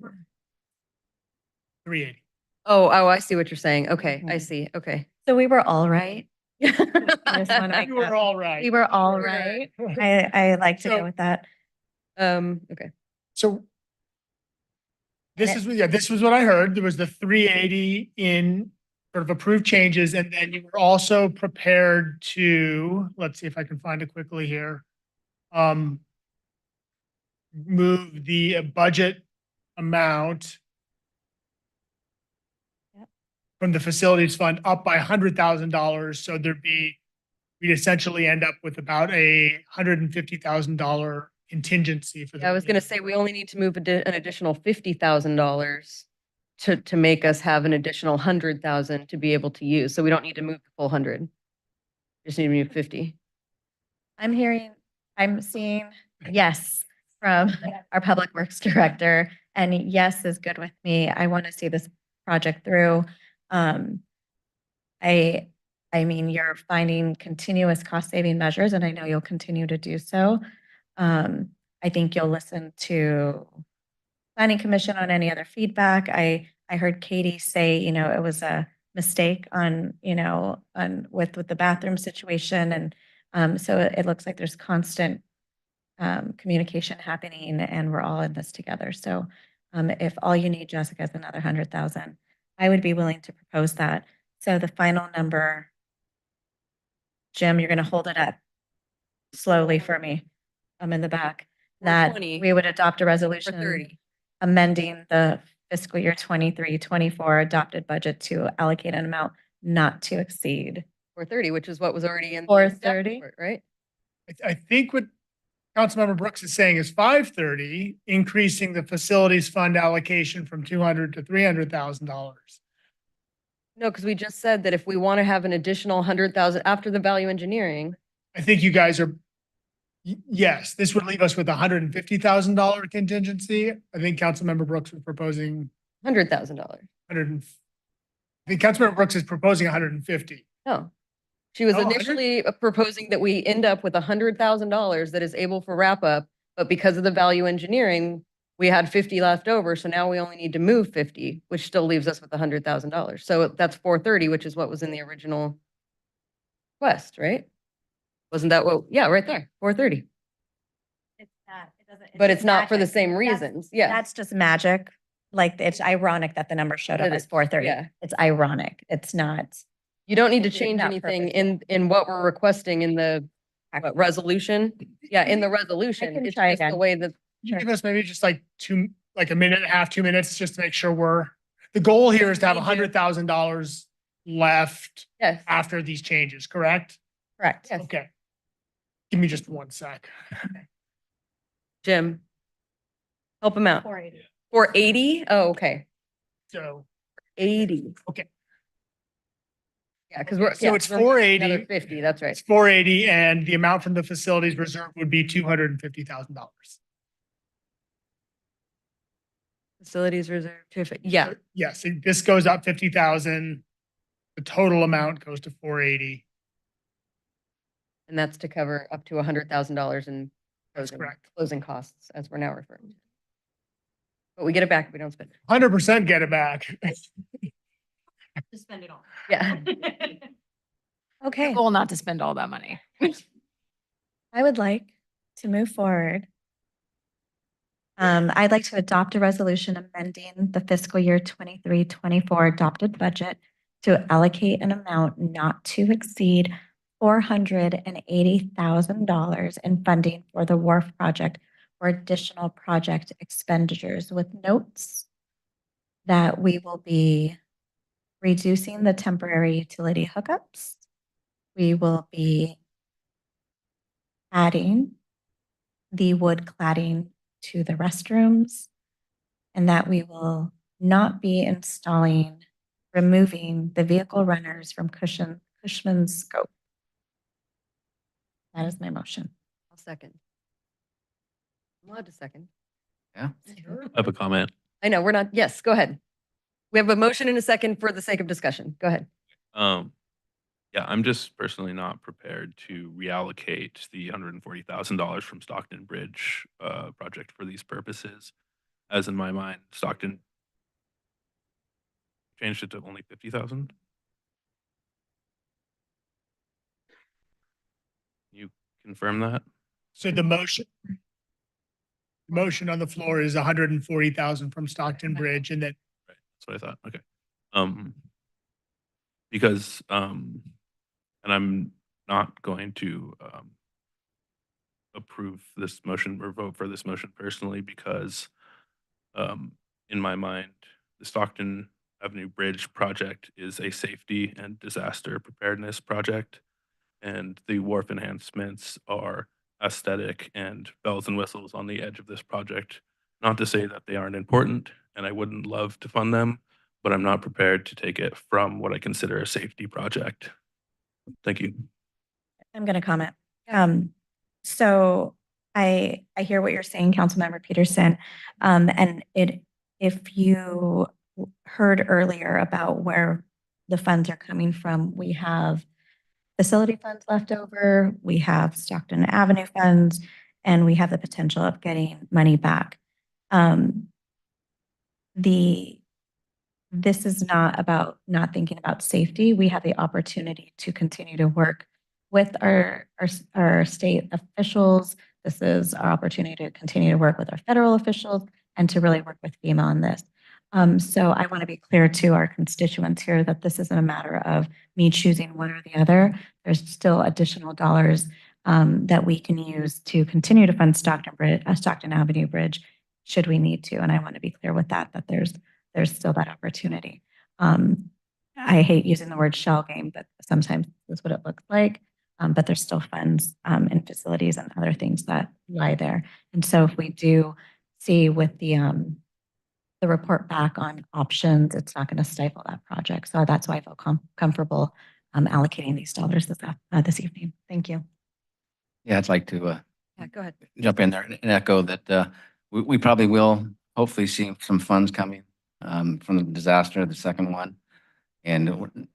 380. Oh, I see what you're saying. Okay, I Mhm. see. Okay. So we were all right. I just wanna make You were that- all right. We were all You were right. right. I like to So- go with that. Okay. So this was what I heard. There was the 380 sort of approve changes, and then you were also prepared to, let's see if I can find it quickly here. Move the budget amount from the facilities fund up by $100,000. So we'd essentially end up with about $150,000 contingency for the. I was gonna say, we only need to move an additional $50,000 to make us have an additional 100,000 to be able to use. So we don't need to move the full 100. Just need to move 50. I'm seeing yes from our Public Works Director, and yes is good with me. I want to see this project through. I mean, you're finding continuous cost saving measures, and I know you'll continue to do so. I think you'll listen to Planning Commission on any other feedback. I heard Katie say, it was a mistake on with the bathroom situation. And so it looks like there's constant communication happening, and we're all in this together. So if all you need, Jessica, is another 100,000, I would be willing to propose that. So the final number, Jim, you're going to hold it up slowly for me. I'm in the back. That 420 we would adopt a For resolution 30. amending the fiscal year 23-24 adopted budget to allocate an amount not to exceed 430, which is what was already in. the 430? staff report, Right? I think what Councilmember Brooks is saying is 530, increasing the facilities fund allocation from $200,000 to $300,000. No, because we just said that if we want to have an additional 100,000 after the value engineering, I think you guys are, yes, this would leave us with $150,000 contingency. I think Councilmember Brooks was proposing $100,000. 100. I think Councilmember Brooks is proposing 150. No. She was Oh, 100? initially proposing that we end up with $100,000 that is able for wrap up, but because of the value engineering, we had 50 left over. So now we only need to move 50, which still leaves us with $100,000. So that's 430, which is what was in the original request, right? Wasn't that what? Yeah, right there, 430. It's not, it doesn't. But just it's not for the magic. same That's- reasons. Yeah. That's just magic. Like, it's ironic that the number showed up It as is, 430. yeah. It's ironic. It's not. You don't need to It's change not anything purpose. in what we're requesting in the resolution. Yeah, in the resolution. can It's try just the again. way that. Can you give us maybe just like a minute and a half, 2 minutes, just to make sure the goal here is to have $100,000 left Yes. after these changes, correct? Correct. Yes. Okay. Give me just 1 sec. Jim. Help him out. 480. 480? Oh, okay. So, 80. okay. Yeah, because we're. So yeah, it's we're another 480. 50, that's right. It's 480, and the amount from the facilities reserve would be $250,000. Facilities reserve, 250. Yeah, Yes, this goes up 50,000. The total amount goes to 480. and that's to cover up to $100,000 in That's closing, correct. closing costs, as we're now referring to. But we get it back if we don't spend it. 100% get it back. To spend it all. Yeah. Okay. Goal not to spend all that money. I would like to move forward. I'd like to adopt a resolution amending the fiscal year 23-24 adopted budget to allocate an amount not to exceed $480,000 in funding for the wharf project or additional project expenditures, with notes that we will be reducing the temporary utility hookups. We will be adding the wood cladding to the restrooms, and that we will not be removing the vehicle runners from Cushman's scope. That is my motion. I'll second. I'm allowed to second. Yeah. I have a comment. I know, we're not, yes, go ahead. We have a motion and a second for the sake of discussion. Go ahead. Yeah, I'm just personally not prepared to reallocate the $140,000 from Stockton Bridge project for these purposes. As in my mind, Stockton changed it to only 50,000. You confirm that? So the motion on the floor is 140,000 from Stockton Bridge, and then That's what I thought. Okay. because, and I'm not going to, approve this motion or vote for this motion personally because, in my mind, the Stockton Avenue Bridge project is a safety and disaster preparedness project. And the wharf enhancements are aesthetic and bells and whistles on the edge of this project. Not to say that they aren't important, and I wouldn't love to fund them, but I'm not prepared to take it from what I consider a safety project. Thank you. I'm going to comment. So I hear what you're saying, Councilmember Peterson. And if you heard earlier about where the funds are coming from, we have facility funds left over, we have Stockton Avenue funds, and we have the potential of getting money back. This is not about not thinking about safety. We have the opportunity to continue to work with our state officials. This is our opportunity to continue to work with our federal officials and to really work with FEMA on this. So I want to be clear to our constituents here that this isn't a matter of me choosing one or the other. There's still additional dollars that we can use to continue to fund Stockton Avenue Bridge should we need to. And I want to be clear with that there's still that opportunity. I hate using the word shell game, but sometimes that's what it looks like. But there's still funds and facilities and other things that lie there. And so if we do see with the report back on options, it's not going to stifle that project. So that's why I feel comfortable allocating these dollars this evening. Thank you. Yeah, I'd like to Yeah, go ahead. jump in there and echo that we probably will hopefully see some funds coming from the disaster, the second one. And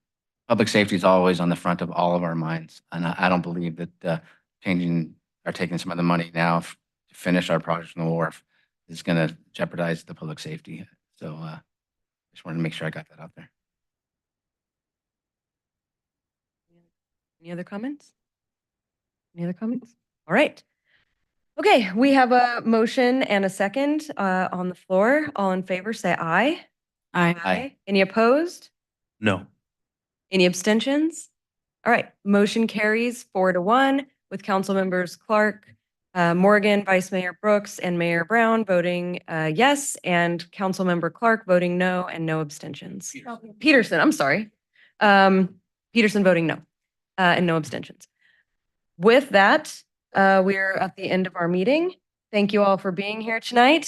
public safety is always on the front of all of our minds. And I don't believe that changing or taking some of the money now to finish our project on the wharf is going to jeopardize the public safety. So just wanted to make sure I got that out there. Any other comments? Any other comments? All right. Okay, we have a motion and a second on the floor. All in favor, say aye. Aye. Any opposed? No. Any abstentions? All right, motion carries 4-1 with council members Clark, Morgan, Vice Mayor Brooks, and Mayor Brown voting yes, and council member Clark voting no, and no abstentions. Peterson, I'm sorry. Peterson voting no, and no abstentions. With that, we're at the end of our meeting. Thank you all for being here tonight.